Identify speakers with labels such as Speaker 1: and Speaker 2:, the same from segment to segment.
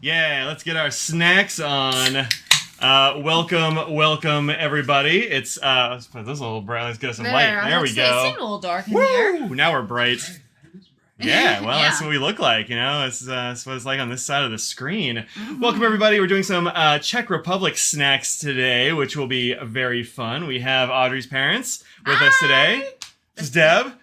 Speaker 1: Yeah, let's get our snacks on. Welcome, everybody. It's let's put this a little bright. Let's get some light. There we go.
Speaker 2: It seemed a little dark in here.
Speaker 1: Now we're bright. Yeah, well,
Speaker 2: Yeah.
Speaker 1: that's what we look like, you know. That's what it's like on this side of the screen. Welcome, everybody. We're doing some Czech Republic snacks today, which will be very fun. We have Audrey's parents with us today. This is Deb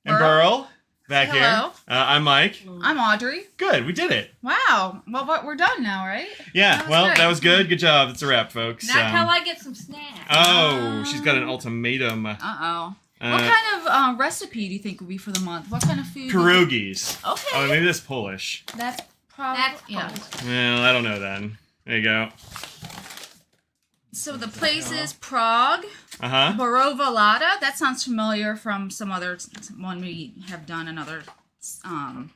Speaker 1: and Burl back
Speaker 2: Say
Speaker 1: here.
Speaker 2: hello.
Speaker 1: I'm Mike.
Speaker 2: I'm Audrey.
Speaker 1: Good, we did it.
Speaker 2: Wow. Well, we're done now, right?
Speaker 1: Yeah,
Speaker 2: Great.
Speaker 1: that was good. Good job. That's a wrap, folks.
Speaker 3: Not till I get some snacks.
Speaker 1: Oh, she's got an ultimatum.
Speaker 2: Uh-oh. What kind of recipe do you think would be for the month? What kind of food?
Speaker 1: Pierogies.
Speaker 2: Okay.
Speaker 1: Oh, maybe that's Polish.
Speaker 2: That's probably... yeah.
Speaker 1: Well, I don't know then. There you go.
Speaker 2: So the place is Prague.
Speaker 1: Uh-huh.
Speaker 2: Borova Lada. That sounds familiar from some other one we have done another... I don't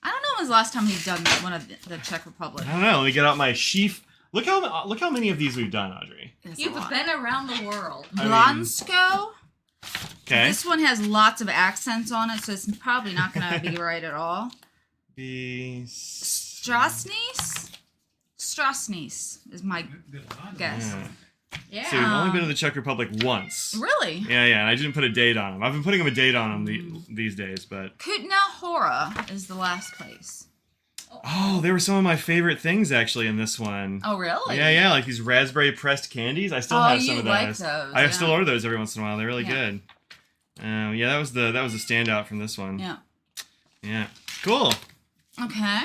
Speaker 2: know when's the last time we've done one of the Czech Republic.
Speaker 1: I don't know. Let me get out my sheaf. Look how many of these we've done, Audrey.
Speaker 3: You've been around the world.
Speaker 2: Blansko.
Speaker 1: Okay.
Speaker 2: This one has lots of accents on it, so it's probably not going to be right at all. Strasnice? Strasnice is my guess.
Speaker 1: Yeah. So we've only been to the Czech Republic once.
Speaker 2: Really?
Speaker 1: Yeah, and I didn't put a date on them. I've been putting them a date on them these days, but...
Speaker 2: Kutna Hora is the last place.
Speaker 1: Oh, they were some of my favorite things, actually, in this one.
Speaker 2: Oh, really?
Speaker 1: Yeah, like these raspberry pressed candies. I still have some of those.
Speaker 2: Like those.
Speaker 1: I still order those every once in a while. They're really good. Yeah, that was the standout from this one.
Speaker 2: Yeah.
Speaker 1: Yeah. Cool.
Speaker 2: Okay.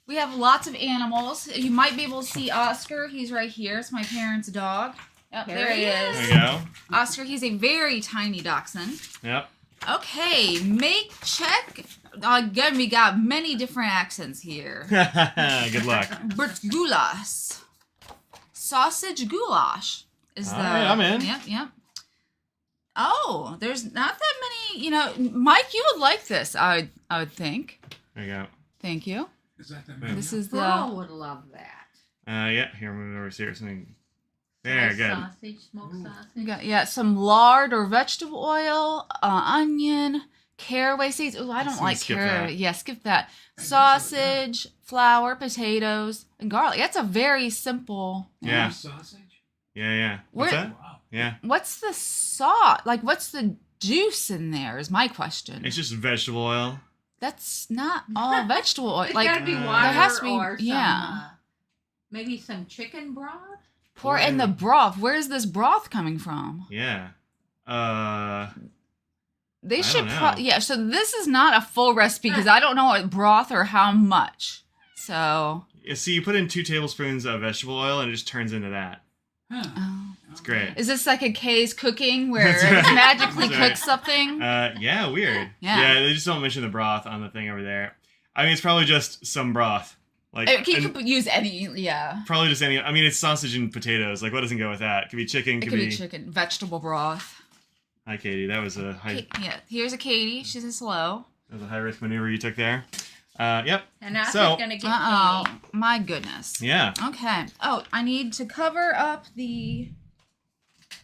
Speaker 2: We have lots of animals. You might be able to see Oscar. He's right here. It's my parents' dog. Yep, there he is.
Speaker 1: There you go.
Speaker 2: Oscar, he's a very tiny dachshund.
Speaker 1: Yep.
Speaker 2: Okay, make Czech. Again, we got many different accents here.
Speaker 1: Good luck.
Speaker 2: Goulash. Sausage goulash is the...
Speaker 1: All right, I'm in.
Speaker 2: Yep. Oh, there's not that many, Mike, you would like this, I would think.
Speaker 1: There you go.
Speaker 2: Thank you.
Speaker 4: Is that the menu?
Speaker 2: This is the...
Speaker 3: Girl would love that.
Speaker 1: Yeah, here, move it over here. Something. There, good.
Speaker 3: Sausage, smoked sausage.
Speaker 2: You got, some lard or vegetable oil, onion, caraway seeds. Oh, I don't like caraway.
Speaker 1: That.
Speaker 2: Yeah, skip that. Sausage, flour, potatoes, and garlic. That's a very simple...
Speaker 1: Yeah.
Speaker 4: Sausage?
Speaker 1: Yeah. What's that?
Speaker 4: Wow.
Speaker 1: Yeah.
Speaker 2: What's the sauce? Like, what's the juice in there is my question.
Speaker 1: It's just vegetable oil.
Speaker 2: That's not all vegetable oil.
Speaker 3: There's
Speaker 2: Like,
Speaker 3: gotta be water
Speaker 2: there has to be,
Speaker 3: or some,
Speaker 2: yeah.
Speaker 3: Maybe some chicken broth?
Speaker 2: Pour in the broth. Where's this broth coming from?
Speaker 1: Yeah.
Speaker 2: They
Speaker 1: I
Speaker 2: should,
Speaker 1: don't know.
Speaker 2: so this is not a full recipe because I don't know what broth or how much. So.
Speaker 1: See, you put in 2 tablespoons of vegetable oil and it just turns into that.
Speaker 2: Oh.
Speaker 1: It's great.
Speaker 2: Is this like a K's cooking where
Speaker 1: That's
Speaker 2: it
Speaker 1: right.
Speaker 2: magically
Speaker 1: That's right.
Speaker 2: cooks something?
Speaker 1: Yeah, weird.
Speaker 2: Yeah.
Speaker 1: They just don't mention the broth on the thing over there. I mean, it's probably just some broth. Like,
Speaker 2: You could use any, yeah.
Speaker 1: probably just any. I mean, it's sausage and potatoes. Like, what doesn't go with that? Could be chicken.
Speaker 2: It could be chicken, vegetable broth.
Speaker 1: Hi, Katie. That was a high.
Speaker 2: Yeah, here's a Katie. She's a slow.
Speaker 1: That was a high risk maneuver you took there. Yep.
Speaker 3: And I'm
Speaker 1: So-
Speaker 3: just gonna get
Speaker 2: Uh-oh.
Speaker 3: Katie.
Speaker 2: My goodness.
Speaker 1: Yeah.
Speaker 2: Okay. Oh, I need to cover up these,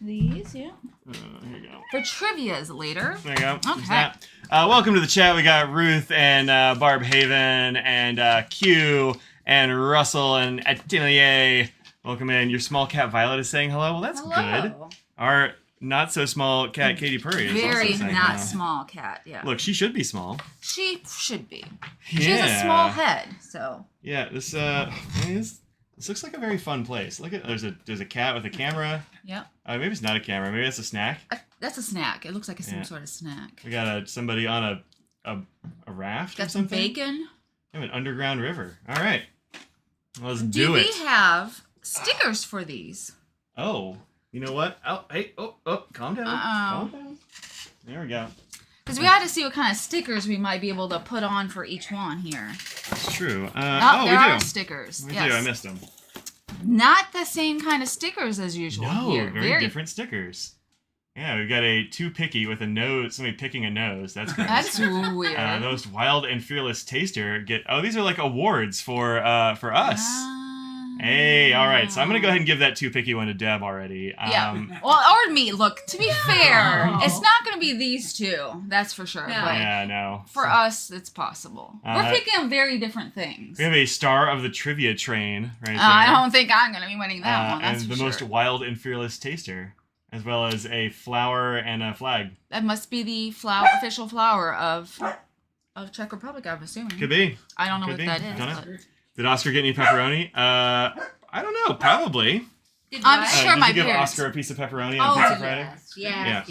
Speaker 2: yeah.
Speaker 1: Here you go.
Speaker 2: For trivias later.
Speaker 1: There you go.
Speaker 2: Okay.
Speaker 1: There's that. Welcome to the chat. We got Ruth and Barb Haven and Q and Russell and Atelier. Welcome in. Your small cat Violet is saying hello. Well, that's good. Our not so small cat Katie Purry is
Speaker 2: Very
Speaker 1: also saying
Speaker 2: not
Speaker 1: hello.
Speaker 2: small cat, yeah.
Speaker 1: She she be small.
Speaker 2: She should be.
Speaker 1: Yeah.
Speaker 2: She has a small head, so.
Speaker 1: Yeah. This looks like a very fun place. Look at there's a cat with a camera.
Speaker 2: Yep.
Speaker 1: Maybe it's not a camera. Maybe it's a snack.
Speaker 2: That's a snack. It looks like some
Speaker 1: Yeah.
Speaker 2: sort of snack.
Speaker 1: We got somebody on a raft or
Speaker 2: Got some
Speaker 1: something.
Speaker 2: bacon.
Speaker 1: We have an underground river. All right. Let's do
Speaker 2: Do we
Speaker 1: it.
Speaker 2: have stickers for these?
Speaker 1: Oh, you know what? Oh, hey, calm down.
Speaker 2: Uh-oh.
Speaker 1: Calm down. There we go.
Speaker 2: Because we had to see what kind of stickers we might be able to put on for each one here.
Speaker 1: That's true.
Speaker 2: Oh,
Speaker 1: we
Speaker 2: there
Speaker 1: do.
Speaker 2: are stickers.
Speaker 1: We
Speaker 2: yes.
Speaker 1: do. I missed them.
Speaker 2: Not the same kind of stickers as usual
Speaker 1: No,
Speaker 2: here.
Speaker 1: very different stickers. Yeah, we've got a too picky with a nose. Somebody picking a nose. That's gross.
Speaker 2: That's weird.
Speaker 1: The most wild and fearless taster get. Oh, these are like awards for us. Hey, all right. So I'm gonna go ahead and give that too picky one to Deb already.
Speaker 2: Yeah. Well, or me. Look, to be fair, it's not going to be these two. That's for sure.
Speaker 3: No.
Speaker 2: But
Speaker 1: Yeah, no.
Speaker 2: for us, it's possible. We're picking very different things.
Speaker 1: We have a star of the trivia train right there.
Speaker 2: I don't think I'm going to be winning that one. That's
Speaker 1: and
Speaker 2: for
Speaker 1: the most
Speaker 2: sure.
Speaker 1: wild and fearless taster, as well as a flower and a flag.
Speaker 2: That must be the official flower of Czech Republic, I'm assuming.
Speaker 1: Could be.
Speaker 2: I don't know
Speaker 1: Could
Speaker 2: what
Speaker 1: be.
Speaker 2: that is.
Speaker 1: Don't know.
Speaker 2: But
Speaker 1: Did Oscar get any pepperoni? I don't know. Probably.
Speaker 3: Did
Speaker 2: I'm
Speaker 3: what?
Speaker 2: sure
Speaker 1: Did
Speaker 2: my
Speaker 1: you give
Speaker 2: parents.
Speaker 1: Oscar a piece of pepperoni
Speaker 3: Oh,
Speaker 1: on Pizza Friday?
Speaker 3: yes.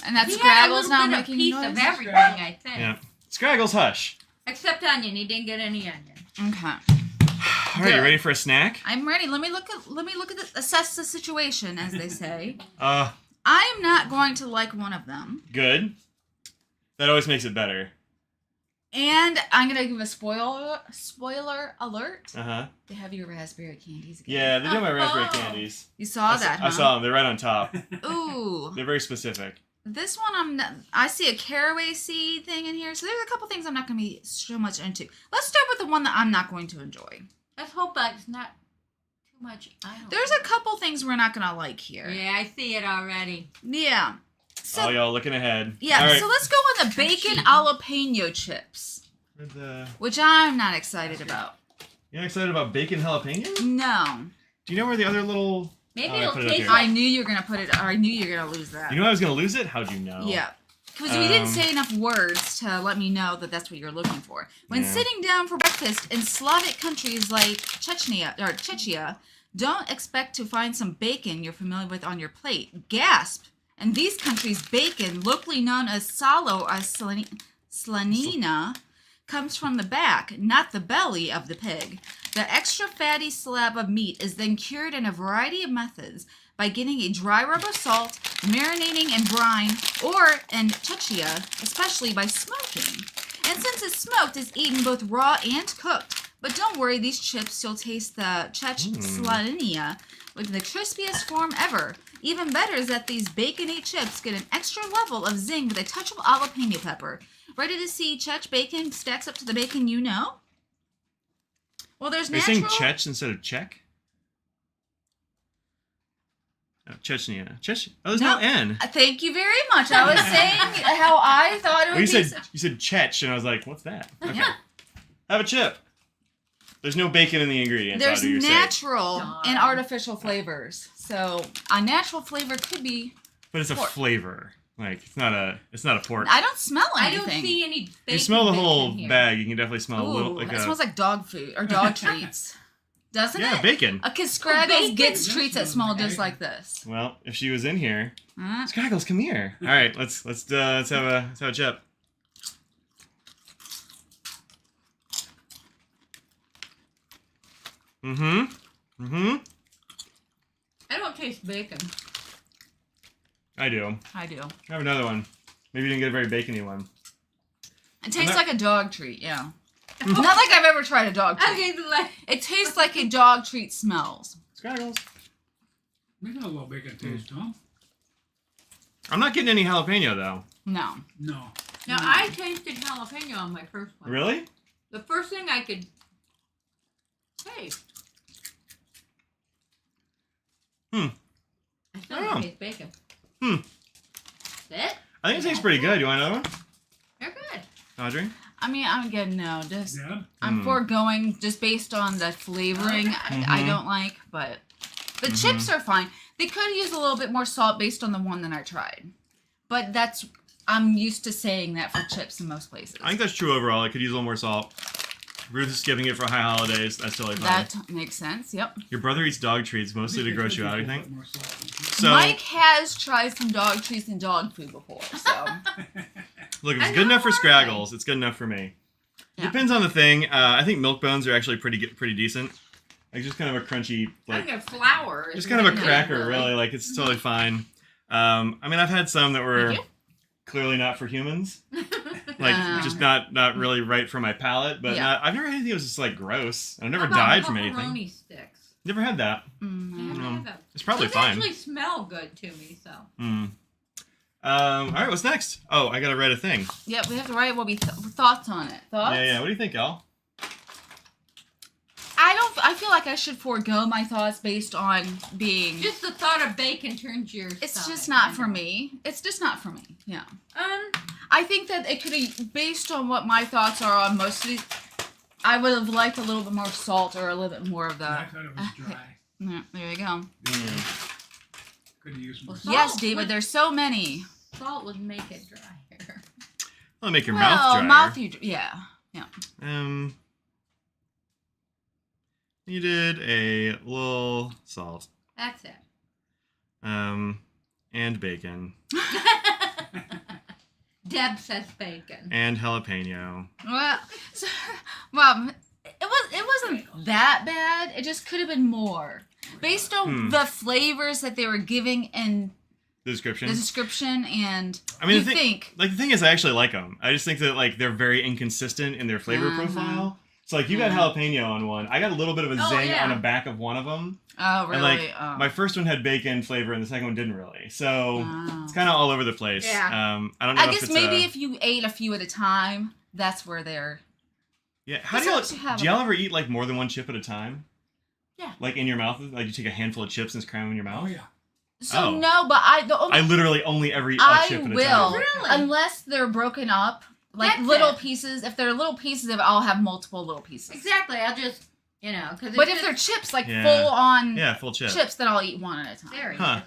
Speaker 2: And that
Speaker 3: He had a
Speaker 2: Scraggle's
Speaker 3: little
Speaker 2: not
Speaker 3: bit of
Speaker 2: making
Speaker 3: piece
Speaker 2: noise.
Speaker 3: of everything, I think.
Speaker 1: Yeah. Scraggles, hush.
Speaker 3: Except onion. He didn't get any onion.
Speaker 2: Okay.
Speaker 1: All right, you ready for a snack?
Speaker 2: I'm ready. Let me look at assess the situation, as they say.
Speaker 1: Uh,
Speaker 2: I am not going to like one of them.
Speaker 1: good. That always makes it better.
Speaker 2: And I'm going to give a spoiler alert.
Speaker 1: Uh-huh.
Speaker 2: They have your raspberry candies again.
Speaker 1: Yeah, they do my raspberry
Speaker 3: Oh.
Speaker 1: candies.
Speaker 2: You saw that, huh?
Speaker 1: I saw them. They're right on top.
Speaker 2: Ooh.
Speaker 1: They're very specific.
Speaker 2: This one, I see a caraway seed thing in here. So there's a couple things I'm not going to be so much into. Let's start with the one that I'm not going to enjoy.
Speaker 3: Let's hope that's not too much. I don't
Speaker 2: There's
Speaker 3: know.
Speaker 2: a couple things we're not going to like here.
Speaker 3: Yeah, I see it already.
Speaker 2: Yeah. So,
Speaker 1: All y'all looking ahead.
Speaker 2: yeah,
Speaker 1: All right.
Speaker 2: so let's go with the bacon jalapeno chips,
Speaker 1: Where'd the-
Speaker 2: which I'm not excited about.
Speaker 1: You not excited about bacon jalapeno?
Speaker 2: No.
Speaker 1: Do you know where the other little...
Speaker 3: Maybe
Speaker 1: I
Speaker 3: it'll
Speaker 1: put it up
Speaker 3: taste
Speaker 1: here.
Speaker 2: I
Speaker 3: like
Speaker 2: knew you were going to put it, or I knew you were going to lose that.
Speaker 1: You know I was going to lose it? How'd you know?
Speaker 2: Yeah. Because we didn't
Speaker 1: Um,
Speaker 2: say enough words to let me know that that's what you're looking for. When
Speaker 1: Yeah.
Speaker 2: sitting down for breakfast in Slavic countries like Czechia, don't expect to find some bacon you're familiar with on your plate. Gasp! In these countries, bacon, locally known as salo or slanina, comes from the back, not the belly of the pig. The extra fatty slab of meat is then cured in a variety of methods by getting a dry rub of salt, marinating in brine, or, in Czechia, especially by smoking. And since it's smoked, it's eaten both raw and cooked. But don't worry, these chips, you'll taste the Czech slanina with the crispiest form ever. Even better is that these bacon-y chips get an extra level of zing with a touch of jalapeno pepper. Ready to see Czech bacon stacks up to the bacon you know? Well, there's
Speaker 1: Are you saying
Speaker 2: natural...
Speaker 1: Czech instead of Czech? Oh, Chechnya. Oh, there's no N.
Speaker 2: Thank you very much. I was saying how I thought it would
Speaker 1: Well,
Speaker 2: be...
Speaker 1: you said Czech, and I was like, what's that? Okay.
Speaker 2: Yeah.
Speaker 1: Have a chip. There's no bacon in the ingredients.
Speaker 2: There's
Speaker 1: Audrey, you're safe.
Speaker 2: natural
Speaker 3: Darn.
Speaker 2: and artificial flavors. So a natural flavor could be...
Speaker 1: But it's a
Speaker 2: pork.
Speaker 1: flavor. Like it's not a pork.
Speaker 2: I don't smell
Speaker 3: I
Speaker 2: anything.
Speaker 3: don't see any bacon.
Speaker 1: You smell the
Speaker 3: bits
Speaker 1: whole
Speaker 3: in here.
Speaker 1: bag. You can definitely smell a
Speaker 2: Ooh,
Speaker 1: little
Speaker 2: that smells like dog food or dog treats. Doesn't
Speaker 1: yeah,
Speaker 2: it?
Speaker 1: bacon.
Speaker 2: Because Scraggles
Speaker 3: bacon?
Speaker 2: gets treats that smell just like this.
Speaker 1: Well, if she was in here,
Speaker 2: Huh?
Speaker 1: Scraggles, come here. All right, let's have a chip. Mm-hmm.
Speaker 3: I don't taste bacon.
Speaker 1: I do.
Speaker 2: I do.
Speaker 1: I have another one. Maybe you didn't get a very bacony one.
Speaker 2: It tastes
Speaker 1: not-
Speaker 2: like a dog treat, yeah. Not like I've ever tried a dog treat.
Speaker 3: Okay, like
Speaker 2: It tastes like a dog treat smells.
Speaker 1: Scraggles.
Speaker 4: We got a little bacon taste, huh?
Speaker 1: I'm not getting any jalapeno though.
Speaker 2: No.
Speaker 4: No.
Speaker 3: now I tasted jalapeno on my first one.
Speaker 1: Really?
Speaker 3: The first thing I could taste. I still
Speaker 1: Oh.
Speaker 3: don't taste bacon. That's it?
Speaker 1: I think it tastes pretty good. You want another one,
Speaker 3: They're good.
Speaker 1: Audrey?
Speaker 2: I mean, I'm getting no. Just
Speaker 4: Yeah.
Speaker 2: I'm foregoing just based on the flavoring. I don't like, but the chips are fine. They could use a little bit more salt based on the one that I tried, but I'm used to saying that for chips in most places.
Speaker 1: I think that's true overall. I could use a little more salt. Ruth is skipping it for high holidays. That's totally fine.
Speaker 2: That makes sense. Yep.
Speaker 1: Your brother eats dog treats mostly to gross you out, I think. So,
Speaker 2: Mike has tried some dog treats and dog food before, so
Speaker 1: look, if it's
Speaker 3: I
Speaker 1: good enough for
Speaker 3: know why.
Speaker 1: Scraggles, it's good enough for me.
Speaker 2: Yeah.
Speaker 1: Depends on the thing. I think milk bones are actually pretty decent. Like just kind of a crunchy,
Speaker 3: I
Speaker 1: like
Speaker 3: think a flour. is
Speaker 1: just kind of a
Speaker 3: really
Speaker 1: cracker,
Speaker 3: good.
Speaker 1: really. Like it's totally fine. I mean, I've had some that were
Speaker 3: Did you?
Speaker 1: clearly not for humans. Like just not really right for my palate. But
Speaker 2: Yeah.
Speaker 1: I've never had anything that was just like gross. I've never
Speaker 3: How about
Speaker 1: died from anything.
Speaker 3: pepperoni sticks.
Speaker 1: Never had that.
Speaker 2: mm,
Speaker 3: Yeah, I have them.
Speaker 1: It's probably
Speaker 3: Those
Speaker 1: fine.
Speaker 3: actually smell good to me, so.
Speaker 1: Mm. All right, what's next? Oh, I gotta write a thing.
Speaker 2: yeah, we have to write what we thoughts on it. Thoughts?
Speaker 1: Yeah. What do you think, Al?
Speaker 2: I feel like I should forego my thoughts based on being.
Speaker 3: Just the thought of bacon turns your.
Speaker 2: It's
Speaker 3: stomach,
Speaker 2: just not
Speaker 3: I
Speaker 2: for
Speaker 3: know.
Speaker 2: me. It's just not for me. Yeah.
Speaker 3: Um.
Speaker 2: I think that it could have, based on what my thoughts are on most of these, I would have liked a little bit more salt or a little bit more of the.
Speaker 4: I thought it was dry.
Speaker 2: Yeah, there you go.
Speaker 4: Could have used more.
Speaker 3: Well,
Speaker 4: salt.
Speaker 2: Yes,
Speaker 3: Salt
Speaker 2: David.
Speaker 3: would-
Speaker 2: There's so many.
Speaker 3: Salt would make it drier.
Speaker 1: That'll make your
Speaker 2: well,
Speaker 1: mouth drier.
Speaker 2: yeah.
Speaker 1: You did a little salt.
Speaker 3: That's it.
Speaker 1: And bacon.
Speaker 3: Deb says bacon.
Speaker 1: And jalapeno.
Speaker 2: Well, so, well, it wasn't that bad. It just could have been more, based on the flavors that they were giving in
Speaker 1: The description.
Speaker 2: the description, and
Speaker 1: I mean,
Speaker 2: you
Speaker 1: the thing is, I actually like them. I just think that like they're very inconsistent in their flavor profile. So like you got jalapeno on one. I got a little bit of a zing on the back of one of them.
Speaker 2: Oh, really?
Speaker 1: And like my first one had bacon flavor, and the second one didn't really. So it's kind of all over the place.
Speaker 3: Yeah.
Speaker 1: I don't know.
Speaker 2: I
Speaker 1: if
Speaker 2: guess
Speaker 1: it's
Speaker 2: maybe if you ate a few at a time, that's where they're.
Speaker 1: Yeah. How do
Speaker 2: Besides, you have
Speaker 1: y'all ever eat like more than one chip at a time?
Speaker 2: Yeah.
Speaker 1: Like in your mouth, like you take a handful of chips and cram them in your mouth.
Speaker 4: Oh yeah.
Speaker 2: So
Speaker 1: Oh.
Speaker 2: no, but
Speaker 1: I literally only ever eat a
Speaker 2: I
Speaker 1: chip at a
Speaker 2: will,
Speaker 1: time.
Speaker 3: Really?
Speaker 2: unless they're broken up, like
Speaker 3: That's
Speaker 2: little
Speaker 3: it.
Speaker 2: pieces. If they're little pieces, I'll have multiple little pieces.
Speaker 3: Exactly. I'll just, because.
Speaker 2: But if they're chips, like
Speaker 1: Yeah.
Speaker 2: full on
Speaker 1: Yeah, full chip.
Speaker 2: chips, then I'll eat one at a time.
Speaker 3: There you
Speaker 1: Huh.
Speaker 3: go.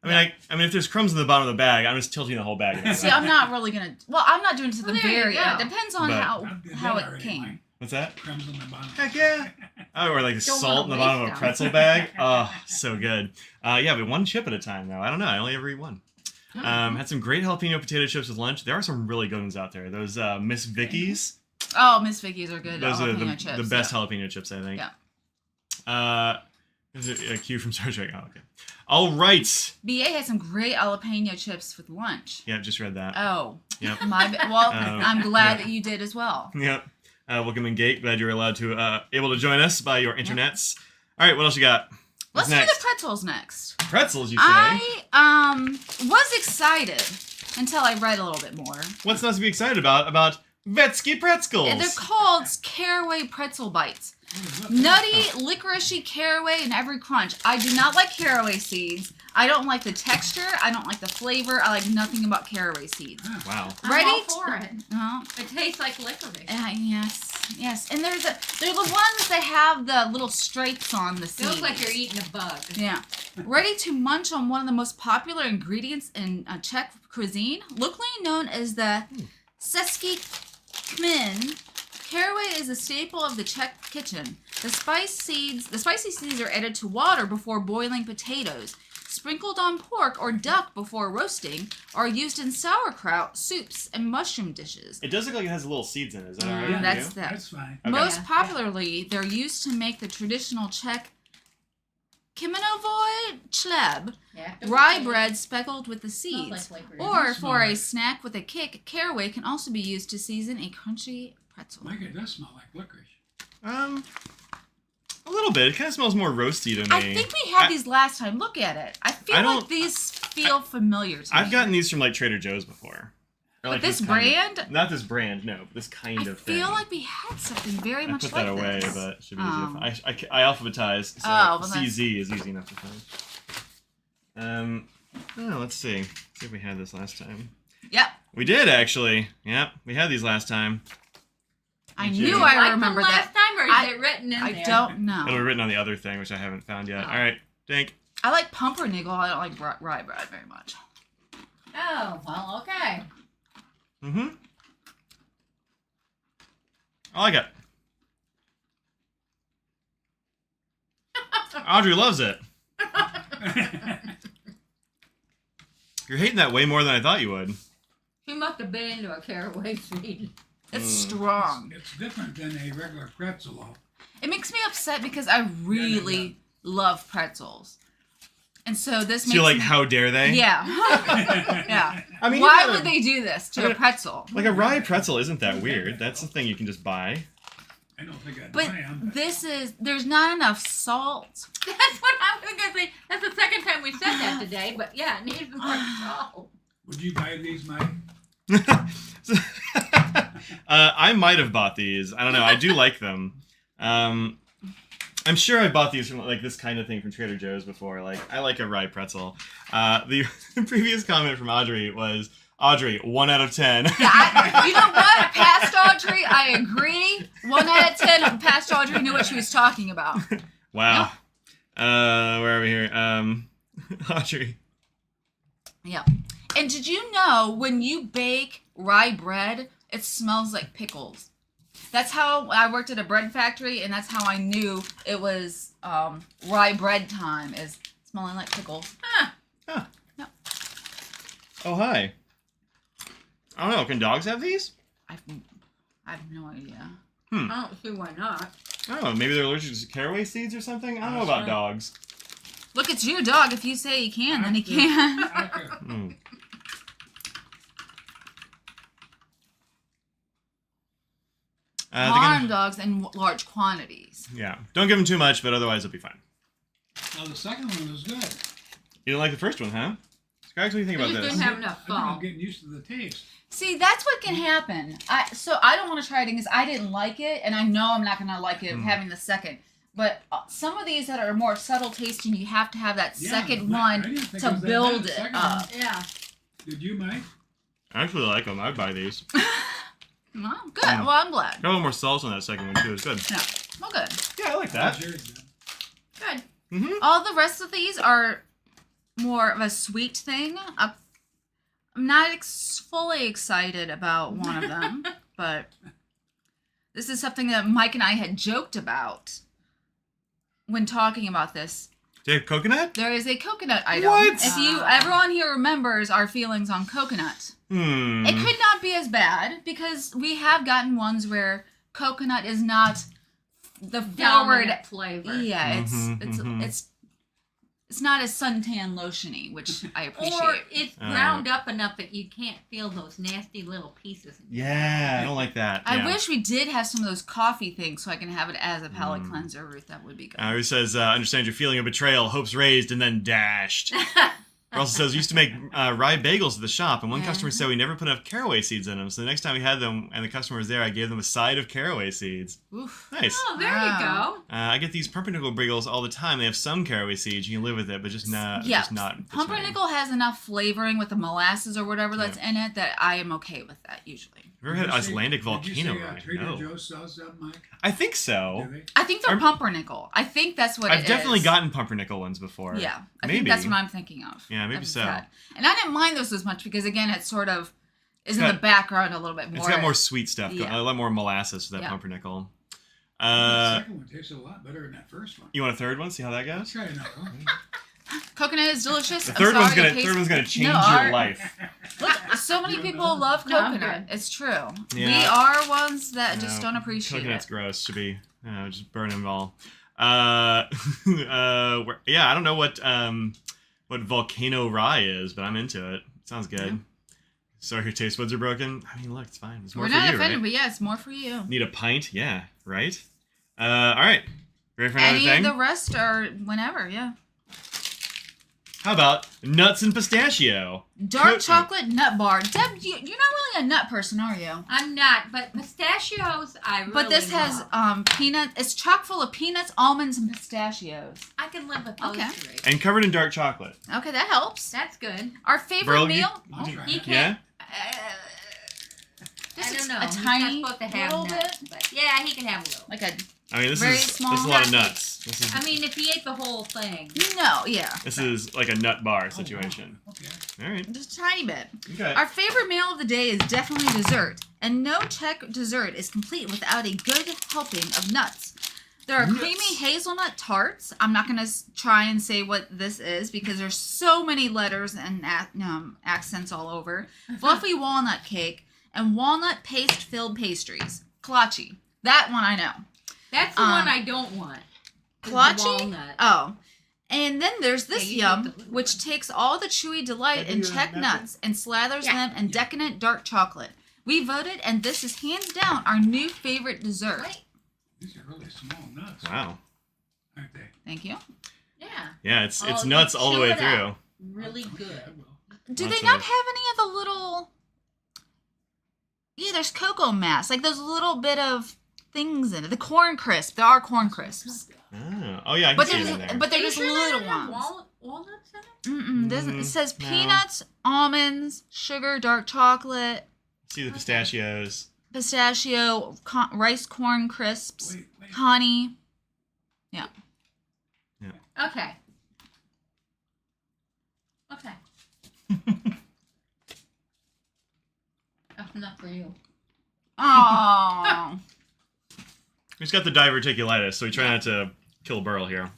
Speaker 1: I mean, if there's crumbs in the bottom of the bag, I'm just tilting the whole bag. At
Speaker 2: See, I'm not really gonna. Well, I'm not doing it to the
Speaker 3: Well, there you
Speaker 2: very end.
Speaker 3: go.
Speaker 2: It depends on
Speaker 1: But-
Speaker 2: how
Speaker 4: I did
Speaker 2: how
Speaker 4: that
Speaker 2: it
Speaker 4: already,
Speaker 2: came.
Speaker 4: Mike.
Speaker 1: What's that?
Speaker 4: Crumbs on the bottom.
Speaker 1: Heck yeah. Oh, or like the
Speaker 3: Don't
Speaker 1: salt in the
Speaker 3: wanna
Speaker 1: bottom of a
Speaker 3: waste
Speaker 1: pretzel bag. Oh, so good. Yeah, but one chip at a time though. I don't know. I only ever eat one. Had some great jalapeno potato chips with lunch. There are some really good ones out there. Those Miss Vicky's.
Speaker 2: Oh, Miss Vicky's are good.
Speaker 1: Those are
Speaker 2: jalapeno chips,
Speaker 1: the best
Speaker 2: yeah.
Speaker 1: jalapeno chips, I think.
Speaker 2: Yeah.
Speaker 1: Is it a cue from Star Trek? Oh, okay. All right.
Speaker 2: BA had some great jalapeno chips with lunch.
Speaker 1: Yeah, just read that.
Speaker 2: Oh,
Speaker 1: Yep.
Speaker 2: well, I'm glad
Speaker 1: yeah.
Speaker 2: that you did as well.
Speaker 1: Yep. Welcome in, Gate. Glad you were allowed to able to join us by your internets. All right, what else you got? What's
Speaker 2: Let's do
Speaker 1: next?
Speaker 2: the pretzels next.
Speaker 1: Pretzels, you say?
Speaker 2: I was excited until I read a little bit more.
Speaker 1: What's not to be excited about Vetsky Pretzels?
Speaker 2: They're called caraway pretzel bites. Nutty, licoricey caraway in every crunch. I do not like caraway seeds. I don't like the texture. I don't like the flavor. I like nothing about caraway seeds.
Speaker 1: Wow.
Speaker 3: I'm
Speaker 2: Ready?
Speaker 3: all for it.
Speaker 2: Uh-huh.
Speaker 3: It tastes like licorice.
Speaker 2: Yes. And they're the ones that have the little stripes on the seeds.
Speaker 3: Feels like you're eating a bug.
Speaker 2: Yeah. Ready to munch on one of the most popular ingredients in Czech cuisine, locally known as the Český kmin. Caraway is a staple of the Czech kitchen. The spicy seeds are added to water before boiling potatoes, sprinkled on pork or duck before roasting, are used in sauerkraut, soups, and mushroom dishes.
Speaker 1: It does look like it has little seeds in it. Is that all right?
Speaker 2: Yeah,
Speaker 1: with
Speaker 2: that's
Speaker 1: you?
Speaker 2: that.
Speaker 4: That's fine.
Speaker 1: Okay.
Speaker 2: Most
Speaker 3: Yeah.
Speaker 2: popularly, they're used to make the traditional Czech kmenovoy chleb,
Speaker 3: Yeah.
Speaker 2: rye bread speckled with the
Speaker 3: Smells
Speaker 2: seeds.
Speaker 3: like licorice.
Speaker 2: Or
Speaker 4: It
Speaker 2: for a
Speaker 4: smells
Speaker 2: snack with a kick, caraway can also be used to season a crunchy pretzel.
Speaker 4: Mike, it does smell like licorice.
Speaker 1: A little bit. It kind of smells more roasty to me.
Speaker 2: I think we had these last time. Look at it. I feel
Speaker 1: I
Speaker 2: like
Speaker 1: don't-
Speaker 2: these feel familiar to me.
Speaker 1: I've gotten these from like Trader Joe's before. Or,
Speaker 2: But
Speaker 1: like,
Speaker 2: this
Speaker 1: kind
Speaker 2: brand?
Speaker 1: of, not this brand, no. But this kind
Speaker 2: I
Speaker 1: of thing.
Speaker 2: feel like we had something very
Speaker 1: I
Speaker 2: much
Speaker 1: put
Speaker 2: like
Speaker 1: that away,
Speaker 2: this.
Speaker 1: but it should be
Speaker 2: Oh.
Speaker 1: easy. I alphabetize, so
Speaker 2: Oh, well, that's-
Speaker 1: CZ is easy enough to find. Oh, let's see. See if we had this last time.
Speaker 2: Yep.
Speaker 1: We did actually. Yep, we had these last time.
Speaker 2: I
Speaker 1: Thank
Speaker 2: knew
Speaker 1: you.
Speaker 2: I
Speaker 3: Like
Speaker 2: remember
Speaker 3: them
Speaker 2: that.
Speaker 3: last time, or is
Speaker 2: I-
Speaker 3: it written in
Speaker 2: I
Speaker 3: there?
Speaker 2: don't know.
Speaker 1: It'll be written on the other thing, which I haven't found yet.
Speaker 2: Oh.
Speaker 1: All right, Dink.
Speaker 2: I like pumpernickel. I don't like rye bread very much.
Speaker 3: Oh, well, okay.
Speaker 1: Mm-hmm. I like it. Audrey loves it. You're hating that way more than I thought you would.
Speaker 3: He must have been into a caraway seed.
Speaker 2: It's
Speaker 1: Mm.
Speaker 2: strong.
Speaker 4: It's different than a regular pretzel, though.
Speaker 2: It makes me upset because I really love pretzels. And so this
Speaker 1: So
Speaker 2: makes
Speaker 1: you're like,
Speaker 2: me...
Speaker 1: how dare they?
Speaker 2: Yeah. Yeah.
Speaker 1: I mean,
Speaker 2: Why
Speaker 1: you gotta-
Speaker 2: would they do this to
Speaker 1: I mean,
Speaker 2: a pretzel?
Speaker 1: Like a rye pretzel isn't that weird. That's the thing you can just buy.
Speaker 4: I don't think I'd
Speaker 2: But
Speaker 4: buy 'em,
Speaker 2: there's not enough salt.
Speaker 3: That's what I was going to say. That's the second time we said that today, but yeah, it needs more salt.
Speaker 4: Would you buy these, Mike?
Speaker 1: I might have bought these. I don't know. I do like them. I'm sure I bought these from like this kind of thing from Trader Joe's before. Like I like a rye pretzel. The previous comment from Audrey was, Audrey, 1 out of 10.
Speaker 2: Yeah, you know what? Past Audrey, I agree. 1 out of 10. Past Audrey knew what she was talking about.
Speaker 1: Wow. Where are we here? Audrey.
Speaker 2: Yeah. And did you know when you bake rye bread, it smells like pickles? That's how I worked at a bread factory, and that's how I knew it was rye bread time, is smelling like pickles.
Speaker 1: Huh.
Speaker 2: Yep.
Speaker 1: Oh, hi. I don't know. Can dogs have these?
Speaker 2: I have no idea.
Speaker 3: I don't see why not.
Speaker 1: I don't know. Maybe they're allergic to caraway seeds or something? I don't know about dogs.
Speaker 2: Look, it's you, dog. If you say he can, then he can.
Speaker 4: Okay.
Speaker 1: Mm.
Speaker 2: Farm dogs in large quantities.
Speaker 1: Yeah. Don't give them too much, but otherwise it'll be fine.
Speaker 4: Now the second one was good.
Speaker 1: You didn't like the first one, huh? Scrags, what do you think
Speaker 3: I
Speaker 1: about
Speaker 3: just
Speaker 1: this?
Speaker 3: didn't have enough
Speaker 4: I think I'm
Speaker 3: salt.
Speaker 4: getting used to the taste.
Speaker 2: See, that's what can happen. So I don't want to try it because I didn't like it, and I know I'm not going to like it having the second. But some of these that are more subtle tasting, you have to have that second
Speaker 4: I
Speaker 2: one
Speaker 4: didn't think
Speaker 2: to
Speaker 4: it was that
Speaker 2: build
Speaker 4: bad.
Speaker 2: it
Speaker 4: Second
Speaker 2: up.
Speaker 3: Yeah.
Speaker 4: Did you, Mike?
Speaker 1: I actually like them. I'd buy these.
Speaker 2: Well, good. Well, I'm glad.
Speaker 1: Got a little more salt on that second one, too. It's good.
Speaker 2: Yeah. Well, good.
Speaker 1: Yeah, I like that.
Speaker 4: Cheers, then.
Speaker 3: Good.
Speaker 1: Mm-hmm.
Speaker 2: All the rest of these are more of a sweet thing. I'm not fully excited about one of them, but this is something that Mike and I had joked about when talking about this.
Speaker 1: Do you have coconut?
Speaker 2: There is a coconut item.
Speaker 1: What?
Speaker 2: If everyone here remembers our feelings on coconut. It could not be as bad because we have gotten ones where coconut is not the forward
Speaker 3: Dominant flavor.
Speaker 2: Yeah,
Speaker 1: Mhm,
Speaker 2: it's not as suntan lotiony, which I appreciate.
Speaker 3: Or it's ground up enough that you can't feel those nasty little pieces.
Speaker 1: Yeah, I don't like that.
Speaker 2: I
Speaker 1: Yeah.
Speaker 2: wish we did have some of those coffee things so I can have it as a palate cleanser, Ruth. That would be good.
Speaker 1: He says, understand your feeling of betrayal, hopes raised, and then dashed. Russell says, used to make rye bagels at the shop, and one customer said we never put enough caraway seeds in them. So the next time we had them and the customer was there, I gave them a side of caraway seeds.
Speaker 2: Oof.
Speaker 1: Nice.
Speaker 3: Oh, there you go.
Speaker 1: I get these pumpernickel bagels all the time. They have some caraway seeds. You can live with it, but just not.
Speaker 2: Yeah,
Speaker 1: Just not.
Speaker 2: pumpernickel has enough flavoring with the molasses or whatever that's in it that I am okay with that usually.
Speaker 1: Have you ever had
Speaker 4: Did you say-
Speaker 1: Icelandic volcano
Speaker 4: Did you say
Speaker 1: rye?
Speaker 4: Trader
Speaker 1: No.
Speaker 4: Joe's sells that, Mike?
Speaker 1: I think so.
Speaker 4: Do they?
Speaker 2: I think they're
Speaker 1: Are-
Speaker 2: pumpernickel. I think that's what it
Speaker 1: I've definitely
Speaker 2: is.
Speaker 1: gotten pumpernickel ones before.
Speaker 2: Yeah, I
Speaker 1: Maybe.
Speaker 2: think that's what I'm thinking of.
Speaker 1: Yeah, maybe
Speaker 2: Of
Speaker 1: so.
Speaker 2: that. And I didn't mind those as much because again, it sort of is in
Speaker 1: got-
Speaker 2: the background a little bit more.
Speaker 1: It's got more sweet stuff.
Speaker 2: Yeah.
Speaker 1: A lot more molasses to that
Speaker 2: Yeah.
Speaker 1: pumpernickel.
Speaker 4: The second one tasted a lot better than that first one.
Speaker 1: You want a third one? See how that
Speaker 4: I'll
Speaker 1: goes?
Speaker 4: try another one.
Speaker 2: Coconut is delicious.
Speaker 1: The
Speaker 2: I'm
Speaker 1: third one's
Speaker 2: sorry,
Speaker 1: gonna
Speaker 2: it tastes-
Speaker 1: third one's gonna change
Speaker 2: No,
Speaker 1: your
Speaker 2: our-
Speaker 1: life.
Speaker 2: Look, so many
Speaker 4: You don't
Speaker 2: people
Speaker 4: know?
Speaker 2: love
Speaker 3: No, I'm
Speaker 2: coconut.
Speaker 3: good.
Speaker 2: It's true.
Speaker 1: Yeah.
Speaker 2: We are ones that just
Speaker 1: No,
Speaker 2: don't appreciate
Speaker 1: Coconut's
Speaker 2: it.
Speaker 1: gross. Should be just burn them all. Yeah, I don't know what volcano rye is, but I'm into it. Sounds good.
Speaker 2: Yeah.
Speaker 1: Sorry, your taste buds are broken. I mean, look, it's fine. It's more
Speaker 2: We're
Speaker 1: for
Speaker 2: not
Speaker 1: you,
Speaker 2: offended,
Speaker 1: right?
Speaker 2: but yeah, it's more for you.
Speaker 1: Need a pint? Yeah, right. All right. Ready for another
Speaker 2: Any
Speaker 1: thing?
Speaker 2: of the rest are whenever, yeah.
Speaker 1: How about nuts and pistachio?
Speaker 2: Dark
Speaker 1: Co-
Speaker 2: chocolate nut bar. Deb, you're not really a nut person, are you?
Speaker 3: I'm not, but pistachios, I really
Speaker 2: But this has
Speaker 3: love.
Speaker 2: peanut. It's chock full of peanuts, almonds, and pistachios.
Speaker 3: I can live with those
Speaker 2: Okay.
Speaker 3: three.
Speaker 1: And covered in dark chocolate.
Speaker 2: Okay, that helps.
Speaker 3: That's good.
Speaker 2: Our favorite
Speaker 1: Burl,
Speaker 2: meal.
Speaker 4: I'll try
Speaker 3: He
Speaker 4: it.
Speaker 3: can't.
Speaker 1: Yeah?
Speaker 3: I don't know.
Speaker 2: A
Speaker 3: He's
Speaker 2: tiny
Speaker 3: not supposed to have
Speaker 2: little
Speaker 3: nuts, but yeah, he can have a little.
Speaker 2: like a
Speaker 1: I mean, this
Speaker 2: Very
Speaker 1: is
Speaker 2: small
Speaker 1: a lot of
Speaker 3: nut.
Speaker 1: nuts. This is
Speaker 3: I mean, if he ate the whole thing.
Speaker 2: no, yeah,
Speaker 1: this is like a nut bar situation.
Speaker 4: Okay.
Speaker 1: All right.
Speaker 2: just a tiny bit.
Speaker 1: Okay.
Speaker 2: Our favorite meal of the day is definitely dessert, and no Czech dessert is complete without a good helping of nuts. There are creamy hazelnut tarts. I'm not going to try and say what this is because there's so many letters and accents all over. Fluffy walnut cake and walnut paste-filled pastries. Kolache. That one I know.
Speaker 3: That's the one I don't want. is the
Speaker 2: Kolache?
Speaker 3: walnut.
Speaker 2: Oh. And then there's this
Speaker 3: Yeah, you
Speaker 2: yum,
Speaker 3: get the little
Speaker 2: which
Speaker 3: one.
Speaker 2: takes all the chewy delight in Czech nuts and slathers
Speaker 3: Yeah.
Speaker 2: them in decadent dark chocolate. We voted, and this is hands down our new favorite dessert.
Speaker 3: Right?
Speaker 4: These are really small nuts,
Speaker 1: Wow.
Speaker 4: aren't they?
Speaker 2: Thank you.
Speaker 3: Yeah.
Speaker 1: Yeah, it's
Speaker 3: Oh,
Speaker 1: nuts
Speaker 3: you
Speaker 1: all the
Speaker 3: chew
Speaker 1: way
Speaker 3: it
Speaker 1: through.
Speaker 3: up. Really
Speaker 4: Okay, I
Speaker 3: good.
Speaker 4: will.
Speaker 2: Do
Speaker 1: Lots
Speaker 2: they not
Speaker 1: of-
Speaker 2: have any of the little... Yeah, there's cocoa mass. Like those little bit of things in it. The corn crisp. There are corn crisps.
Speaker 1: Ah. Oh yeah, I can
Speaker 2: But
Speaker 1: see it
Speaker 2: there's
Speaker 1: in there.
Speaker 2: but they're
Speaker 3: Are you
Speaker 2: just
Speaker 3: sure they
Speaker 2: little
Speaker 3: don't have
Speaker 2: ones.
Speaker 3: walnuts in
Speaker 2: Mm-mm, doesn't it says
Speaker 1: no.
Speaker 2: peanuts, almonds, sugar, dark chocolate,
Speaker 1: See the pistachios.
Speaker 2: pistachio, rice corn crisps,
Speaker 4: Wait.
Speaker 2: honey. Yeah.
Speaker 3: it? Okay. Okay. That's enough for you.
Speaker 2: Oh.
Speaker 1: He's got the diverticulitis, so we try not to kill Burl here.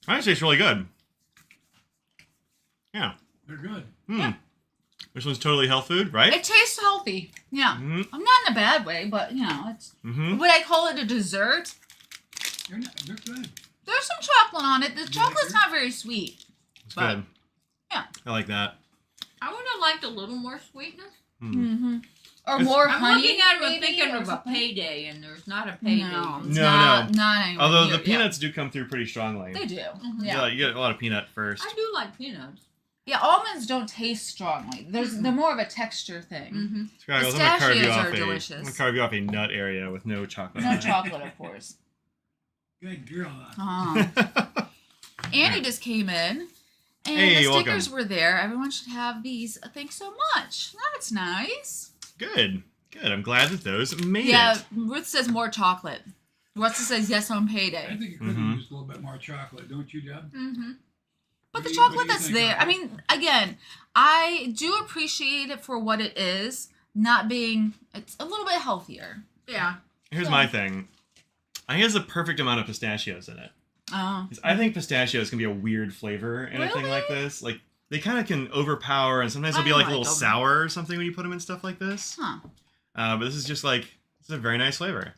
Speaker 1: Actually, it's really good. Yeah.
Speaker 4: They're good.
Speaker 1: Hmm. This one's totally health food, right?
Speaker 2: It tastes healthy. Yeah.
Speaker 1: Mm-hmm.
Speaker 2: I'm not in a bad way, but you know, it's.
Speaker 1: Mm-hmm.
Speaker 2: Would I call it a dessert?
Speaker 4: They're good.
Speaker 2: There's some chocolate on it. The chocolate's not very sweet.
Speaker 1: It's
Speaker 2: But-
Speaker 1: good.
Speaker 2: Yeah.
Speaker 1: I like that.
Speaker 3: I would have liked a little more sweetness.
Speaker 2: Mm-hmm. Or
Speaker 1: It's-
Speaker 2: more
Speaker 3: I'm
Speaker 2: honey.
Speaker 3: looking at it and
Speaker 2: maybe,
Speaker 3: thinking
Speaker 2: or
Speaker 3: of a
Speaker 2: something.
Speaker 3: payday, and there's not a payday.
Speaker 2: No, it's
Speaker 1: No,
Speaker 2: not,
Speaker 1: no.
Speaker 2: not anywhere
Speaker 1: Although
Speaker 2: near-
Speaker 1: the peanuts do come through pretty strongly.
Speaker 2: Yeah, they do.
Speaker 3: Mhm.
Speaker 2: Yeah.
Speaker 1: You get a lot of peanut first.
Speaker 3: I do like peanuts.
Speaker 2: Yeah, almonds don't taste strongly. They're more of a texture thing.
Speaker 3: Mm-hmm.
Speaker 1: Scriggles, I'm gonna carve you
Speaker 2: Pistachios
Speaker 1: off
Speaker 2: are
Speaker 1: I'm
Speaker 2: delicious.
Speaker 1: gonna carve you off a nut area with no chocolate.
Speaker 2: No chocolate, of course.
Speaker 4: Good girl.
Speaker 2: Oh. Annie just came in, and
Speaker 1: Hey,
Speaker 2: the stickers
Speaker 1: welcome.
Speaker 2: were there. Everyone should have these. Thanks so much. That's nice.
Speaker 1: Good. Good. I'm glad that those made
Speaker 2: Yeah,
Speaker 1: it.
Speaker 2: Ruth says more chocolate. Russell says yes on
Speaker 4: I
Speaker 2: payday.
Speaker 4: think it could have
Speaker 1: Mhm.
Speaker 4: used a little bit more chocolate, don't you, Deb?
Speaker 3: Mm-hmm.
Speaker 2: But the
Speaker 4: What do you
Speaker 2: chocolate that's
Speaker 4: think
Speaker 2: there,
Speaker 4: of
Speaker 2: I
Speaker 4: it?
Speaker 2: mean, again, I do appreciate it for what it is, not being, it's a little bit healthier.
Speaker 3: Yeah.
Speaker 1: Here's my thing. I think it has the perfect amount of pistachios in it.
Speaker 2: Oh.
Speaker 1: 'Cause I think pistachios can be a weird flavor in a thing like
Speaker 2: Really?
Speaker 1: this. Like, they kind of can overpower, and sometimes they'll
Speaker 2: I
Speaker 1: be like a
Speaker 2: like
Speaker 1: little
Speaker 2: them.
Speaker 1: sour or something when you put them in stuff like this.
Speaker 2: Huh.
Speaker 1: But this is just like, it's a very nice flavor.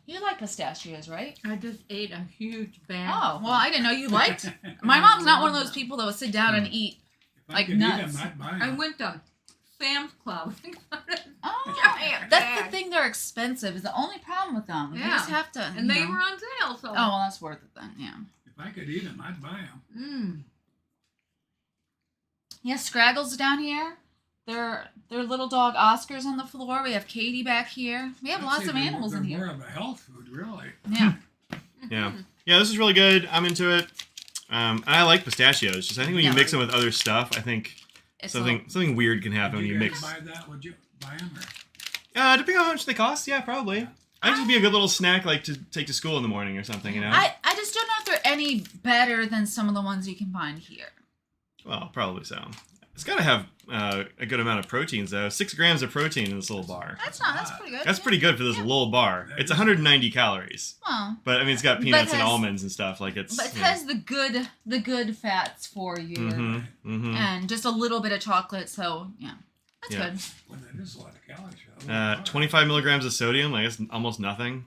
Speaker 2: You like pistachios, right?
Speaker 3: I just ate a huge bag.
Speaker 2: Oh, well, I didn't know you liked. My mom's not one of those people that would sit down and eat.
Speaker 4: If I
Speaker 2: like
Speaker 4: could eat
Speaker 2: nuts.
Speaker 4: them, I'd buy
Speaker 3: I
Speaker 4: them.
Speaker 3: went to Sam's Club.
Speaker 2: Oh,
Speaker 3: Giant
Speaker 2: that's
Speaker 3: bag.
Speaker 2: the thing. They're expensive. Is the only problem with them. You
Speaker 3: Yeah.
Speaker 2: just have to.
Speaker 3: And
Speaker 2: you
Speaker 3: they
Speaker 2: know.
Speaker 3: were on sale, so.
Speaker 2: Oh, well, that's worth it then. Yeah.
Speaker 4: If I could eat them, I'd buy them.
Speaker 3: Mm.
Speaker 2: Yeah, Scraggles down here. Their little dog Oscar's on the floor. We have Katie back here. We have
Speaker 4: I'd
Speaker 2: lots
Speaker 4: say
Speaker 2: of
Speaker 4: they're
Speaker 2: animals
Speaker 4: more,
Speaker 2: in
Speaker 4: they're
Speaker 2: here.
Speaker 4: more of a health food, really.
Speaker 2: Yeah.
Speaker 1: Yeah. Yeah, this is really good. I'm into it. And I like pistachios. Just I think when you
Speaker 2: Yeah.
Speaker 1: mix them with other stuff, I think
Speaker 2: It's
Speaker 1: something weird can happen when
Speaker 4: Would
Speaker 1: you
Speaker 4: you
Speaker 1: mix.
Speaker 4: guys buy that? Would you buy them? Or?
Speaker 1: Depending on how much they cost, yeah, probably. I think it'd be a good little snack, like to take to school in the morning or something, you know.
Speaker 2: I just don't know if they're any better than some of the ones you can find here.
Speaker 1: Well, probably so. It's got to have a good amount of proteins, though. 6 grams of protein in this little bar.
Speaker 2: That's pretty good.
Speaker 1: That's
Speaker 2: yeah.
Speaker 1: pretty good for this little bar.
Speaker 4: That
Speaker 1: It's
Speaker 4: is-
Speaker 1: 190 calories,
Speaker 2: Well,
Speaker 1: but I mean, it's got
Speaker 2: But
Speaker 1: peanuts and
Speaker 2: has-
Speaker 1: almonds and stuff. Like it's.
Speaker 2: but it has the good fats for you,
Speaker 1: Mm-hmm. Mm-hmm.
Speaker 2: and just a little bit of chocolate. So yeah, that's
Speaker 1: Yeah.
Speaker 2: good.
Speaker 4: Well, that is a lot of calories. For a little bar.
Speaker 1: 25 milligrams of sodium. I guess almost nothing.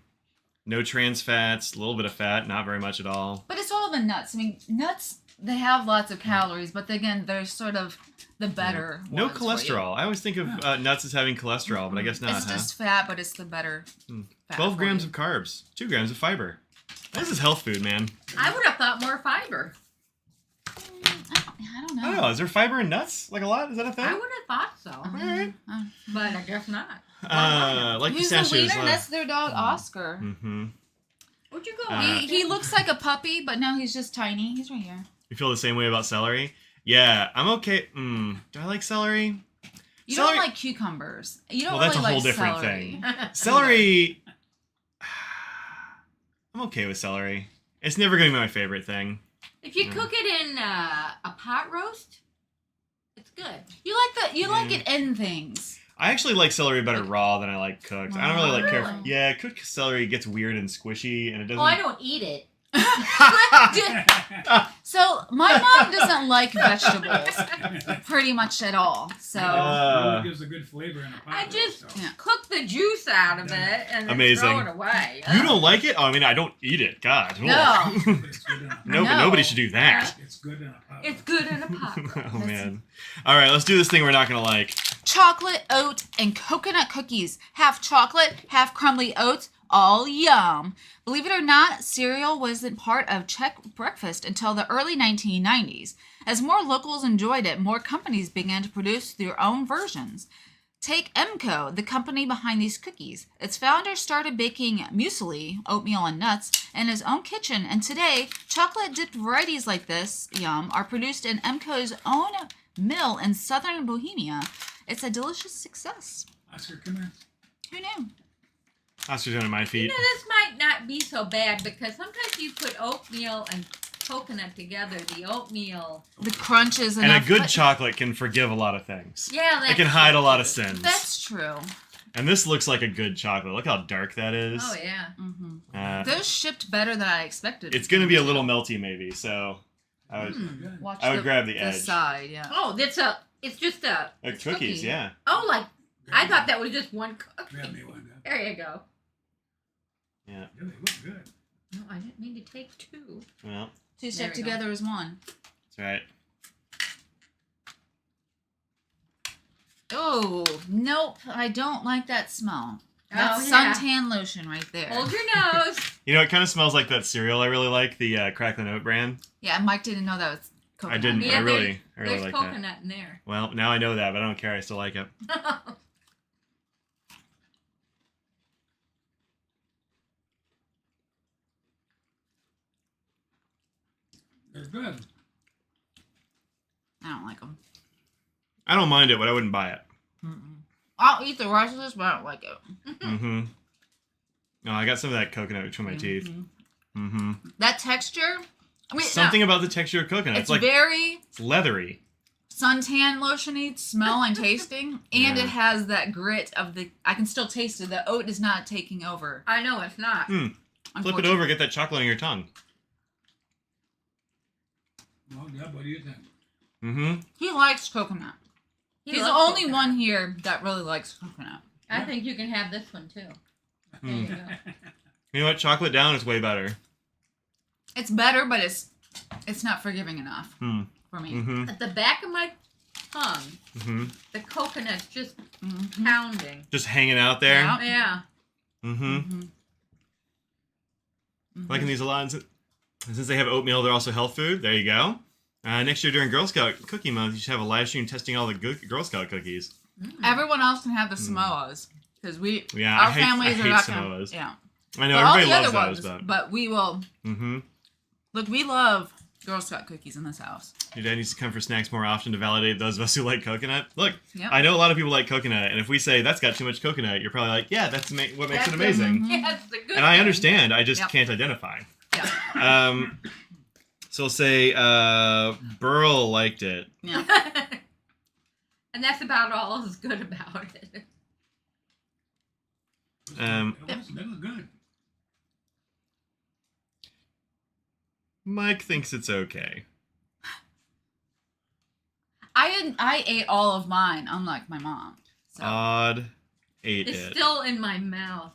Speaker 1: No trans fats. A little bit of fat. Not very much at all.
Speaker 2: But it's all the nuts. I mean, nuts they have lots of calories, but again, they're sort of the better.
Speaker 1: No
Speaker 2: ones for you.
Speaker 1: cholesterol. I always think of nuts as having cholesterol, but I guess not.
Speaker 2: It's
Speaker 1: huh?
Speaker 2: just fat, but it's the better.
Speaker 1: Hmm.
Speaker 2: Fat
Speaker 1: 12
Speaker 2: for
Speaker 1: grams
Speaker 2: you.
Speaker 1: of carbs. 2 grams of fiber. This is health food, man.
Speaker 3: I would have thought more fiber.
Speaker 2: I don't know.
Speaker 1: I don't know. Is there fiber in nuts? Like a lot? Is that a thing?
Speaker 3: I would have thought so.
Speaker 1: Alright.
Speaker 3: But I guess not.
Speaker 1: Like
Speaker 2: Who's the
Speaker 1: pistachios.
Speaker 2: wiener? That's their dog, Oscar.
Speaker 1: Mm-hmm.
Speaker 3: Where'd you go?
Speaker 2: He looks like a puppy, but no, he's just tiny. He's right here.
Speaker 1: You feel the same way about celery? Yeah, I'm okay. Do I like celery?
Speaker 2: You
Speaker 1: Celery-
Speaker 2: don't like cucumbers. You don't
Speaker 1: Well, that's
Speaker 2: really
Speaker 1: a whole
Speaker 2: like
Speaker 1: different
Speaker 2: celery.
Speaker 1: thing. Celery. I'm okay with celery. It's never going to be my favorite thing.
Speaker 3: If you cook it in a pot roast, it's good.
Speaker 2: You like it in things.
Speaker 1: I actually like celery better raw than I like cooked. I don't really like
Speaker 3: Really?
Speaker 1: care. Yeah, cooked celery gets weird and squishy, and it doesn't.
Speaker 3: Oh, I don't eat it.
Speaker 2: So my mom doesn't like vegetables pretty much at all. So
Speaker 1: Uh,
Speaker 4: it gives a good flavor in a pot.
Speaker 3: I
Speaker 4: roast,
Speaker 3: just
Speaker 4: so.
Speaker 2: Yeah.
Speaker 3: cook the juice out of it and then
Speaker 1: Amazing.
Speaker 3: throw it away.
Speaker 1: You don't like it? Oh, I mean, I don't eat it. God.
Speaker 2: No.
Speaker 4: It's good in a pot.
Speaker 1: No, but
Speaker 2: No.
Speaker 1: nobody should do that.
Speaker 4: It's good in a pot.
Speaker 3: It's good in a pot roast.
Speaker 1: Oh man. All right, let's do this thing we're not gonna like.
Speaker 2: chocolate, oat, and coconut cookies. Half chocolate, half crumbly oats. All yum. Believe it or not, cereal wasn't part of Czech breakfast until the early 1990s. As more locals enjoyed it, more companies began to produce their own versions. Take Emco, the company behind these cookies. Its founder started baking muesli, oatmeal and nuts, in his own kitchen, and today, chocolate-dipped varieties like this, yum, are produced in Emco's own mill in southern Bohemia. It's a delicious success.
Speaker 4: Oscar, come here.
Speaker 2: Who knew?
Speaker 1: Oscar's under my
Speaker 3: You
Speaker 1: feet.
Speaker 3: know, this might not be so bad because sometimes you put oatmeal and coconut together. The oatmeal.
Speaker 2: The crunch is
Speaker 1: And
Speaker 2: enough.
Speaker 1: a good
Speaker 2: but-
Speaker 1: chocolate can forgive a lot of things.
Speaker 3: Yeah, that's
Speaker 1: It can hide a lot of
Speaker 3: true.
Speaker 1: sins.
Speaker 2: That's true.
Speaker 1: And this looks like a good chocolate. Look how dark that is.
Speaker 3: Oh yeah.
Speaker 2: Those shipped better than I expected.
Speaker 1: It's going to be a little melty maybe, so I would,
Speaker 4: Good.
Speaker 2: Watch
Speaker 1: I would grab the edge.
Speaker 2: side, yeah.
Speaker 3: Oh, it's just a
Speaker 1: Like
Speaker 3: it's
Speaker 1: cookies,
Speaker 3: cookie.
Speaker 1: yeah.
Speaker 3: Oh, like I thought that was just one cookie.
Speaker 4: Grab me one.
Speaker 3: There you go.
Speaker 1: Yeah.
Speaker 4: Yeah, they look good.
Speaker 3: No, I didn't mean to take two.
Speaker 1: Well,
Speaker 2: Two
Speaker 3: There
Speaker 2: stuck
Speaker 3: we go.
Speaker 2: together as one.
Speaker 1: that's right.
Speaker 2: Oh, nope. I don't like that smell. That's
Speaker 3: Oh, yeah.
Speaker 2: suntan lotion right there.
Speaker 3: Hold your nose.
Speaker 1: You know, it kind of smells like that cereal I really like, the Cracklin' Oat brand.
Speaker 2: Yeah, Mike didn't know that was coconut.
Speaker 1: I didn't.
Speaker 3: Yeah,
Speaker 1: I really
Speaker 3: There's
Speaker 1: like
Speaker 3: coconut
Speaker 1: that.
Speaker 3: in there.
Speaker 1: Well, now I know that, but I don't care. I still like it.
Speaker 4: They're good.
Speaker 2: I don't like them.
Speaker 1: I don't mind it, but I wouldn't buy it.
Speaker 2: I'll eat the rest of this, but I don't like it.
Speaker 1: Mm-hmm. No, I got some of that coconut between my teeth. Mm-hmm.
Speaker 2: That texture. I mean,
Speaker 1: Something about the texture of coconut.
Speaker 2: It's
Speaker 1: It's like
Speaker 2: very
Speaker 1: it's leathery.
Speaker 2: suntan lotiony smell and tasting, and
Speaker 1: Yeah.
Speaker 2: it has that grit of the. I can still taste it. The oat is not taking over.
Speaker 3: I know it's not.
Speaker 1: Flip it
Speaker 2: unfortunately.
Speaker 1: over, get that chocolate on your tongue.
Speaker 4: Well, Deb, what do you think?
Speaker 1: Mm-hmm.
Speaker 2: He likes coconut.
Speaker 3: He
Speaker 2: He's the
Speaker 3: loves
Speaker 2: only
Speaker 3: coconut.
Speaker 2: one here that really likes coconut.
Speaker 3: I think you can have this one too. There you go.
Speaker 1: You know what? Chocolate down is way better.
Speaker 2: It's better, but it's not forgiving enough
Speaker 1: Hmm.
Speaker 2: for me.
Speaker 1: Mm-hmm.
Speaker 3: At the back of my tongue,
Speaker 1: Mm-hmm.
Speaker 3: the coconut's just
Speaker 2: Mhm.
Speaker 3: pounding.
Speaker 1: Just hanging out there.
Speaker 2: Yeah.
Speaker 3: Yeah.
Speaker 1: Mm-hmm.
Speaker 2: Mhm. Mhm.
Speaker 1: Liking these a lot. And since they have oatmeal, they're also health food. There you go. Next year during Girl Scout Cookie Month, you should have a live stream testing all the Girl Scout cookies.
Speaker 2: Everyone else can have the Samoas because
Speaker 1: Yeah,
Speaker 2: our
Speaker 1: I hate
Speaker 2: families are not gonna.
Speaker 1: Samoas.
Speaker 2: Yeah,
Speaker 1: I know
Speaker 2: but all
Speaker 1: everybody
Speaker 2: the
Speaker 1: loves
Speaker 2: other
Speaker 1: those,
Speaker 2: ones.
Speaker 1: but
Speaker 2: we will
Speaker 1: mm-hmm.
Speaker 2: look. We love Girl Scout cookies in this house.
Speaker 1: Your dad needs to come for snacks more often to validate those of us who like coconut. Look,
Speaker 2: Yep.
Speaker 1: I know a lot of people like coconut, and if we say that's got too much coconut, you're probably like, yeah, that's what makes it
Speaker 3: That's
Speaker 1: amazing.
Speaker 2: Mhm.
Speaker 3: Yeah, it's the good
Speaker 1: And I
Speaker 3: thing.
Speaker 1: understand. I just
Speaker 2: Yep.
Speaker 1: can't identify.
Speaker 2: Yeah,
Speaker 1: So we'll say Burl liked it.
Speaker 2: yeah.
Speaker 3: And that's about all that's good about it.
Speaker 4: They look good.
Speaker 1: Mike thinks it's okay.
Speaker 2: I ate all of mine, unlike my mom. So.
Speaker 1: Odd ate
Speaker 3: It's
Speaker 1: it.
Speaker 3: still in my mouth.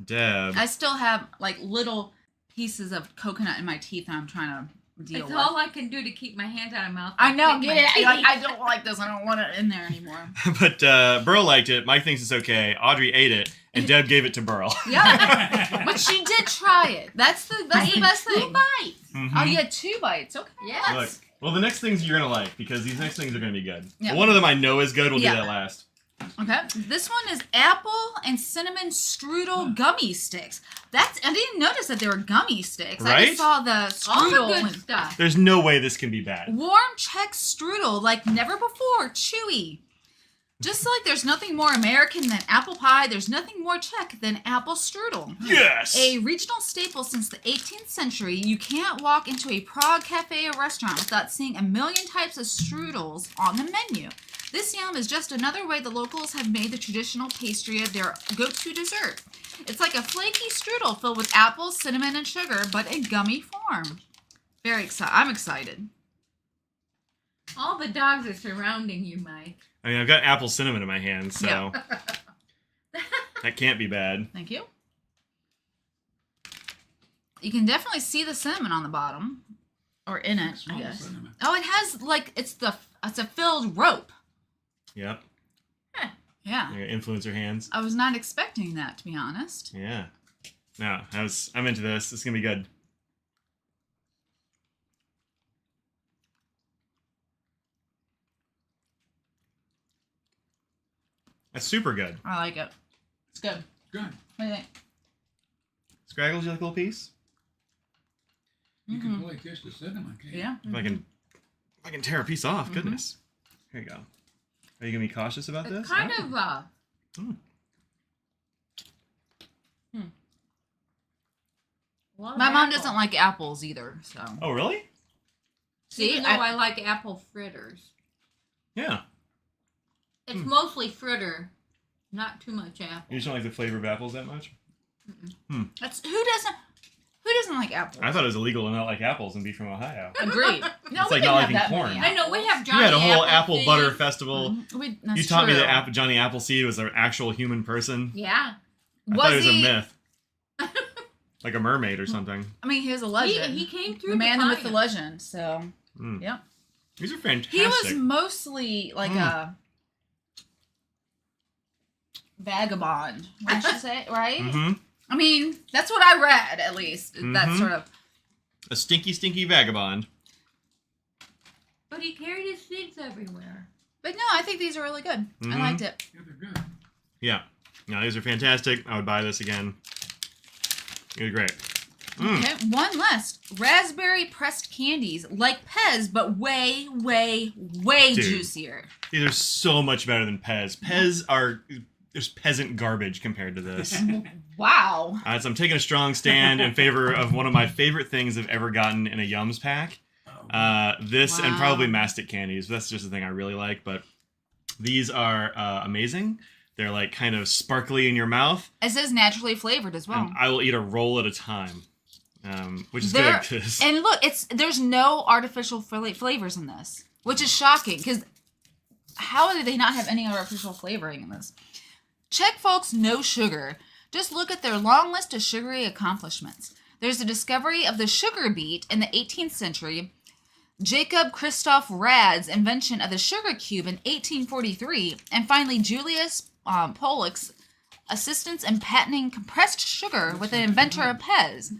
Speaker 1: Deb.
Speaker 2: I still have like little pieces of coconut in my teeth, and I'm trying to deal
Speaker 3: It's
Speaker 2: with.
Speaker 3: all I can do to keep my hand out of mouth.
Speaker 2: I know.
Speaker 3: Pick
Speaker 2: Get
Speaker 3: my
Speaker 2: it?
Speaker 3: teeth.
Speaker 2: I don't like this. I don't want it in there anymore.
Speaker 1: But Burl liked it. Mike thinks it's okay. Audrey ate it, and Deb gave it to Burl.
Speaker 2: Yeah, but she did try it. That's the
Speaker 3: I ate
Speaker 2: best
Speaker 3: 2
Speaker 2: thing.
Speaker 3: bites.
Speaker 1: Mhm.
Speaker 2: Oh, you had 2 bites. Okay.
Speaker 3: Yeah.
Speaker 1: Look, well, the next things you're gonna like because these next things are gonna be good.
Speaker 2: Yeah.
Speaker 1: Well, one of them I know is good. We'll
Speaker 2: Yeah.
Speaker 1: do that last.
Speaker 2: Okay. This one is apple and cinnamon strudel gummy sticks. I didn't notice that they were gummy sticks. I
Speaker 1: Right?
Speaker 2: just saw the
Speaker 3: All the
Speaker 2: strudel.
Speaker 3: good
Speaker 2: and
Speaker 3: stuff.
Speaker 1: There's no way this can be bad.
Speaker 2: warm Czech strudel like never before. Chewy. Just like there's nothing more American than apple pie, there's nothing more Czech than apple strudel.
Speaker 1: Yes.
Speaker 2: A regional staple since the 18th century, you can't walk into a Prague cafe or restaurant without seeing a million types of strudels on the menu. This yum is just another way the locals have made the traditional pastry of their go-to dessert. It's like a flaky strudel filled with apples, cinnamon, and sugar, but in gummy form. Very excited. I'm excited.
Speaker 3: All the dogs are surrounding you, Mike.
Speaker 1: I mean, I've got apple cinnamon in my hand, so
Speaker 2: Yeah.
Speaker 1: that can't be bad.
Speaker 2: Thank you. You can definitely see the cinnamon on the bottom, or in it, I
Speaker 4: Small
Speaker 2: guess.
Speaker 4: cinnamon.
Speaker 2: Oh, it has like it's a filled rope.
Speaker 1: Yep.
Speaker 2: Yeah.
Speaker 1: Your influencer hands.
Speaker 2: I was not expecting that, to be honest.
Speaker 1: Yeah. No, I'm into this. This is gonna be good. That's super good.
Speaker 2: I like it. It's good.
Speaker 4: Good.
Speaker 2: What do you think?
Speaker 1: Scraggles, you like a little piece?
Speaker 4: You can really taste the cinnamon, can't you?
Speaker 2: Yeah.
Speaker 1: If I can tear a piece off, goodness. Here you go. Are you gonna be cautious about
Speaker 3: It's
Speaker 1: this?
Speaker 3: kind
Speaker 1: Oh.
Speaker 3: of a lot of
Speaker 2: My mom
Speaker 3: apple.
Speaker 2: doesn't like apples either, so.
Speaker 1: Oh, really?
Speaker 2: See,
Speaker 3: Even though I like apple fritters.
Speaker 1: Yeah.
Speaker 3: It's mostly fritter, not too much apple.
Speaker 1: You just don't like the flavor of apples that much?
Speaker 2: that's who doesn't like apples?
Speaker 1: I thought it was illegal to not like apples and be from Ohio.
Speaker 2: Agreed. No,
Speaker 1: It's
Speaker 2: we
Speaker 1: like
Speaker 2: didn't
Speaker 1: not
Speaker 2: have
Speaker 1: liking
Speaker 2: that
Speaker 1: corn.
Speaker 2: many
Speaker 3: I know, we have
Speaker 2: apples.
Speaker 3: Johnny
Speaker 1: You had a whole apple
Speaker 3: Appleseed.
Speaker 1: butter festival.
Speaker 2: That's
Speaker 1: You taught me
Speaker 2: true.
Speaker 1: that Johnny Appleseed was an actual human person.
Speaker 3: Yeah.
Speaker 1: I thought it was
Speaker 2: he?
Speaker 1: a myth. Like a mermaid or something.
Speaker 2: I mean, he was a legend.
Speaker 3: He came through
Speaker 2: the man, the myth, the
Speaker 3: defiant.
Speaker 2: legend. So,
Speaker 1: Mm.
Speaker 2: yeah.
Speaker 1: These are fantastic.
Speaker 2: He was mostly like a vagabond. What should you say, right?
Speaker 1: Mm-hmm.
Speaker 2: I mean, that's what I read, at least. That
Speaker 1: Mhm.
Speaker 2: sort of.
Speaker 1: A stinky, stinky vagabond.
Speaker 3: But he carried his seeds everywhere.
Speaker 2: But no, I think these are really good.
Speaker 1: Mhm.
Speaker 2: I liked it.
Speaker 4: Yeah, they're good.
Speaker 1: Yeah. No, these are fantastic. I would buy this again. They're great. Mm.
Speaker 2: Okay, one last. Raspberry pressed candies, like Pez, but way, way, way
Speaker 1: Dude.
Speaker 2: juicier.
Speaker 1: These are so much better than Pez. Pez are just peasant garbage compared to this.
Speaker 2: Wow.
Speaker 1: So I'm taking a strong stand in favor of one of my favorite things I've ever gotten in a Yums pack. This and
Speaker 2: Wow.
Speaker 1: probably mastic candies. That's just the thing I really like. But these are amazing. They're like kind of sparkly in your mouth.
Speaker 2: It says naturally flavored as well.
Speaker 1: And I will eat a roll at a time, which is
Speaker 2: There-
Speaker 1: good. 'Cause
Speaker 2: And look, there's no artificial flavors in this, which is shocking because how do they not have any artificial flavoring in this? Czech folks know sugar. Just look at their long list of sugary accomplishments. There's the discovery of the sugar beet in the 18th century, Jacob Christoph Rad's invention of the sugar cube in 1843, and finally Julius Pollock's assistance in patenting compressed sugar with the inventor of Pez.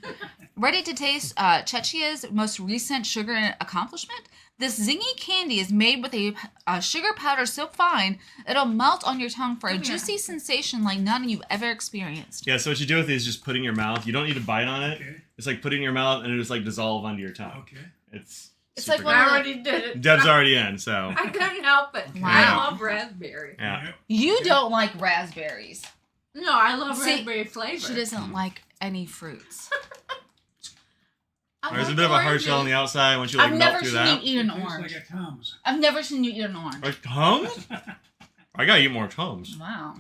Speaker 2: Ready to taste Czechia's most recent sugar accomplishment? This zingy candy is made with a sugar powder so fine it'll melt on your tongue for a juicy sensation like none you've ever experienced.
Speaker 1: yeah, so what you do with it is just put it in your mouth. You don't need to bite on it.
Speaker 4: Okay.
Speaker 1: It's like put it in your mouth and it just like dissolve onto your tongue.
Speaker 4: Okay.
Speaker 1: It's
Speaker 2: It's
Speaker 1: super
Speaker 2: like
Speaker 1: good.
Speaker 2: one
Speaker 3: I
Speaker 2: of the-
Speaker 3: already did it.
Speaker 1: Deb's already in, so
Speaker 3: I couldn't help it.
Speaker 2: Wow.
Speaker 3: I love raspberry.
Speaker 1: yeah.
Speaker 4: Yep.
Speaker 2: You don't like raspberries.
Speaker 3: No, I love
Speaker 2: See,
Speaker 3: raspberry flavor.
Speaker 2: She doesn't like any fruits.
Speaker 3: I
Speaker 1: There's a
Speaker 3: like
Speaker 1: bit of a hard
Speaker 3: oranges.
Speaker 1: shell on the outside once you like
Speaker 2: I've
Speaker 1: melt
Speaker 2: never
Speaker 1: through
Speaker 2: seen you
Speaker 1: that.
Speaker 2: eat an
Speaker 4: It tastes
Speaker 2: orange.
Speaker 4: like a Tums.
Speaker 2: I've never seen you eat an orange.
Speaker 1: Like Tums? I gotta eat more Tums.
Speaker 2: Wow.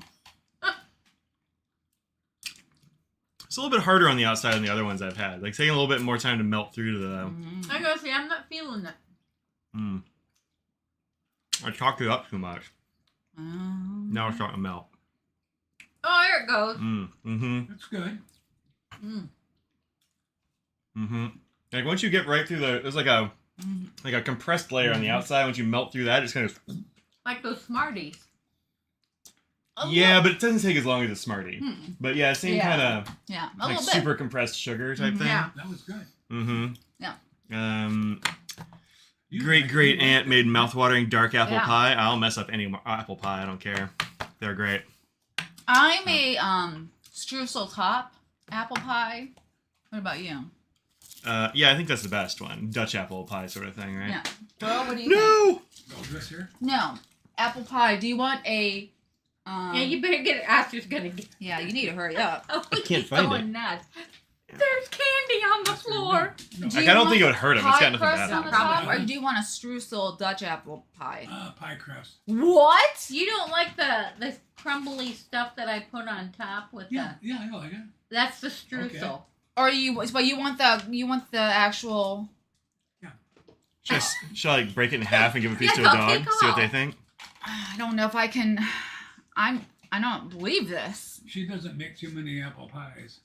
Speaker 1: It's a little bit harder on the outside than the other ones I've had. Like taking a little bit more time to melt through to the.
Speaker 3: I gotta say, I'm not feeling it.
Speaker 1: Mm. I chalked it up too much. Now it's starting to melt.
Speaker 3: Oh, there it goes.
Speaker 1: Mm-hmm.
Speaker 4: That's good.
Speaker 3: Mm.
Speaker 1: Mm-hmm. Like once you get right through there's like a compressed layer on the outside. Once you melt through that, it's kind of
Speaker 3: Like those Smarties.
Speaker 1: yeah, but it doesn't take as long as a Smartie.
Speaker 2: Mm-mm.
Speaker 1: But yeah, same
Speaker 2: Yeah.
Speaker 1: kind of
Speaker 2: Yeah, a
Speaker 1: like
Speaker 2: little bit.
Speaker 1: super compressed sugar type thing.
Speaker 3: Yeah.
Speaker 4: That was good.
Speaker 1: Mm-hmm.
Speaker 2: Yeah.
Speaker 4: You
Speaker 1: Great
Speaker 4: like
Speaker 1: great
Speaker 4: it.
Speaker 1: aunt made mouthwatering dark apple
Speaker 3: Yeah.
Speaker 1: pie. I'll mess up any apple pie. I don't care. They're great.
Speaker 2: I'm a streusel top apple pie. What about you?
Speaker 1: Yeah, I think that's the best one. Dutch apple pie sort of thing, right?
Speaker 2: Yeah. Well, what do you think?
Speaker 1: No.
Speaker 4: Oh, this here?
Speaker 2: No. Apple pie. Do you want a
Speaker 3: Yeah, you better get it. Asher's gonna get.
Speaker 2: Yeah, you need to hurry up.
Speaker 3: Oh,
Speaker 1: I can't
Speaker 3: he's
Speaker 1: find
Speaker 3: going
Speaker 1: it.
Speaker 3: nuts. There's candy on the
Speaker 4: That's very
Speaker 3: floor.
Speaker 4: good. No,
Speaker 2: Do
Speaker 1: Like,
Speaker 2: you
Speaker 1: I don't
Speaker 2: want
Speaker 1: think it would hurt him. It's
Speaker 2: pie
Speaker 1: got nothing
Speaker 2: crust
Speaker 1: bad
Speaker 2: on
Speaker 1: on
Speaker 2: the
Speaker 1: it.
Speaker 2: top, or
Speaker 4: Probably.
Speaker 2: do you want a streusel Dutch apple pie?
Speaker 4: pie crust.
Speaker 2: What?
Speaker 3: You don't like the crumbly stuff that I put on top with
Speaker 4: Yeah, I like it.
Speaker 3: that's the streusel.
Speaker 2: Or but you want the actual?
Speaker 1: Should I like break it in half and give a piece
Speaker 3: Yeah,
Speaker 1: to a
Speaker 3: go
Speaker 1: dog?
Speaker 3: take
Speaker 1: See what they
Speaker 3: all.
Speaker 1: think.
Speaker 2: I don't know if I can. I don't believe this.
Speaker 4: She doesn't make too many apple pies.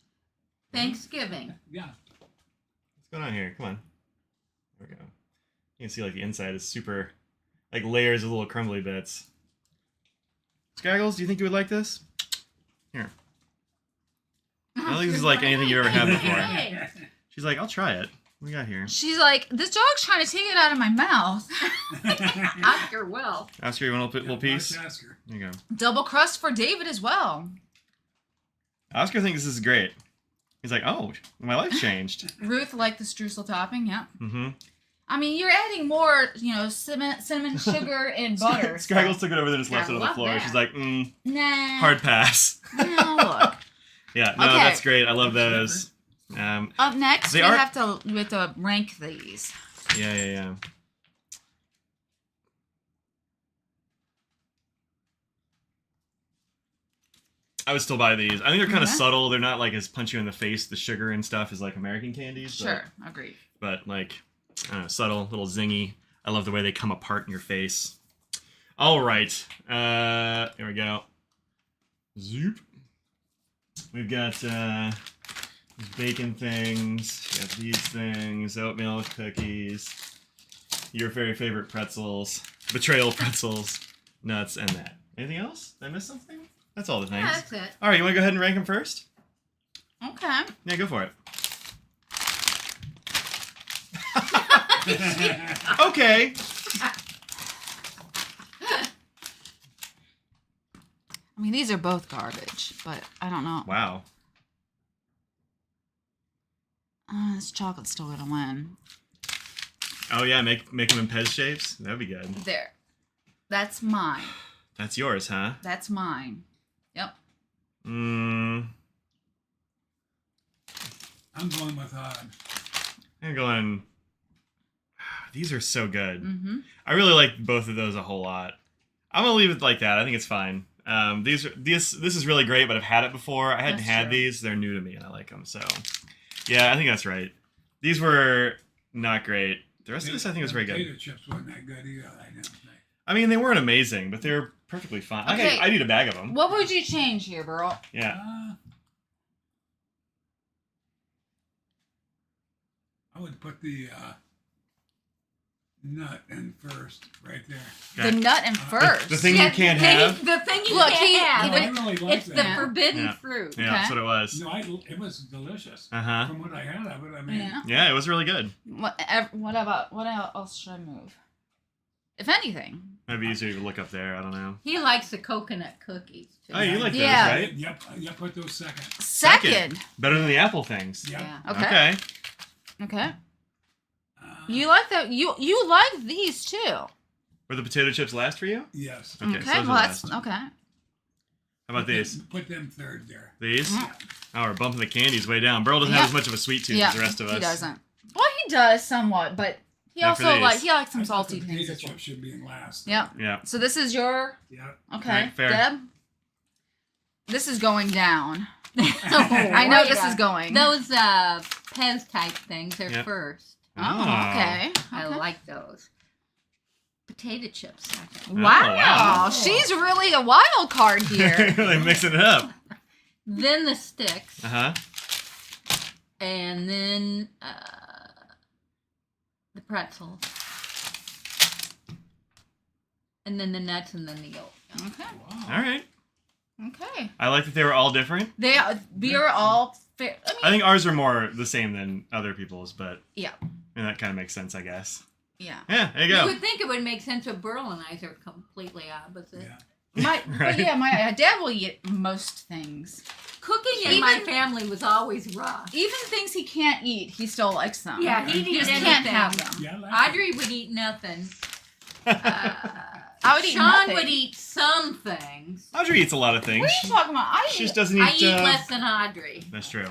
Speaker 3: Thanksgiving.
Speaker 4: Yeah.
Speaker 1: What's going on here? Come on. There we go. You can see like the inside is super, like layers of little crumbly bits. Scaggles, do you think you would like this? Here. I don't think this is like anything you've ever had before.
Speaker 3: Hey.
Speaker 1: She's like, I'll try it. What we got here?
Speaker 2: She's like, this dog's trying to take it out of my mouth.
Speaker 3: Oscar will.
Speaker 1: Oscar, you want a little piece?
Speaker 4: Oscar.
Speaker 1: There you go.
Speaker 2: Double crust for David as well.
Speaker 1: Oscar thinks this is great. He's like, oh, my life changed.
Speaker 2: Ruth liked the streusel topping, yeah.
Speaker 1: Mm-hmm.
Speaker 2: I mean, you're adding more, cinnamon, sugar, and butter.
Speaker 1: Scriggles took it over there and just left
Speaker 3: Yeah,
Speaker 1: it on the
Speaker 3: love
Speaker 1: floor.
Speaker 3: that.
Speaker 1: She's like,
Speaker 2: Nah.
Speaker 1: hard pass.
Speaker 2: No, look.
Speaker 1: Yeah, no,
Speaker 2: Okay.
Speaker 1: that's great. I love those.
Speaker 2: Up next,
Speaker 1: They
Speaker 2: we
Speaker 1: are-
Speaker 2: have to rank these.
Speaker 1: Yeah. I would still buy these. I think they're kind of
Speaker 2: Okay.
Speaker 1: subtle. They're not like as punch you in the face. The sugar and stuff is like American candies.
Speaker 2: Sure, agreed.
Speaker 1: But like, I don't know, subtle, little zingy. I love the way they come apart in your face. All right. Here we go. Zoop. We've got these bacon things. We got these things. Oatmeal with cookies. Your very favorite pretzels. Betrayal pretzels. Nuts and that. Anything else? Did I miss something? That's all the things.
Speaker 3: That's it.
Speaker 1: All right, you want to go ahead and rank them first?
Speaker 2: Okay.
Speaker 1: Yeah, go for it. Okay.
Speaker 2: I mean, these are both garbage, but I don't know.
Speaker 1: Wow.
Speaker 2: This chocolate's still gonna win.
Speaker 1: Oh yeah, make them in Pez shapes. That'd be good.
Speaker 2: There. That's mine.
Speaker 1: That's yours, huh?
Speaker 2: That's mine. Yep.
Speaker 1: Mm.
Speaker 4: I'm going with odd.
Speaker 1: I'm going. These are so good.
Speaker 2: Mm-hmm.
Speaker 1: I really like both of those a whole lot. I'm gonna leave it like that. I think it's fine. This is really great, but I've had it before. I hadn't
Speaker 2: That's
Speaker 1: had
Speaker 2: true.
Speaker 1: these. They're new to me, and I like them. So, yeah, I think that's right. These were not great. The rest of this, I think, was very good.
Speaker 4: Potato chips wasn't that good either. I don't think.
Speaker 1: I mean, they weren't amazing, but they were perfectly fine.
Speaker 2: Okay.
Speaker 1: I need a bag of them.
Speaker 2: What would you change here, Burl?
Speaker 1: Yeah.
Speaker 4: I would put the nut in first, right there.
Speaker 1: Okay.
Speaker 2: The nut and first.
Speaker 1: The thing you can't have.
Speaker 3: The thing you
Speaker 2: Look,
Speaker 3: can't
Speaker 4: No,
Speaker 3: have.
Speaker 4: I really like
Speaker 3: It's the
Speaker 4: that.
Speaker 3: forbidden
Speaker 1: Yeah.
Speaker 3: fruit.
Speaker 1: Yeah,
Speaker 2: Okay.
Speaker 1: that's what it was.
Speaker 4: No, it was delicious.
Speaker 1: Uh huh.
Speaker 4: From what I had of it, I mean,
Speaker 2: Yeah.
Speaker 1: Yeah, it was really good.
Speaker 2: What else should I move? If anything.
Speaker 1: Might be easier to look up there. I don't know.
Speaker 3: He likes the coconut cookies. Too.
Speaker 1: Oh, you like
Speaker 2: Yeah.
Speaker 1: those, right?
Speaker 4: Yep, I put those second.
Speaker 2: Second.
Speaker 1: Better than the apple things.
Speaker 4: Yep.
Speaker 2: Yeah. Okay.
Speaker 1: Okay.
Speaker 2: Okay.
Speaker 4: Uh,
Speaker 2: You like that? You like these too.
Speaker 1: Were the potato chips last for you?
Speaker 4: Yes.
Speaker 1: Okay, so those are
Speaker 2: well that's
Speaker 1: last.
Speaker 2: okay.
Speaker 1: How about these?
Speaker 4: Put them third there.
Speaker 1: These?
Speaker 2: Mhm.
Speaker 1: Oh, we're bumping the candies way down. Burl doesn't
Speaker 2: Yeah.
Speaker 1: have as much of a sweet tooth
Speaker 2: Yeah,
Speaker 1: as the rest of us.
Speaker 2: he doesn't. Well, he does somewhat, but he
Speaker 1: Not for
Speaker 2: also
Speaker 1: these.
Speaker 2: likes some
Speaker 4: I thought
Speaker 2: salty
Speaker 4: the
Speaker 2: things
Speaker 4: potato
Speaker 2: as well.
Speaker 4: chips should be in last.
Speaker 2: Yep.
Speaker 1: Yeah.
Speaker 2: So this is your
Speaker 4: Yep.
Speaker 2: okay,
Speaker 1: Right, fair.
Speaker 2: Deb. This is going down. I know this is going.
Speaker 3: Those Pez type things are
Speaker 1: Yep.
Speaker 3: first.
Speaker 2: Oh, okay.
Speaker 3: I
Speaker 2: Okay.
Speaker 3: like those. Potato chips second.
Speaker 2: Wow.
Speaker 1: wow.
Speaker 2: She's really a wild card here.
Speaker 1: Really mixing it up.
Speaker 3: Then the sticks.
Speaker 1: Uh huh.
Speaker 3: And then the pretzels. And then the nuts and then the yolk.
Speaker 2: Okay.
Speaker 4: Wow.
Speaker 1: All right.
Speaker 2: Okay.
Speaker 1: I like that they were all different.
Speaker 2: We are all fair. I mean,
Speaker 1: I think ours are more the same than other people's, but
Speaker 2: yeah.
Speaker 1: and that kind of makes sense, I guess.
Speaker 2: Yeah.
Speaker 1: Yeah, there you
Speaker 3: You
Speaker 1: go.
Speaker 3: would think it would make sense, but Burl and I are completely opposite.
Speaker 4: Yeah.
Speaker 2: My
Speaker 1: Right.
Speaker 2: but yeah, my dad will eat most things.
Speaker 3: Cooking in
Speaker 2: Even-
Speaker 3: my family was always rough.
Speaker 2: Even things he can't eat, he still likes them.
Speaker 3: Yeah, he'd eat
Speaker 2: just
Speaker 3: anything.
Speaker 2: can't have them.
Speaker 4: Yeah, I like
Speaker 3: Audrey would eat nothing.
Speaker 2: I would eat
Speaker 3: Sean
Speaker 2: nothing.
Speaker 3: would eat some things.
Speaker 1: Audrey eats a lot of things.
Speaker 2: What are you talking about?
Speaker 1: She just doesn't eat.
Speaker 3: I eat less than Audrey.
Speaker 1: That's true.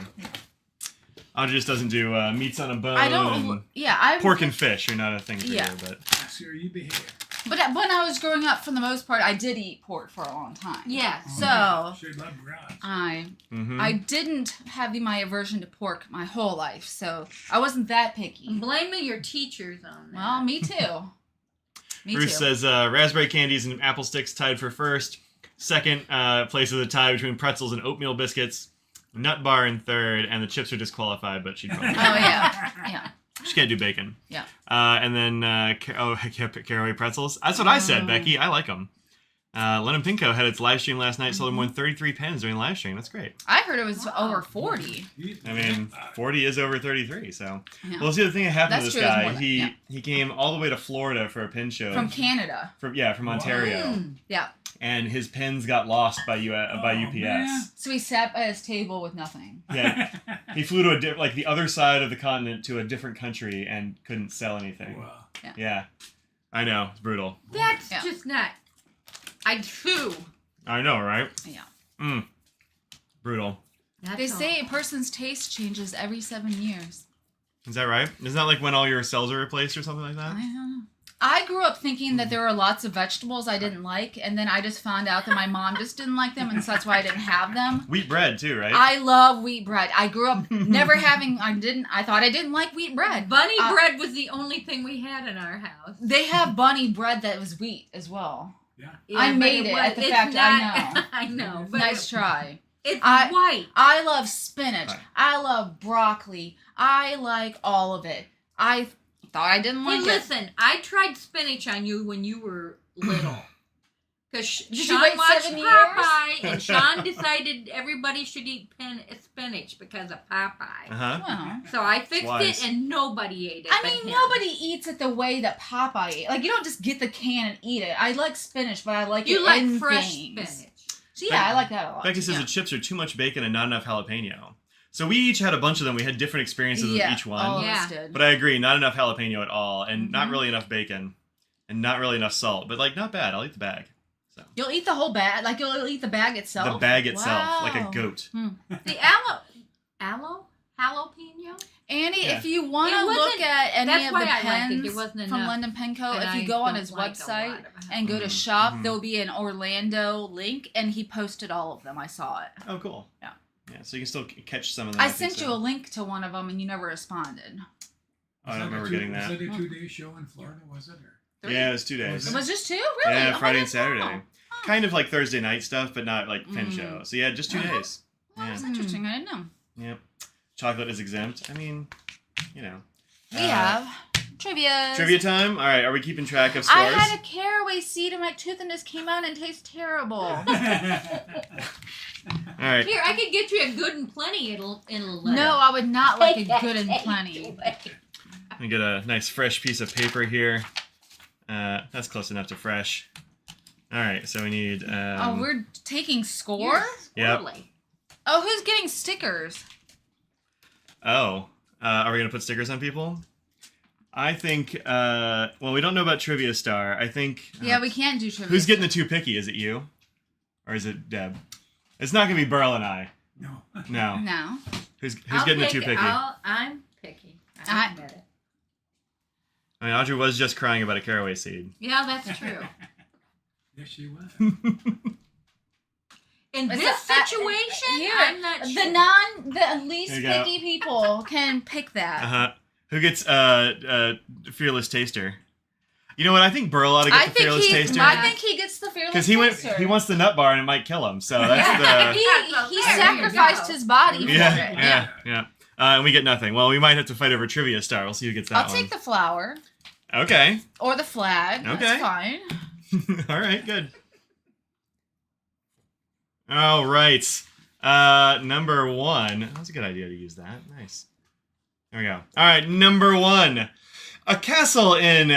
Speaker 1: Audrey just doesn't do meats on a bone.
Speaker 2: I don't.
Speaker 1: And
Speaker 2: Yeah, I.
Speaker 1: pork and fish are not a thing for
Speaker 2: Yeah.
Speaker 1: you, but
Speaker 4: it. Sir, you behave.
Speaker 2: But when I was growing up, for the most part, I did eat pork for a long time.
Speaker 3: Yes.
Speaker 2: So
Speaker 4: Sure love garage.
Speaker 2: I didn't have my aversion to pork my whole life, so I wasn't that picky.
Speaker 3: I'm blaming your teachers on that.
Speaker 2: Well, me too. Me
Speaker 1: Ruth
Speaker 2: too.
Speaker 1: says raspberry candies and apple sticks tied for first. Second place is a tie between pretzels and oatmeal biscuits. Nut bar in third, and the chips are disqualified, but she probably
Speaker 2: Oh yeah, yeah.
Speaker 1: she can't do bacon.
Speaker 2: Yeah.
Speaker 1: And then caraway pretzels. That's what I said, Becky. I like them. Lemon Pinko had its live stream last night, sold more than 33 pens during the live stream. That's great.
Speaker 2: I heard it was over 40.
Speaker 1: I mean, 40 is over 33, so.
Speaker 2: Yeah.
Speaker 1: Well, see, the thing that happened
Speaker 2: That's
Speaker 1: to this
Speaker 2: true, it's
Speaker 1: guy,
Speaker 2: more than-
Speaker 1: he came all the way to Florida for a pen show.
Speaker 2: From Canada.
Speaker 1: From Ontario.
Speaker 2: Yeah.
Speaker 1: And his pens got lost by UPS.
Speaker 4: man.
Speaker 2: So he sat by his table with nothing.
Speaker 1: Yeah, he flew to the other side of the continent to a different country and couldn't sell anything.
Speaker 4: Wow.
Speaker 1: Yeah, I know, it's brutal.
Speaker 3: That's
Speaker 2: Yeah.
Speaker 3: just not. I'd sue.
Speaker 1: I know, right?
Speaker 2: Yeah.
Speaker 1: Brutal.
Speaker 3: That's
Speaker 2: They
Speaker 3: all.
Speaker 2: say a person's taste changes every 7 years.
Speaker 1: Is that right? Isn't that like when all your cells are replaced or something like that?
Speaker 2: I don't know. I grew up thinking that there were lots of vegetables I didn't like, and then I just found out that my mom just didn't like them, and so that's why I didn't have them.
Speaker 1: Wheat bread too, right?
Speaker 2: I love wheat bread. I grew up never having. I thought I didn't like wheat bread.
Speaker 3: Bunny bread was the only thing we had in our house.
Speaker 2: They have bunny bread that was wheat as well.
Speaker 4: Yeah.
Speaker 2: I
Speaker 3: but
Speaker 2: made it
Speaker 3: was-
Speaker 2: at the
Speaker 3: it's
Speaker 2: factory, I know.
Speaker 3: I know. But
Speaker 2: Nice try.
Speaker 3: It's
Speaker 2: I-
Speaker 3: white.
Speaker 2: I love spinach.
Speaker 1: Right.
Speaker 2: I love broccoli. I like all of it. I thought I didn't
Speaker 3: Hey,
Speaker 2: like it.
Speaker 3: listen, I tried spinach on you when you were little. Because
Speaker 2: Did you
Speaker 3: Sean
Speaker 2: wait
Speaker 3: watched
Speaker 2: 7 years?
Speaker 3: Popeye, and Sean decided everybody should eat spinach because of Popeye.
Speaker 1: Uh-huh.
Speaker 2: Well,
Speaker 3: So I fixed
Speaker 1: Wise.
Speaker 3: it, and nobody ate it.
Speaker 2: I
Speaker 3: but
Speaker 2: mean,
Speaker 3: him.
Speaker 2: nobody eats it the way that Popeye ate. Like, you don't just get the can and eat it. I like spinach, but I like
Speaker 3: You
Speaker 2: it
Speaker 3: like
Speaker 2: in
Speaker 3: fresh
Speaker 2: things.
Speaker 3: spinach.
Speaker 2: So yeah, I like that a lot.
Speaker 1: Becky says
Speaker 2: yeah.
Speaker 1: the chips are too much bacon and not enough jalapeno. So we each had a bunch of them. We had different experiences with each one.
Speaker 2: all of
Speaker 3: Yeah.
Speaker 2: us did.
Speaker 1: But I agree, not enough jalapeno at all, and not
Speaker 2: Mhm.
Speaker 1: really enough bacon, and not really enough salt. But like, not bad. I'll eat the bag. So
Speaker 2: You'll eat the whole bag? Like, you'll eat the bag itself?
Speaker 1: the bag itself, like a
Speaker 2: Wow.
Speaker 1: goat.
Speaker 3: The jalapeno?
Speaker 2: Annie,
Speaker 1: Yeah.
Speaker 2: if you want
Speaker 3: It
Speaker 2: to look
Speaker 3: wasn't-
Speaker 2: at any
Speaker 3: that's
Speaker 2: of
Speaker 3: why
Speaker 2: the
Speaker 3: I liked it.
Speaker 2: pens
Speaker 3: There wasn't
Speaker 2: from
Speaker 3: enough,
Speaker 2: London Pen Co.,
Speaker 3: and
Speaker 2: if you
Speaker 3: I
Speaker 2: go on
Speaker 3: don't
Speaker 2: his
Speaker 3: like a
Speaker 2: website
Speaker 3: lot of
Speaker 2: and go to
Speaker 1: Mhm.
Speaker 2: shop,
Speaker 1: Mhm.
Speaker 2: there will be an Orlando link, and he posted all of them. I saw it.
Speaker 1: Oh, cool.
Speaker 2: Yeah.
Speaker 1: Yeah, so you can still catch some of them.
Speaker 2: I
Speaker 1: think
Speaker 2: sent
Speaker 1: so.
Speaker 2: you a link to one of them, and you never responded.
Speaker 1: Oh, I don't remember getting
Speaker 4: Was
Speaker 1: that.
Speaker 4: that a 2-day show in Florida, was it? Or?
Speaker 1: Yeah, it was 2 days.
Speaker 4: Was
Speaker 2: It was just 2? Really?
Speaker 1: Yeah,
Speaker 2: Oh,
Speaker 1: Friday and
Speaker 2: that's cool.
Speaker 1: Saturday. Kind of like Thursday night stuff, but not like pen
Speaker 2: Mm.
Speaker 1: show. So yeah, just 2
Speaker 2: Uh-huh.
Speaker 1: days.
Speaker 2: Well, that's
Speaker 1: Yeah.
Speaker 2: interesting. I didn't know.
Speaker 1: Yep. Chocolate is exempt. I mean, you know.
Speaker 2: We have trivia.
Speaker 1: Trivia time? All right, are we keeping track of
Speaker 2: I
Speaker 1: scores?
Speaker 2: had a caraway seed in my tooth and this came out and tastes terrible.
Speaker 1: All right.
Speaker 3: Here, I could get you a good and plenty in a letter.
Speaker 2: No, I would not like a good and plenty.
Speaker 1: Let me get a nice fresh piece of paper here. That's close enough to fresh. All right, so we need.
Speaker 2: Oh, we're taking score?
Speaker 1: Yep.
Speaker 3: Totally.
Speaker 2: Oh, who's getting stickers?
Speaker 1: Oh, are we gonna put stickers on people? I think. Well, we don't know about Trivia Star. I think.
Speaker 2: Yeah, we can't do trivia.
Speaker 1: Who's getting the too picky? Is it you, or is it Deb? It's not gonna be Burl and I.
Speaker 4: No.
Speaker 1: No.
Speaker 2: No.
Speaker 1: Who's
Speaker 3: I'll
Speaker 1: getting the
Speaker 3: pick
Speaker 1: too
Speaker 3: it.
Speaker 1: picky?
Speaker 3: I'm picky. I admit it.
Speaker 1: I mean, Audrey was just crying about a caraway seed.
Speaker 3: Yeah, that's true.
Speaker 4: Yes, she was.
Speaker 3: In
Speaker 2: Is
Speaker 3: this
Speaker 2: that-
Speaker 3: situation,
Speaker 2: here,
Speaker 3: I'm not sure.
Speaker 2: The least
Speaker 1: There you go.
Speaker 2: picky people can pick that.
Speaker 1: Uh-huh. Who gets Fearless Taster? You know what? I think Burl ought to get the Fearless Taster.
Speaker 2: I think he gets the fearless
Speaker 1: Because
Speaker 2: taster.
Speaker 1: he wants the nut bar and it might kill him. So that's
Speaker 3: Yeah.
Speaker 1: the
Speaker 2: he
Speaker 3: There you
Speaker 2: sacrificed
Speaker 3: go.
Speaker 2: his body for
Speaker 1: yeah,
Speaker 2: it.
Speaker 1: yeah. And we get nothing. Well, we might have to fight over Trivia Star. We'll see who gets that
Speaker 2: I'll
Speaker 1: one.
Speaker 2: take the flower
Speaker 1: Okay.
Speaker 2: or the flag.
Speaker 1: Okay.
Speaker 2: That's fine.
Speaker 1: All right. Good. All right. Number 1. That was a good idea to use that. Nice. There we go. All right. Number 1. A castle in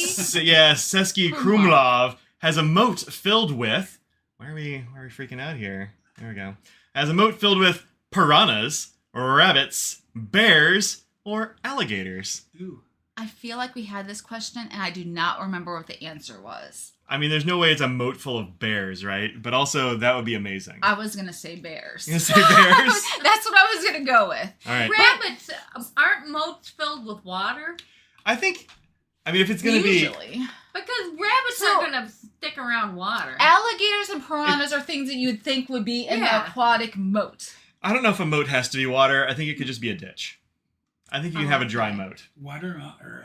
Speaker 1: Seski Krumlov has a moat filled with. Why are we freaking out here? There we go. Has a moat filled with piranhas, rabbits, bears, or alligators.
Speaker 4: Ooh.
Speaker 2: I feel like we had this question, and I do not remember what the answer was.
Speaker 1: I mean, there's no way it's a moat full of bears, right? But also, that would be amazing.
Speaker 2: I was gonna say bears.
Speaker 1: You gonna say bears?
Speaker 2: That's what I was gonna go with.
Speaker 1: All right.
Speaker 3: Rabbits aren't moats filled with water?
Speaker 1: I mean, if it's gonna be,
Speaker 2: Usually.
Speaker 3: Because rabbits
Speaker 2: So-
Speaker 3: are going to stick around water.
Speaker 2: Alligators and piranhas are things that you would think would be in
Speaker 3: Yeah.
Speaker 2: an aquatic moat.
Speaker 1: I don't know if a moat has to be water. I think it could just be a ditch. I think you can have a dry moat.
Speaker 4: Watermelon or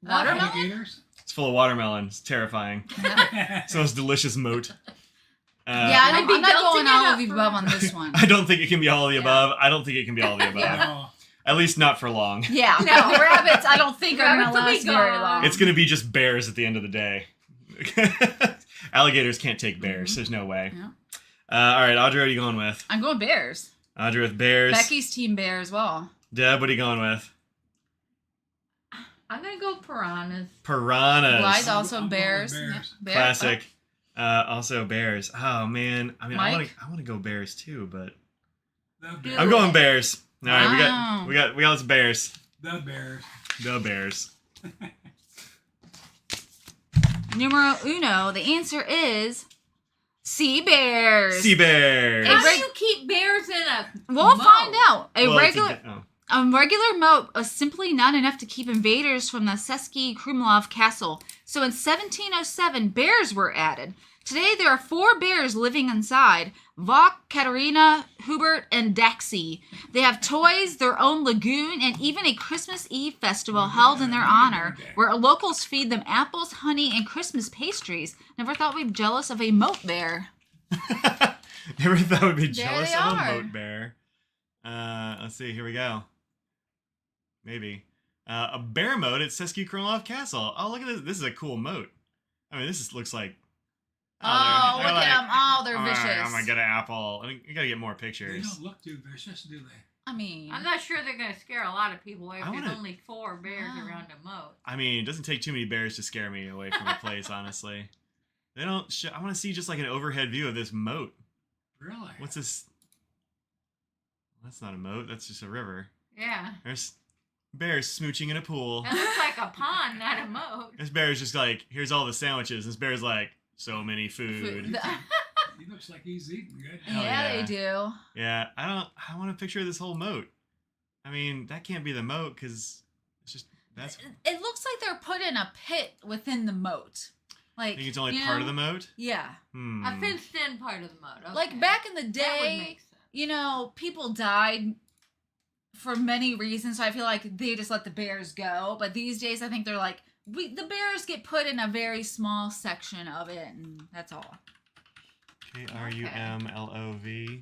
Speaker 2: Watermelon?
Speaker 4: alligators?
Speaker 1: It's full of watermelon. It's terrifying. It's the most delicious moat.
Speaker 2: Yeah,
Speaker 3: I'd be
Speaker 2: I'm not
Speaker 3: belting
Speaker 2: going
Speaker 3: it
Speaker 2: all
Speaker 3: up
Speaker 2: of the
Speaker 3: for-
Speaker 2: above on this one.
Speaker 1: I don't think it can be all of the
Speaker 2: Yeah.
Speaker 1: above. I don't think it can be all of the above.
Speaker 2: Yeah.
Speaker 4: No.
Speaker 1: At least not for long.
Speaker 2: Yeah,
Speaker 3: No.
Speaker 2: rabbits I don't think are
Speaker 3: Rabbits
Speaker 2: gonna
Speaker 3: will be
Speaker 2: last very
Speaker 3: gone.
Speaker 2: long.
Speaker 1: It's gonna be just bears at the end of the day. Alligators can't take bears. There's no way.
Speaker 2: Yeah.
Speaker 1: All right, Audrey, what are you going with?
Speaker 2: I'm going bears.
Speaker 1: Audrey with bears.
Speaker 2: Becky's team bear as well.
Speaker 1: Deb, what are you going with?
Speaker 3: I'm gonna go piranhas.
Speaker 1: Piranhas.
Speaker 2: Blythe also
Speaker 4: I'm going
Speaker 2: bears.
Speaker 4: bears.
Speaker 2: Yeah, bear.
Speaker 1: Classic. Also bears. Oh man, I mean,
Speaker 2: Mike?
Speaker 1: I want to go bears too, but
Speaker 4: The
Speaker 3: Do
Speaker 1: I'm
Speaker 3: it.
Speaker 1: going bears. All right,
Speaker 2: Wow.
Speaker 1: we got lots of bears.
Speaker 4: The bears.
Speaker 1: The bears.
Speaker 2: Numero uno. The answer is sea bears.
Speaker 1: Sea bears.
Speaker 2: Hey,
Speaker 3: How do
Speaker 2: Rick-
Speaker 3: you keep bears in a
Speaker 2: We'll
Speaker 3: moat?
Speaker 2: find out.
Speaker 1: Well, it's
Speaker 2: A regular moat was simply not enough to keep invaders from the Český Krumlov castle. So in 1707, bears were added. Today there are 4 bears living inside: Vok, Katerina, Hubert, and Daxi. They have toys, their own lagoon, and even a Christmas Eve festival held in their honor, where locals feed them apples, honey, and Christmas pastries. Never thought we'd be jealous of a moat bear.
Speaker 1: Never thought we'd be
Speaker 2: There
Speaker 1: jealous
Speaker 2: they
Speaker 1: of a
Speaker 2: are.
Speaker 1: moat bear. Let's see. Here we go. Maybe a bear moat at Český Krumlov Castle. Oh, look at this! This is a cool moat. I mean, looks like.
Speaker 2: Oh,
Speaker 1: they're
Speaker 2: look at them. Oh, they're
Speaker 1: I'm
Speaker 2: vicious.
Speaker 1: gonna get an apple. I mean, you gotta get more
Speaker 4: They
Speaker 1: pictures.
Speaker 4: don't look too vicious, do they?
Speaker 2: I mean,
Speaker 3: I'm not sure they're gonna scare a lot of people away if
Speaker 1: I
Speaker 3: there's
Speaker 1: wanna-
Speaker 3: only 4 bears
Speaker 2: Wow.
Speaker 3: around a moat.
Speaker 1: I mean, it doesn't take too many bears to scare me away from the place, honestly. They don't. I want to see just like an overhead view of this moat.
Speaker 4: Really?
Speaker 1: What's this? That's not a moat. That's just a river.
Speaker 3: Yeah.
Speaker 1: There's bears smooching in a pool.
Speaker 3: It looks like a pond, not a moat.
Speaker 1: This bear's just like, here's all the sandwiches. This bear's like, so many food.
Speaker 4: He looks like he's eating good.
Speaker 1: Hell
Speaker 2: yeah,
Speaker 1: yeah.
Speaker 2: they do.
Speaker 1: Yeah, I want to picture this whole moat. I mean, that can't be the moat because it's just, that's,
Speaker 2: It looks like they're put in a pit within the moat.
Speaker 1: I
Speaker 2: Like,
Speaker 1: think it's only
Speaker 2: you
Speaker 1: part
Speaker 2: know?
Speaker 1: of the moat.
Speaker 2: Yeah.
Speaker 3: A fenced-in part of the moat. Okay.
Speaker 2: Like back in the
Speaker 3: That would
Speaker 2: day,
Speaker 3: make sense.
Speaker 2: you know, people died for many reasons. So I feel like they just let the bears go. But these days, I think they're like, the bears get put in a very small section of it, and that's all.
Speaker 1: Krumlov.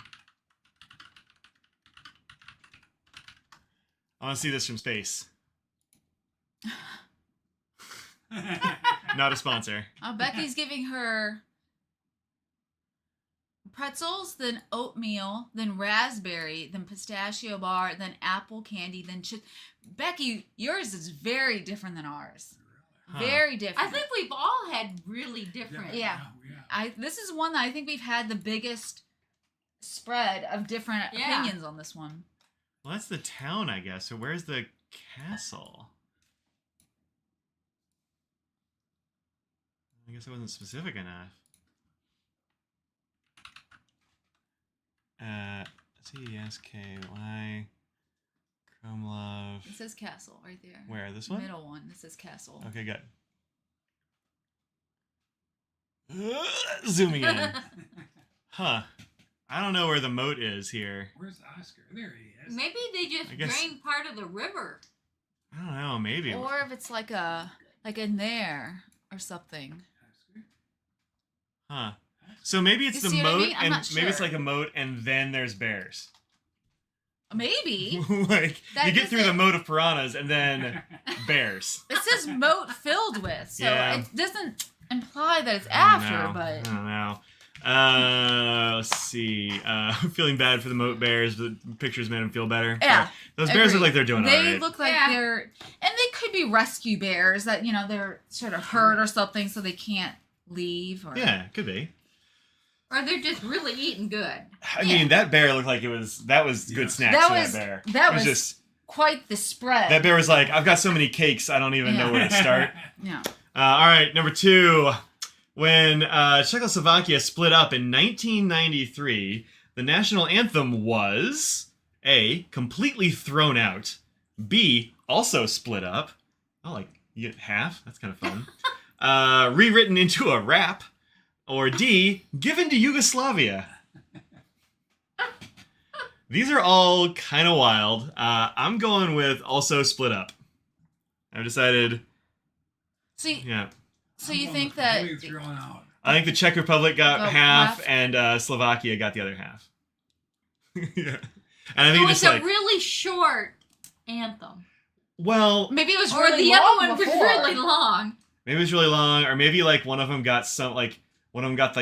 Speaker 1: I want to see this from space. Not a sponsor.
Speaker 2: Becky's giving her pretzels, then oatmeal, then raspberry, then pistachio bar, then apple candy, then Becky, yours is very different than ours.
Speaker 1: Huh.
Speaker 2: Very different.
Speaker 3: I think we've all had really different.
Speaker 2: Yeah. This is one that I think we've had the biggest spread of different
Speaker 3: Yeah.
Speaker 2: opinions on this one.
Speaker 1: Well, that's the town, I guess. So where's the castle? I guess it wasn't specific enough. CSKY Krumlov.
Speaker 2: It says castle right there.
Speaker 1: Where? This one?
Speaker 2: Middle one. It says castle.
Speaker 1: Okay, good. Zooming in. Huh. I don't know where the moat is here.
Speaker 4: Where's Oscar? There he is.
Speaker 3: Maybe they just
Speaker 1: I guess-
Speaker 3: drained part of the river.
Speaker 1: I don't know, maybe.
Speaker 2: Or if it's like in there or something.
Speaker 4: Oscar.
Speaker 1: Huh. So maybe it's
Speaker 2: You
Speaker 1: the
Speaker 2: see what I
Speaker 1: moat,
Speaker 2: mean? I'm
Speaker 1: and
Speaker 2: not
Speaker 1: maybe it's
Speaker 2: sure.
Speaker 1: like a moat, and then there's bears.
Speaker 2: Maybe.
Speaker 1: Like
Speaker 2: That
Speaker 1: you get through the
Speaker 2: doesn't-
Speaker 1: moat of piranhas, and then bears.
Speaker 2: It says moat filled with, so
Speaker 1: Yeah.
Speaker 2: it doesn't imply that it's
Speaker 1: I
Speaker 2: after,
Speaker 1: don't know.
Speaker 2: but
Speaker 1: I don't know. Let's see. Feeling bad for the moat bears, but the pictures made them feel better.
Speaker 2: Yeah,
Speaker 1: Those bears
Speaker 2: agreed.
Speaker 1: look like they're doing
Speaker 2: they
Speaker 1: alright.
Speaker 2: look like
Speaker 3: Yeah.
Speaker 2: they're, and they could be rescue bears that they're sort of hurt or something, so they can't leave. Or
Speaker 1: Yeah, could be.
Speaker 3: Or they're just really eating good.
Speaker 1: I mean, that bear looked like that was good
Speaker 4: Yes.
Speaker 1: snacks
Speaker 2: That
Speaker 1: for
Speaker 2: was-
Speaker 1: that bear.
Speaker 2: that
Speaker 1: It was
Speaker 2: was-
Speaker 1: just
Speaker 2: quite the spread.
Speaker 1: that bear was like, I've got so many cakes, I don't even know where to start.
Speaker 2: Yeah.
Speaker 1: All right, number 2. When Czechoslovakia split up in 1993, the national anthem was A, completely thrown out, B, also split up. Oh, like you get half? That's kind of fun. Rewritten into a rap, or D, given to Yugoslavia. These are all kind of wild. I'm going with also split up. I've decided,
Speaker 2: So,
Speaker 1: yeah.
Speaker 2: so you
Speaker 4: I'm
Speaker 2: think
Speaker 4: going
Speaker 2: that?
Speaker 4: completely thrown out.
Speaker 1: I think the Czech Republic got
Speaker 2: Oh,
Speaker 1: half,
Speaker 2: half?
Speaker 1: and Slovakia got the other half. Yeah. And I
Speaker 3: It
Speaker 1: think
Speaker 3: was
Speaker 1: it's
Speaker 3: a
Speaker 1: like,
Speaker 3: really short anthem.
Speaker 1: well,
Speaker 2: Maybe it was
Speaker 3: Or
Speaker 2: really
Speaker 3: the
Speaker 2: long
Speaker 3: other one
Speaker 2: before.
Speaker 3: was really long.
Speaker 1: Maybe it's really long, or maybe like one of them got like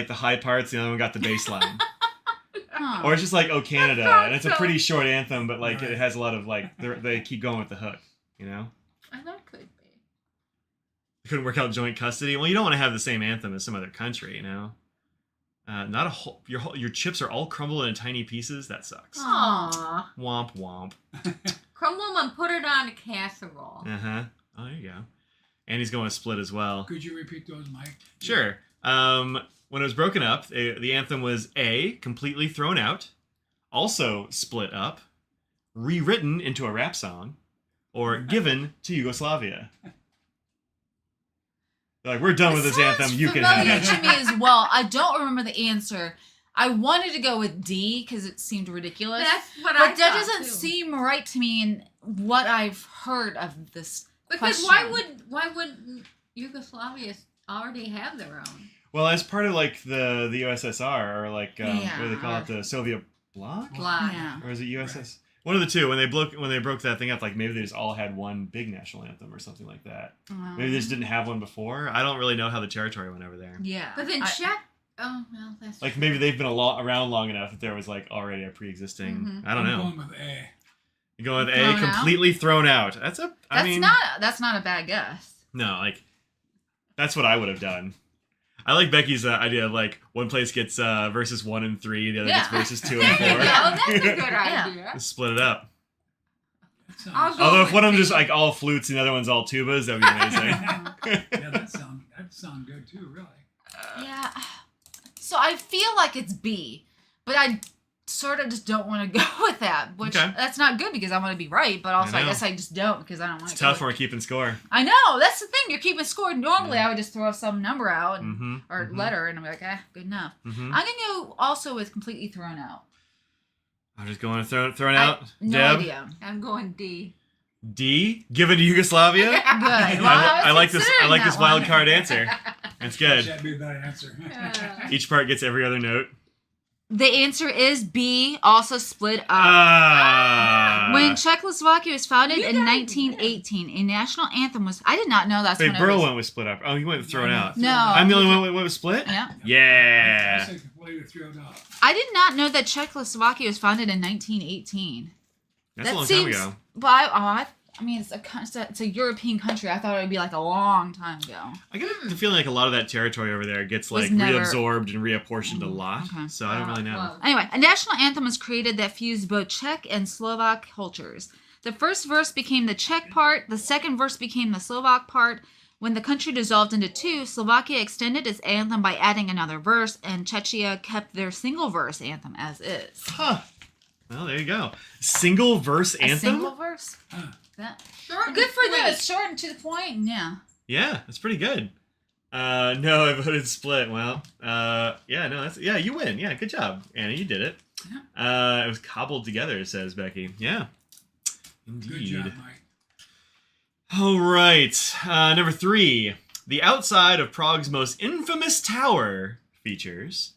Speaker 1: the high parts, the other one got the bass line.
Speaker 2: Huh.
Speaker 1: Or it's just like "Oh Canada,"
Speaker 3: sounds
Speaker 1: and it's a
Speaker 3: so-
Speaker 1: pretty short anthem, but like
Speaker 4: Right.
Speaker 1: it has a lot of like they keep going with the hook, you know.
Speaker 3: That could be.
Speaker 1: Couldn't work out joint custody. Well, you don't want to have the same anthem as some other country, you know. Not a whole. Your chips are all crumbled into tiny pieces. That sucks.
Speaker 3: Aww.
Speaker 1: Womp womp.
Speaker 3: Crumble them and put it on a casserole.
Speaker 1: Uh huh. Oh, there you go. And he's going to split as well.
Speaker 4: Could you repeat those, Mike?
Speaker 1: Sure. When it was broken up, the anthem was A, completely thrown out, also split up, rewritten into a rap song, or given to Yugoslavia. They're like, we're done with this
Speaker 2: Sounds
Speaker 1: anthem. You can have
Speaker 2: familiar
Speaker 1: it.
Speaker 2: to me as well. I don't remember the answer. I wanted to go with D because it seemed ridiculous.
Speaker 3: That's what I
Speaker 2: But that
Speaker 3: thought,
Speaker 2: doesn't
Speaker 3: too.
Speaker 2: seem right to me in what I've heard of this
Speaker 3: Because
Speaker 2: question.
Speaker 3: why would Yugoslavia already have their own?
Speaker 1: Well, as part of like the USSR, or like what do they
Speaker 2: Yeah.
Speaker 1: call it, the Soviet bloc,
Speaker 3: Block.
Speaker 2: Yeah.
Speaker 1: or is it USS? One of the two. When they broke that thing up, like maybe they just all had one big national anthem or something like that. Maybe they just didn't have one before. I don't really know how the territory went over there.
Speaker 2: Yeah.
Speaker 3: But then
Speaker 2: I-
Speaker 3: Czech. Oh well, that's
Speaker 1: Like maybe they've been around long enough that there was like already a pre-existing. I don't
Speaker 4: I'm
Speaker 1: know.
Speaker 4: going with A.
Speaker 1: You go with A,
Speaker 2: Thrown out?
Speaker 1: completely thrown out. That's a. I mean,
Speaker 2: that's not a bad guess.
Speaker 1: no, like that's what I would have done. I like Becky's idea of like one place gets verses 1 and 3, the other
Speaker 2: Yeah.
Speaker 1: gets verses 2
Speaker 3: there
Speaker 1: and
Speaker 3: you
Speaker 1: 4.
Speaker 3: go. That's a good
Speaker 2: Yeah.
Speaker 3: idea.
Speaker 1: Just split it up.
Speaker 4: That
Speaker 3: I'll
Speaker 4: sounds,
Speaker 3: go
Speaker 1: Although if
Speaker 3: with
Speaker 1: one of them
Speaker 3: B.
Speaker 1: just like all flutes and the other one's all tubas, that'd be amazing.
Speaker 4: yeah, that sound good too, really.
Speaker 2: Yeah. So I feel like it's B, but I sort of just don't want to go with that, which
Speaker 1: Okay.
Speaker 2: that's not good because I want to be right, but also I
Speaker 1: know.
Speaker 2: guess I just don't because I don't want
Speaker 1: It's
Speaker 2: to.
Speaker 1: tough when we're keeping score.
Speaker 2: I know that's the thing. You're keeping score. Normally, I would just throw some number out and,
Speaker 1: Mm-hmm.
Speaker 2: or letter, and I'm like, good enough.
Speaker 1: Mm-hmm.
Speaker 2: I'm gonna go also with completely thrown out.
Speaker 1: I'm just going to throw it out.
Speaker 2: No
Speaker 1: Deb?
Speaker 2: idea.
Speaker 3: I'm going D.
Speaker 1: D, given to Yugoslavia.
Speaker 2: Good. Well,
Speaker 1: I like this. I
Speaker 2: considering
Speaker 1: like
Speaker 2: that
Speaker 1: this wild
Speaker 2: one.
Speaker 1: card answer. It's good.
Speaker 4: That'd be that answer.
Speaker 1: Each part gets every other note.
Speaker 2: The answer is B, also split up. When Czechoslovakia was founded in 1918, a national anthem was. I did not know that's
Speaker 1: Wait,
Speaker 2: when
Speaker 1: Burl
Speaker 2: it was.
Speaker 1: went with split up. Oh, you went with thrown out.
Speaker 2: No.
Speaker 1: I'm the only one what was split?
Speaker 2: Yeah.
Speaker 4: I
Speaker 1: Yeah.
Speaker 4: said completely thrown out.
Speaker 2: I did not know that Czechoslovakia was founded in 1918.
Speaker 1: That's
Speaker 2: that
Speaker 1: a long
Speaker 2: seems,
Speaker 1: time ago.
Speaker 2: But I mean, it's a European country. I thought it would be like a long time ago.
Speaker 1: I get the feeling like a lot of that territory over there gets
Speaker 2: Was
Speaker 1: like
Speaker 2: never-
Speaker 1: reabsorbed and reapportioned a lot.
Speaker 2: Okay.
Speaker 1: So I don't really know.
Speaker 3: Well,
Speaker 2: Anyway, a national anthem was created that fused both Czech and Slovak cultures. The first verse became the Czech part. The second verse became the Slovak part. When the country dissolved into two, Slovakia extended its anthem by adding another verse, and Czechia kept their single verse anthem as is.
Speaker 1: Huh. Well, there you go. Single verse
Speaker 2: A
Speaker 1: anthem?
Speaker 2: single verse?
Speaker 4: Huh.
Speaker 2: That,
Speaker 3: short and
Speaker 2: good for them.
Speaker 3: sweet.
Speaker 2: It's short and to the point. Yeah.
Speaker 1: Yeah, that's pretty good. No, I voted split. Well, you win. Yeah, good job, Anna. You did it. It was cobbled together, says Becky. Yeah. Indeed.
Speaker 4: Good job, Mike.
Speaker 1: All right. Number 3. The outside of Prague's most infamous tower features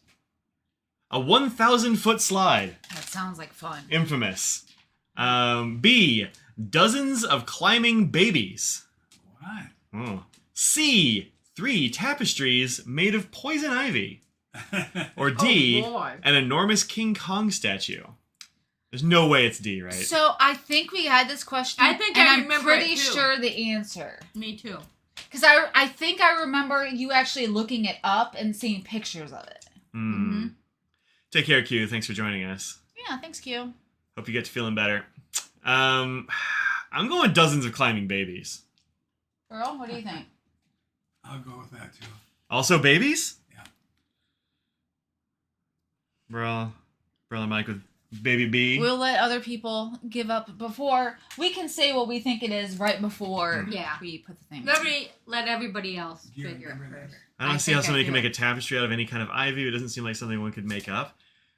Speaker 1: a 1,000-foot slide.
Speaker 2: That sounds like fun.
Speaker 1: Infamous. B. Dozens of climbing babies.
Speaker 4: What?
Speaker 1: Oh. C. 3 tapestries made of poison ivy. Or D.
Speaker 2: Oh, boy.
Speaker 1: An enormous King Kong statue. There's no way it's D, right?
Speaker 2: So I think we had this question.
Speaker 3: I think
Speaker 2: and
Speaker 3: I
Speaker 2: I'm
Speaker 3: remember it
Speaker 2: pretty
Speaker 3: too.
Speaker 2: sure the answer.
Speaker 3: Me too.
Speaker 2: Because I think I remember you actually looking it up and seeing pictures of it.
Speaker 1: Hmm. Take care, Q. Thanks for joining us.
Speaker 2: Yeah, thanks, Q.
Speaker 1: Hope you get to feeling better. I'm going dozens of climbing babies.
Speaker 2: Earl, what do you think?
Speaker 4: I'll go with that too.
Speaker 1: Also babies?
Speaker 4: Yeah.
Speaker 1: Bro and Mike with baby B.
Speaker 2: We'll let other people give up before we can say what we think it is right before
Speaker 3: Yeah.
Speaker 2: we put the thing.
Speaker 3: Let everybody else
Speaker 4: Yeah,
Speaker 3: figure it
Speaker 4: everything.
Speaker 3: first.
Speaker 1: I don't
Speaker 3: I
Speaker 1: see how
Speaker 3: think I
Speaker 1: somebody can
Speaker 3: do.
Speaker 1: make a tapestry out of any kind of ivy. It doesn't seem like something one could make up.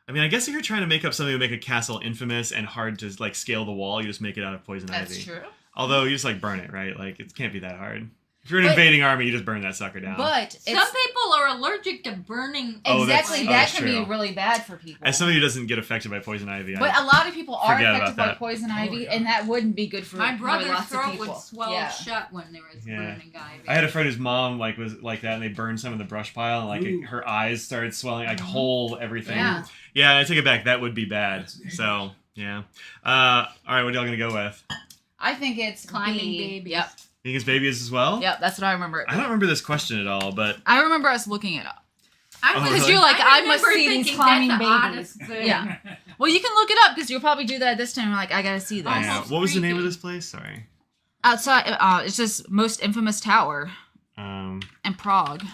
Speaker 1: I mean, I guess if you're trying to make up something to make a castle infamous and hard to like scale the wall, you just make it out of poison
Speaker 2: That's
Speaker 1: ivy.
Speaker 2: true.
Speaker 1: Although you just like burn it, right? Like it can't be that hard. If you're an invading army, you just burn that sucker down.
Speaker 2: But
Speaker 3: Some people are allergic to burning.
Speaker 1: Oh,
Speaker 2: exactly, that
Speaker 1: that's
Speaker 2: can be
Speaker 1: true.
Speaker 2: really bad for people.
Speaker 1: As somebody who doesn't get affected by poison ivy,
Speaker 2: But a lot of people are
Speaker 1: forget
Speaker 2: affected
Speaker 1: about
Speaker 2: by
Speaker 1: that.
Speaker 2: poison ivy,
Speaker 4: yeah.
Speaker 2: and that wouldn't be good for
Speaker 3: My
Speaker 2: probably
Speaker 3: brother's
Speaker 2: lots of
Speaker 3: throat
Speaker 2: people.
Speaker 3: would swell
Speaker 2: Yeah.
Speaker 3: shut when there was
Speaker 1: Yeah.
Speaker 3: burning ivy.
Speaker 1: I had a friend whose mom was like that, and they burned some in the brush pile, and like
Speaker 4: Ooh.
Speaker 1: her eyes started swelling, like whole everything.
Speaker 2: Yeah.
Speaker 1: Yeah, I take it back. That would be bad.
Speaker 4: That's dangerous.
Speaker 1: So yeah. All right, what are y'all gonna go with?
Speaker 2: I think it's
Speaker 3: Climbing
Speaker 2: B.
Speaker 3: babies.
Speaker 2: Yep,
Speaker 1: Think it's babies as well?
Speaker 2: yep, that's what I remember.
Speaker 1: I don't remember this question at all, but
Speaker 2: I remember us looking it up.
Speaker 3: I
Speaker 1: Oh,
Speaker 3: was-
Speaker 2: Because
Speaker 1: really?
Speaker 2: you're like, I must
Speaker 3: remember
Speaker 2: see these
Speaker 3: thinking,
Speaker 2: climbing
Speaker 3: that's the
Speaker 2: babies.
Speaker 3: oddest thing.
Speaker 2: Yeah. Well, you can look it up because you'll probably do that this time. You're like, I gotta see this.
Speaker 1: yeah.
Speaker 3: Almost
Speaker 1: What was the name of
Speaker 3: creepy.
Speaker 1: this place? Sorry.
Speaker 2: Outside, it's just most infamous tower in Prague.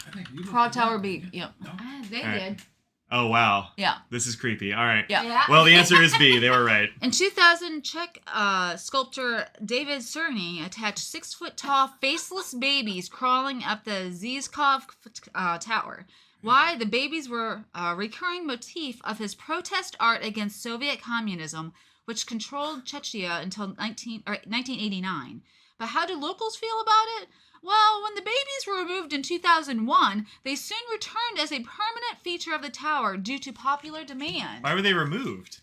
Speaker 4: I think you looked
Speaker 2: Prague
Speaker 4: it
Speaker 2: Tower
Speaker 4: up,
Speaker 2: B.
Speaker 4: didn't you?
Speaker 2: Yep.
Speaker 4: No?
Speaker 3: They
Speaker 1: All right.
Speaker 3: did.
Speaker 1: Oh wow.
Speaker 2: Yeah.
Speaker 1: This is creepy. All right.
Speaker 2: Yeah.
Speaker 1: Well, the answer is B. They were right.
Speaker 2: In 2000, Czech sculptor David Cerny attached 6-foot-tall faceless babies crawling up the Zizkov Tower. Why? The babies were a recurring motif of his protest art against Soviet communism, which controlled Czechia until 1989. But how do locals feel about it? Well, when the babies were removed in 2001, they soon returned as a permanent feature of the tower due to popular demand.
Speaker 1: Why were they removed?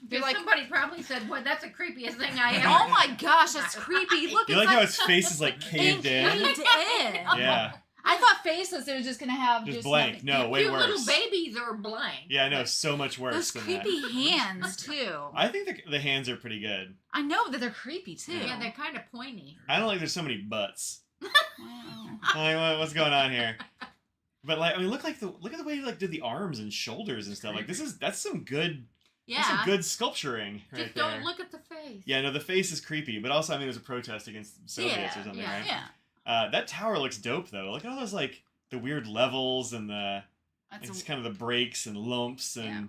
Speaker 2: They're like,
Speaker 3: Somebody probably said, "Boy, that's the creepiest thing I ever."
Speaker 2: oh my gosh, that's creepy. Look,
Speaker 1: You
Speaker 2: it's
Speaker 1: like how his face is like caved in?
Speaker 2: Caved in.
Speaker 1: Yeah.
Speaker 2: I thought faceless, it was just going to have
Speaker 1: Just
Speaker 2: just
Speaker 1: blank.
Speaker 2: nothing.
Speaker 1: No, way
Speaker 3: Cute little
Speaker 1: worse.
Speaker 3: babies are blank.
Speaker 1: Yeah, I know. So much worse
Speaker 2: Those
Speaker 1: than
Speaker 2: creepy
Speaker 1: that.
Speaker 2: hands, too.
Speaker 1: I think the hands are pretty good.
Speaker 2: I know that they're creepy, too.
Speaker 3: Yeah, they're kind of pointy.
Speaker 1: I don't like there's so many butts.
Speaker 2: Wow.
Speaker 1: Like, what's going on here? But like, I mean, look at the way he like did the arms and shoulders and stuff. Like that's some good
Speaker 3: Yeah.
Speaker 1: that's some good sculpturing right
Speaker 3: Just
Speaker 1: there.
Speaker 3: don't look at the face.
Speaker 1: Yeah, no, the face is creepy, but also I mean, it was a protest against Soviets or something,
Speaker 3: yeah.
Speaker 1: right?
Speaker 2: Yeah.
Speaker 1: That tower looks dope though. Look at all those like the weird levels and the
Speaker 2: That's
Speaker 1: it's kind of the breaks and lumps and
Speaker 2: Yeah.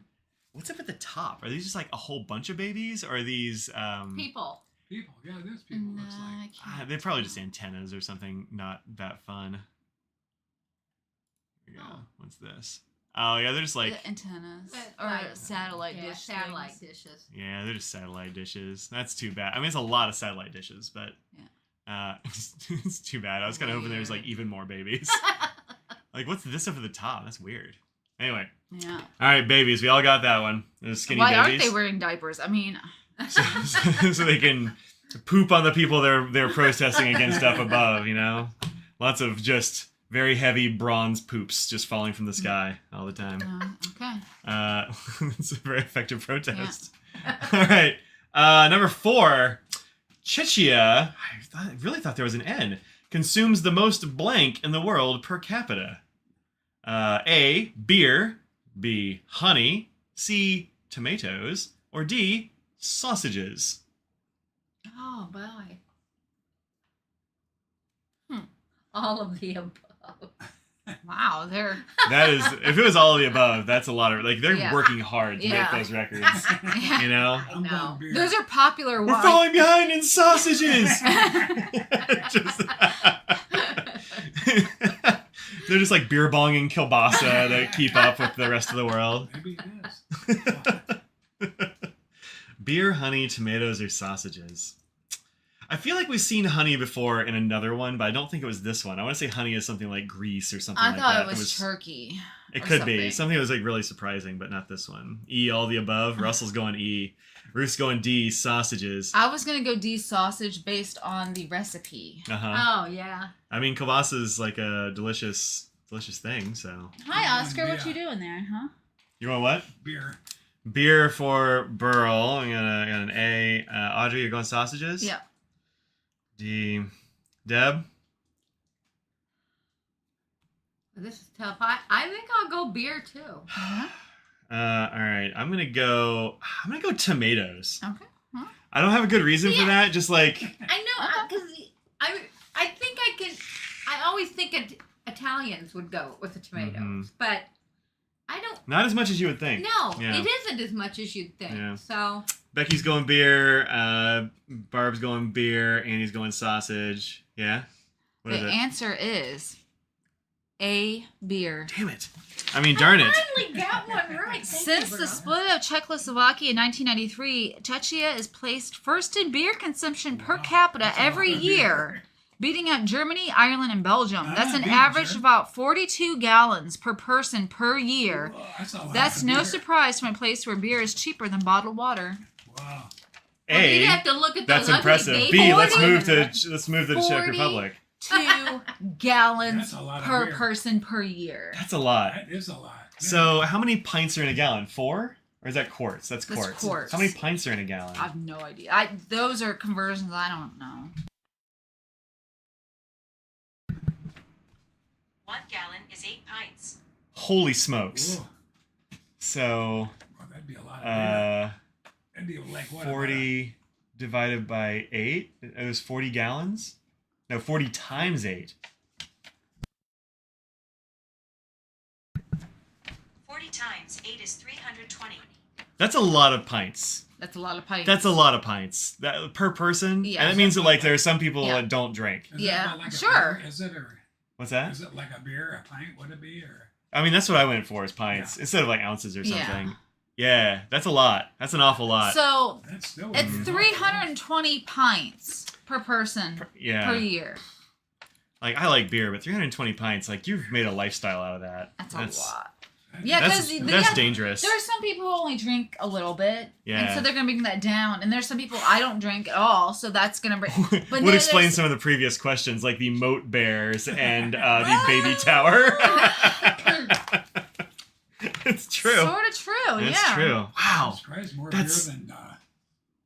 Speaker 1: what's up at the top? Are these just like a whole bunch of babies, or are these
Speaker 3: People.
Speaker 4: People, yeah, there's people. Looks like.
Speaker 1: they're probably just antennas or something not that fun. Here we go.
Speaker 3: Oh.
Speaker 1: What's this? Oh yeah, they're just like
Speaker 2: the antennas.
Speaker 3: But,
Speaker 2: Or
Speaker 3: like,
Speaker 2: satellite
Speaker 3: Yeah,
Speaker 2: dish
Speaker 3: satellite
Speaker 2: things.
Speaker 3: dishes.
Speaker 1: yeah, they're just satellite dishes. That's too bad. I mean, it's a lot of satellite dishes, but it's too bad. I was kind of hoping there was like even more babies. Like, what's this over the top? That's weird. Anyway,
Speaker 2: Yeah.
Speaker 1: all right, babies. We all got that one. Those skinny
Speaker 2: Why aren't
Speaker 1: babies.
Speaker 2: they wearing diapers? I mean,
Speaker 1: so they can poop on the people they're protesting against up above, you know? Lots of just very heavy bronze poops just falling from the sky all the time.
Speaker 2: okay.
Speaker 1: It's a very effective protest. All right. Number 4, Czechia, I really thought there was an N, consumes the most blank in the world per capita. A, beer, B, honey, C, tomatoes, or D, sausages.
Speaker 3: Oh boy. All of the above.
Speaker 2: Wow, they're
Speaker 1: That is, if it was all of the above, that's a lot of, like, they're
Speaker 2: Yeah.
Speaker 1: working hard to
Speaker 2: Yeah.
Speaker 1: make those records, you know?
Speaker 4: I'm
Speaker 2: know.
Speaker 4: going beer.
Speaker 2: those are popular
Speaker 1: We're
Speaker 2: ones.
Speaker 1: falling behind in sausages! Just- they're just like beer bonging kielbasa to keep up with the rest of the world.
Speaker 4: Maybe it is.
Speaker 1: Beer, honey, tomatoes, or sausages. I feel like we've seen honey before in another one, but I don't think it was this one. I want to say honey is something like Greece or something
Speaker 2: I
Speaker 1: like
Speaker 2: thought
Speaker 1: that.
Speaker 2: it was turkey.
Speaker 1: It
Speaker 2: or
Speaker 1: could be.
Speaker 2: something.
Speaker 1: Something that was like really surprising, but not this one. E, all the above. Russell's going E. Ruth's going D, sausages.
Speaker 2: I was gonna go D, sausage, based on the recipe.
Speaker 1: Uh-huh.
Speaker 3: Oh yeah.
Speaker 1: I mean, kielbasa is like a delicious thing, so.
Speaker 2: Hi, Oscar.
Speaker 4: Yeah.
Speaker 2: What you doing there, huh?
Speaker 1: You want what?
Speaker 4: Beer.
Speaker 1: Beer for Burl. I got an A. Audrey, you're going sausages?
Speaker 2: Yeah.
Speaker 1: D. Deb?
Speaker 3: This is tough. I think I'll go beer too.
Speaker 1: All right. I'm gonna go tomatoes.
Speaker 2: Okay.
Speaker 1: I don't have a good reason for that. Just like
Speaker 3: I know because I think I can. I always think Italians would go with the tomatoes,
Speaker 1: Mhm.
Speaker 3: but I don't.
Speaker 1: not as much as you would think.
Speaker 3: No,
Speaker 1: Yeah.
Speaker 3: it isn't as much as you'd think.
Speaker 1: Yeah.
Speaker 3: So
Speaker 1: Becky's going beer. Barb's going beer. Annie's going sausage. Yeah. What is
Speaker 2: The
Speaker 1: it?
Speaker 2: answer is A, beer.
Speaker 1: Damn it. I mean, darn it.
Speaker 3: Finally got one right.
Speaker 2: Since the split of Czechoslovakia in 1993, Czechia is placed first in beer consumption per capita
Speaker 4: That's a
Speaker 2: every
Speaker 4: lot of beer.
Speaker 2: year, beating out Germany, Ireland, and Belgium. That's an
Speaker 4: beating
Speaker 2: average of
Speaker 4: Germany.
Speaker 2: about 42 gallons per person per year.
Speaker 4: Whoa, that's a lot
Speaker 2: That's
Speaker 4: of
Speaker 2: no
Speaker 4: beer.
Speaker 2: surprise from a place where beer is cheaper than bottled water.
Speaker 4: Wow.
Speaker 3: Well,
Speaker 1: A,
Speaker 3: you'd have to look at
Speaker 1: that's
Speaker 3: those ugly
Speaker 1: impressive.
Speaker 3: baby
Speaker 1: B, let's
Speaker 3: women.
Speaker 1: move to the Czech
Speaker 2: 40.
Speaker 1: Republic.
Speaker 2: 2 gallons
Speaker 4: That's a lot of
Speaker 2: per
Speaker 4: beer.
Speaker 2: person per year.
Speaker 1: That's a lot.
Speaker 4: That is a lot. Yeah.
Speaker 1: So, how many pints are in a gallon? 4? Or is that quarts? That's
Speaker 2: That's
Speaker 1: quarts.
Speaker 2: quarts.
Speaker 1: How many pints are in a gallon?
Speaker 2: I have no idea. Those are conversions I don't know.
Speaker 5: 1 gallon is 8 pints.
Speaker 1: Holy smokes.
Speaker 4: Whoa.
Speaker 1: So,
Speaker 4: Well, that'd be a lot of beer. That'd be like what?
Speaker 1: 40 divided by 8? It was 40 gallons? No, 40 times 8.
Speaker 5: 40 times 8 is 320.
Speaker 1: That's a lot of pints.
Speaker 2: That's a lot of pints.
Speaker 1: That's a lot of pints. That per person?
Speaker 2: Yeah.
Speaker 1: And that means that, like, there are some people
Speaker 2: Yeah.
Speaker 1: that don't drink.
Speaker 4: Is it
Speaker 2: Yeah,
Speaker 4: like a
Speaker 2: sure.
Speaker 4: beer? Is it or
Speaker 1: What's that?
Speaker 4: is it like a beer, a pint? Would it be or?
Speaker 1: I mean, that's what I went for, is pints.
Speaker 4: Yeah.
Speaker 1: Instead of, like, ounces or
Speaker 2: Yeah.
Speaker 1: something. Yeah, that's a lot. That's an awful lot.
Speaker 2: So
Speaker 4: That's still.
Speaker 2: it's
Speaker 1: Mm-hmm.
Speaker 2: 320 pints per person
Speaker 1: yeah.
Speaker 2: per year.
Speaker 1: Like, I like beer, but 320 pints, like, you've made a lifestyle out of that.
Speaker 2: That's a lot.
Speaker 4: That-
Speaker 2: Yeah,
Speaker 1: That's,
Speaker 2: because
Speaker 1: that's dangerous.
Speaker 2: there are some people who only drink a little bit, and
Speaker 1: Yeah.
Speaker 2: so they're gonna bring that down. And there's some people I don't drink at all, so that's gonna bring. But
Speaker 1: Would
Speaker 2: then
Speaker 1: explain
Speaker 2: there's-
Speaker 1: some of the previous questions, like the moat bears and the baby tower. It's true.
Speaker 2: Sort of true,
Speaker 1: It's
Speaker 2: yeah.
Speaker 1: true. Wow.
Speaker 4: Jesus Christ, more
Speaker 1: That's-
Speaker 4: beer than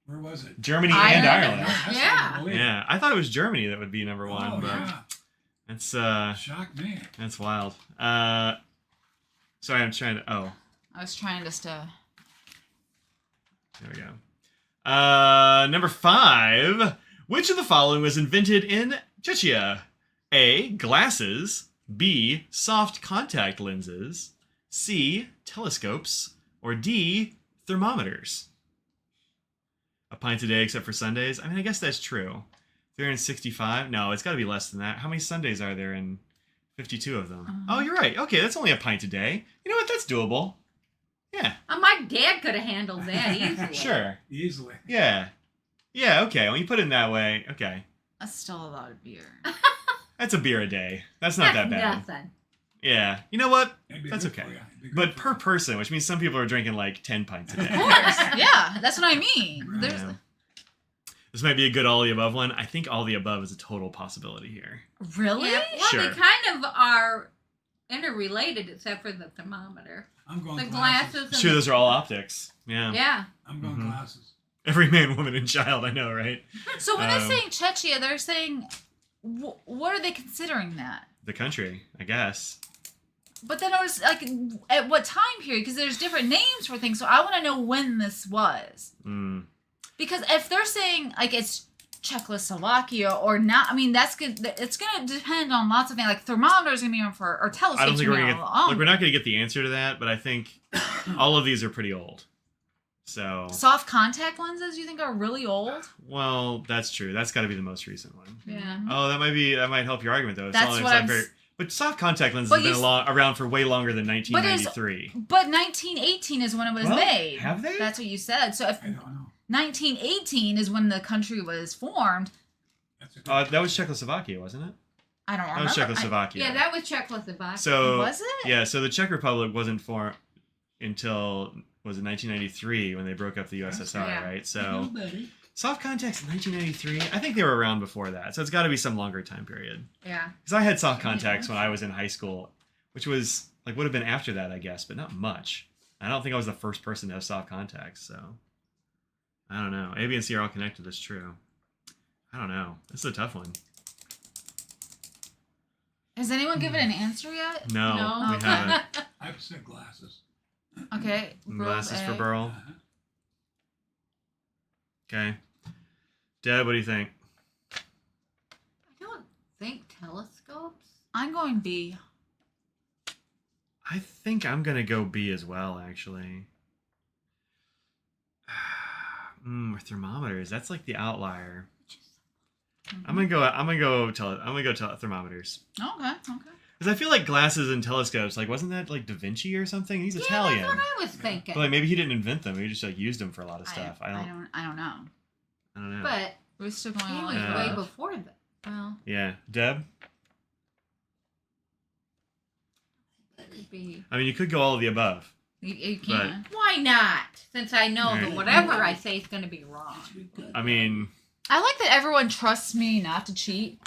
Speaker 4: where was it?
Speaker 1: Germany and
Speaker 2: Ireland.
Speaker 1: Ireland.
Speaker 4: That's hard to
Speaker 3: Yeah.
Speaker 4: believe.
Speaker 1: Yeah, I thought it was Germany that would be number one,
Speaker 4: Oh
Speaker 1: but
Speaker 4: yeah,
Speaker 1: it's
Speaker 4: shocked me.
Speaker 1: that's wild. Sorry, I'm trying to. Oh,
Speaker 2: I was trying just to.
Speaker 1: there we go. Number 5. Which of the following was invented in Czechia? A. Glasses. B. Soft contact lenses. C. Telescopes. Or D. Thermometers. A pint a day except for Sundays? I mean, I guess that's true. 365? No, it's got to be less than that. How many Sundays are there in 52 of them? Oh, you're right. Okay, that's only a pint a day. You know what? That's doable. Yeah,
Speaker 3: My dad could have handled that easily.
Speaker 1: sure.
Speaker 4: Easily.
Speaker 1: Yeah. Yeah, okay. When you put it in that way, okay.
Speaker 2: That's still a lot of beer.
Speaker 1: That's a beer a day. That's not that bad.
Speaker 3: Nothing.
Speaker 1: Yeah. You know what?
Speaker 4: It'd be
Speaker 1: That's
Speaker 4: good
Speaker 1: okay.
Speaker 4: for you. It'd be good
Speaker 1: But
Speaker 4: for
Speaker 1: per
Speaker 4: you.
Speaker 1: person, which means some people are drinking like 10 pints a day.
Speaker 2: Of course, yeah, that's what I mean.
Speaker 4: Right.
Speaker 2: There's
Speaker 1: Yeah. This might be a good all of the above one. I think all of the above is a total possibility here.
Speaker 2: really.
Speaker 3: Yeah, well,
Speaker 1: Sure.
Speaker 3: they kind of are interrelated except for the thermometer.
Speaker 4: I'm going
Speaker 3: The
Speaker 4: glasses.
Speaker 3: glasses and
Speaker 1: Sure, those are all optics. Yeah.
Speaker 3: Yeah.
Speaker 4: I'm going
Speaker 1: Mhm.
Speaker 4: glasses.
Speaker 1: Every man, woman, and child, I know, right?
Speaker 2: So when they're
Speaker 1: Um,
Speaker 2: saying Czechia, they're saying, what are they considering that?
Speaker 1: The country, I guess.
Speaker 2: But then I was like, at what time period? Because there's different names for things, so I want to know when this was.
Speaker 1: Mm.
Speaker 2: Because if they're saying like it's Czechoslovakia or not, I mean that's good. It's gonna depend on lots of things. Like thermometers gonna be on for, or telescopes.
Speaker 1: I don't think we're
Speaker 2: gonna
Speaker 1: gonna
Speaker 2: be
Speaker 1: get.
Speaker 2: on.
Speaker 1: Look, we're not gonna get the answer to that, but I think all of these are pretty old. So,
Speaker 2: Soft contact lenses, you think are really old?
Speaker 1: well, that's true. That's got to be the most recent one.
Speaker 3: Yeah.
Speaker 1: Oh, that might help your argument though. It's
Speaker 2: That's
Speaker 1: not- it's
Speaker 2: what
Speaker 1: not
Speaker 2: I'm
Speaker 1: very-
Speaker 2: s-
Speaker 1: But soft contact lenses
Speaker 2: But
Speaker 1: have
Speaker 2: you
Speaker 1: been
Speaker 2: s-
Speaker 1: around for way longer than 1993.
Speaker 2: But 1918 is when it was
Speaker 1: Well,
Speaker 2: made.
Speaker 1: have they?
Speaker 2: That's what you said. So if
Speaker 4: I don't know.
Speaker 2: 1918 is when the country was formed,
Speaker 4: That's a good
Speaker 1: That was Czechoslovakia, wasn't it?
Speaker 2: I don't
Speaker 1: That
Speaker 2: remember.
Speaker 1: was Czechoslovakia.
Speaker 3: Yeah, that was Czechoslovakia.
Speaker 1: So
Speaker 2: Was it?
Speaker 1: Yeah, so the Czech Republic wasn't formed until was it 1993 when they broke up the USSR,
Speaker 3: Yeah.
Speaker 1: right? So
Speaker 4: Oh, buddy.
Speaker 1: soft contacts in 1993. I think they were around before that, so it's got to be some longer time period.
Speaker 3: Yeah.
Speaker 1: Because I had soft contacts when I was in high school, which was like would have been after that, I guess, but not much. I don't think I was the first person to have soft contacts, so I don't know. A, B, and C are all connected. That's true. I don't know. This is a tough one.
Speaker 2: Has anyone given an answer yet?
Speaker 1: No,
Speaker 3: No.
Speaker 1: we haven't.
Speaker 4: I said glasses.
Speaker 2: Okay. Burl
Speaker 1: Glasses for
Speaker 2: A.
Speaker 1: Burl.
Speaker 4: Uh-huh.
Speaker 1: Okay. Dad, what do you think?
Speaker 3: I don't think telescopes.
Speaker 2: I'm going B.
Speaker 1: I think I'm gonna go B as well, actually. Or thermometers. That's like the outlier. I'm gonna go thermometers.
Speaker 2: Okay. Okay.
Speaker 1: Because I feel like glasses and telescopes, like, wasn't that like Da Vinci or something? He's Italian.
Speaker 3: That's what I was thinking.
Speaker 1: But like maybe he didn't invent them. He just like used them for a lot of stuff. I don't
Speaker 2: know.
Speaker 1: know.
Speaker 3: But
Speaker 2: We're still going
Speaker 3: he
Speaker 2: on
Speaker 3: was
Speaker 2: like
Speaker 3: way
Speaker 2: that.
Speaker 3: before that.
Speaker 2: Well,
Speaker 1: Yeah, Deb.
Speaker 3: That could be.
Speaker 1: I mean, you could go all of the above.
Speaker 2: you can.
Speaker 3: Why not? Since I know
Speaker 1: Right.
Speaker 3: that whatever I say is going to be wrong.
Speaker 1: I mean,
Speaker 2: I like that everyone trusts me not to cheat.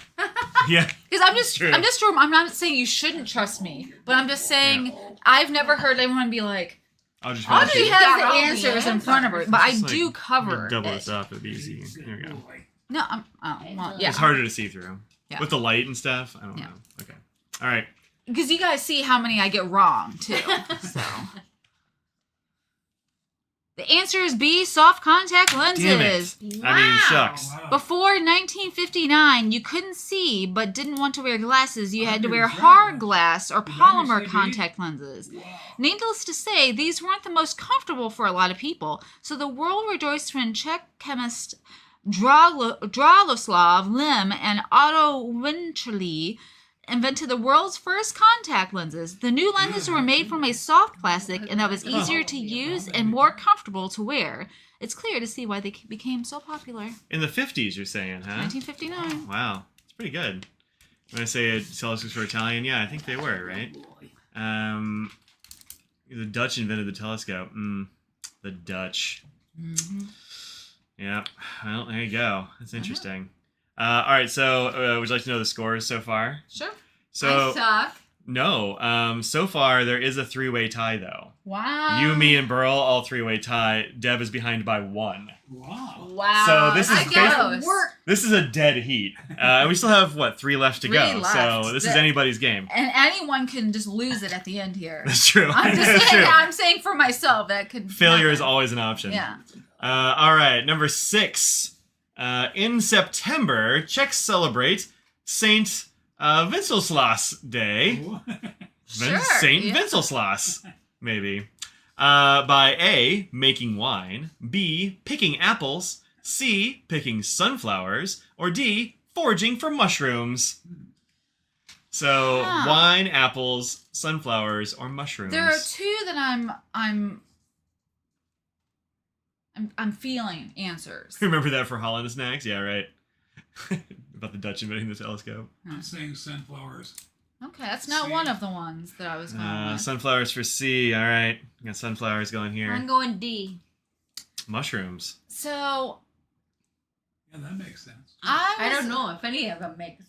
Speaker 1: yeah.
Speaker 2: Because
Speaker 1: True.
Speaker 2: I'm not saying you shouldn't trust me, but I'm just saying I've never heard anyone be like,
Speaker 1: I'll just
Speaker 2: Audrey
Speaker 3: you
Speaker 2: has
Speaker 3: got
Speaker 2: the
Speaker 3: all the
Speaker 2: answers in front of her, but I
Speaker 1: Just, like,
Speaker 2: do cover
Speaker 1: double
Speaker 2: it.
Speaker 1: this up. It'd be easy. There we go.
Speaker 2: No, yeah.
Speaker 1: It's harder to see through
Speaker 2: Yeah.
Speaker 1: with the light and stuff. I don't
Speaker 2: Yeah.
Speaker 1: know. Okay. All right.
Speaker 2: Because you guys see how many I get wrong too. So the answer is B, soft contact lenses.
Speaker 1: Damn it. I mean, shucks.
Speaker 4: Wow.
Speaker 2: Before 1959, you couldn't see but didn't want to wear glasses. You had to wear
Speaker 4: 100%.
Speaker 2: hard glass or
Speaker 4: Did I
Speaker 2: polymer
Speaker 4: say B?
Speaker 2: contact lenses.
Speaker 4: Wow.
Speaker 2: Needless to say, these weren't the most comfortable for a lot of people. So the world rejoiced when Czech chemist Dragoslav Lim and Otto Wincherly invented the world's first contact lenses. The new lenses were made from a soft plastic and that was easier to use and more comfortable to wear. It's clear to see why they became so popular.
Speaker 1: In the 50s, you're saying, huh?
Speaker 2: 1959.
Speaker 1: Wow. It's pretty good. When I say telescopes were Italian, yeah, I think they were, right? The Dutch invented the telescope. The Dutch.
Speaker 2: Mm-hmm.
Speaker 1: Yeah. Well, there you go. That's interesting. All right. So, would you like to know the scores so far?
Speaker 2: Sure.
Speaker 1: So
Speaker 3: I suck.
Speaker 1: no. So far there is a 3-way tie though.
Speaker 2: Wow.
Speaker 1: You, me, and Burl all 3-way tie. Deb is behind by 1.
Speaker 4: Wow.
Speaker 2: Wow.
Speaker 1: So this is
Speaker 2: I
Speaker 1: basi-
Speaker 2: gotta work.
Speaker 1: This is a dead heat. And we still have what 3 left to
Speaker 2: 3
Speaker 1: go.
Speaker 2: left.
Speaker 1: So this is anybody's game.
Speaker 2: And anyone can just lose it at the end here.
Speaker 1: That's true.
Speaker 2: I'm just
Speaker 1: That's
Speaker 2: saying.
Speaker 1: true.
Speaker 2: I'm saying for myself that could.
Speaker 1: Failure is
Speaker 2: happen.
Speaker 1: always an option.
Speaker 2: Yeah.
Speaker 1: All right, number 6. In September, Czechs celebrate Saint Wenceslas Day.
Speaker 2: Sure,
Speaker 1: Saint
Speaker 2: yeah.
Speaker 1: Wenceslas, maybe. By A, making wine, B, picking apples, C, picking sunflowers, or D, foraging for mushrooms. So,
Speaker 2: Huh.
Speaker 1: wine, apples, sunflowers, or mushrooms.
Speaker 2: There are 2 that I'm feeling answers.
Speaker 1: Remember that for Holland snacks? Yeah, right. About the Dutch inventing the telescope.
Speaker 4: I'm saying sunflowers.
Speaker 2: Okay, that's not
Speaker 4: See?
Speaker 2: one of the ones that I was going with.
Speaker 1: Sunflowers for C. All right. Got sunflowers going here.
Speaker 3: I'm going D.
Speaker 1: Mushrooms.
Speaker 2: So
Speaker 4: Yeah, that makes sense.
Speaker 3: I don't know if any of them make.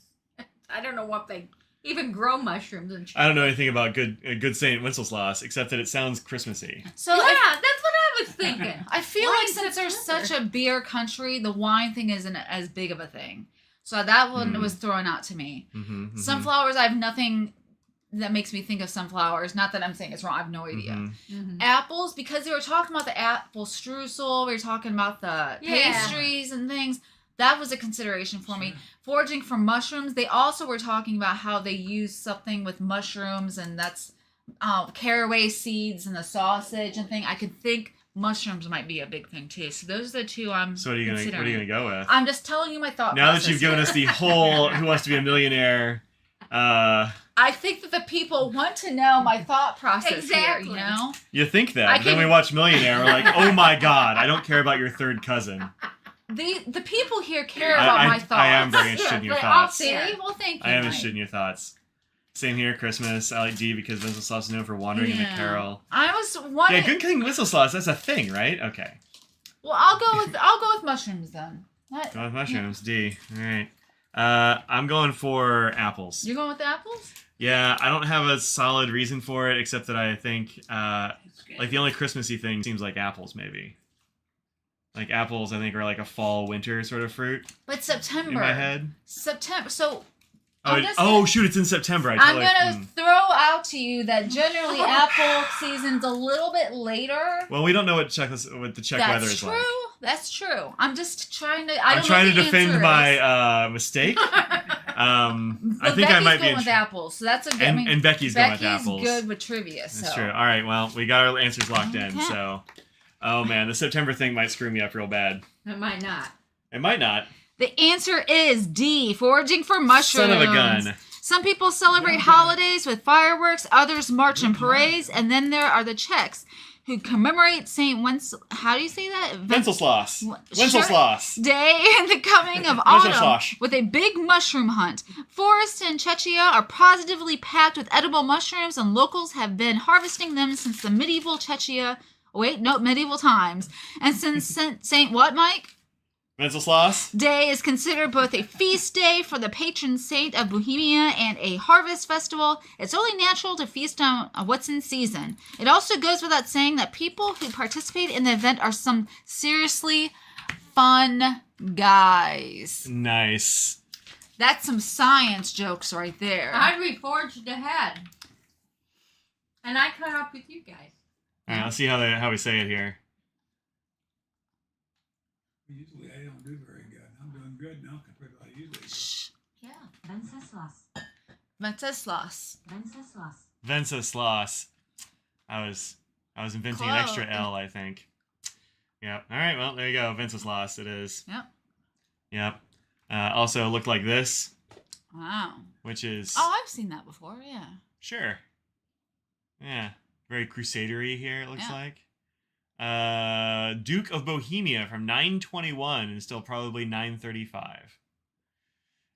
Speaker 3: I don't know what they even grow mushrooms and.
Speaker 1: I don't know anything about good Saint Wenceslas except that it sounds Christmassy.
Speaker 2: So
Speaker 3: Yeah,
Speaker 2: if-
Speaker 3: that's what I was thinking.
Speaker 2: I feel
Speaker 3: Why
Speaker 2: like since there's
Speaker 3: September?
Speaker 2: such a beer country, the wine thing isn't as big of a thing. So that one
Speaker 1: Hmm.
Speaker 2: was thrown out to me.
Speaker 1: Mm-hmm,
Speaker 2: Sunflowers, I have nothing that makes me think of sunflowers. Not that I'm saying it's wrong. I have no idea.
Speaker 3: Mhm.
Speaker 2: Apples, because they were talking about the apple streusel, we were talking about the
Speaker 3: Yeah.
Speaker 2: pastries and things. That was a consideration for me.
Speaker 4: Sure.
Speaker 2: Foraging for mushrooms, they also were talking about how they use something with mushrooms, and that's caraway seeds and the sausage and thing. I could think mushrooms might be a big thing too. So those are the 2 I'm
Speaker 1: So what are you gonna go with?
Speaker 2: I'm just telling you my thought
Speaker 1: Now that
Speaker 2: process
Speaker 1: you've given
Speaker 2: here.
Speaker 1: us the whole Who Wants to Be a Millionaire,
Speaker 2: I think that the people want to know my thought process
Speaker 3: Exactly.
Speaker 2: here, you know?
Speaker 1: you think that.
Speaker 2: I
Speaker 1: But then
Speaker 2: can-
Speaker 1: we watch Millionaire, we're like, oh my god, I don't care about your third cousin.
Speaker 2: The people here care about my thoughts.
Speaker 1: I am very interested in your
Speaker 3: They all
Speaker 1: thoughts.
Speaker 2: See?
Speaker 3: Yeah.
Speaker 2: Well, thank you.
Speaker 1: I am
Speaker 2: Mike.
Speaker 1: interested in your thoughts. Same here, Christmas. I like D because Wenceslas is known for wandering in the
Speaker 2: Yeah.
Speaker 1: carol.
Speaker 2: I was
Speaker 1: Yeah,
Speaker 2: wondering.
Speaker 1: good thing Wenceslas, that's a thing, right? Okay.
Speaker 2: Well, I'll go with mushrooms then. What?
Speaker 1: Go with mushrooms, D. All right. I'm going for apples.
Speaker 2: You're going with the apples?
Speaker 1: Yeah, I don't have a solid reason for it except that I think like the only Christmassy thing seems like apples maybe. Like apples I think are like a fall winter sort of fruit
Speaker 2: But September.
Speaker 1: in my head.
Speaker 2: September. So
Speaker 1: Oh,
Speaker 2: I'm just
Speaker 1: oh
Speaker 2: gonna-
Speaker 1: shoot, it's in September.
Speaker 2: I'm
Speaker 1: totally-
Speaker 2: gonna throw out to you that generally apple season's a little bit later.
Speaker 1: Well, we don't know what the Czech weather is
Speaker 2: true.
Speaker 1: like.
Speaker 2: That's true. I'm just trying to.
Speaker 1: I'm trying to
Speaker 2: know the
Speaker 1: defend
Speaker 2: answer
Speaker 1: my mistake.
Speaker 2: is.
Speaker 1: I
Speaker 2: But
Speaker 1: think
Speaker 2: Becky's
Speaker 1: I might be
Speaker 2: going
Speaker 1: in
Speaker 2: with apples, so that's a good.
Speaker 1: and Becky's going with apples.
Speaker 2: good with trivia.
Speaker 1: That's
Speaker 2: So
Speaker 1: true. All right, well, we got our answers locked in.
Speaker 2: Okay.
Speaker 1: So, oh man, the September thing might screw me up real bad.
Speaker 3: It might not.
Speaker 1: It might not.
Speaker 2: the answer is D. Foraging for mushrooms.
Speaker 1: Son of a gun.
Speaker 2: Some people celebrate holidays with fireworks, others march in parades, and then there are the Czechs who commemorate Saint how do you say that?
Speaker 1: Wenceslas.
Speaker 2: Sure.
Speaker 1: Wenceslas.
Speaker 2: Day and the coming of autumn
Speaker 1: Wenceslas.
Speaker 2: with a big mushroom hunt. Forests in Czechia are positively packed with edible mushrooms, and locals have been harvesting them since the medieval times. And since Saint what, Mike?
Speaker 1: Wenceslas.
Speaker 2: Day is considered both a feast day for the patron saint of Bohemia and a harvest festival. It's only natural to feast on what's in season. It also goes without saying that people who participate in the event are some seriously fun guys.
Speaker 1: Nice.
Speaker 2: That's some science jokes right there.
Speaker 3: I reforged ahead. And I caught up with you guys.
Speaker 1: All right, let's see how we say it here.
Speaker 4: Usually I don't do very good. I'm doing good now compared to what I usually do.
Speaker 2: Shh.
Speaker 3: Yeah, Wenceslas.
Speaker 2: Wenceslas.
Speaker 3: Wenceslas.
Speaker 1: Wenceslas. I was inventing an extra L, I think. Yep. All right. Well, there you go. Wenceslas. It is.
Speaker 2: Yep.
Speaker 1: Yep. Also looked like this,
Speaker 2: Wow.
Speaker 1: which is
Speaker 2: Oh, I've seen that before, yeah.
Speaker 1: sure. Yeah. Very crusadery here. It looks
Speaker 2: Yeah.
Speaker 1: like. Duke of Bohemia from 921 and still probably 935.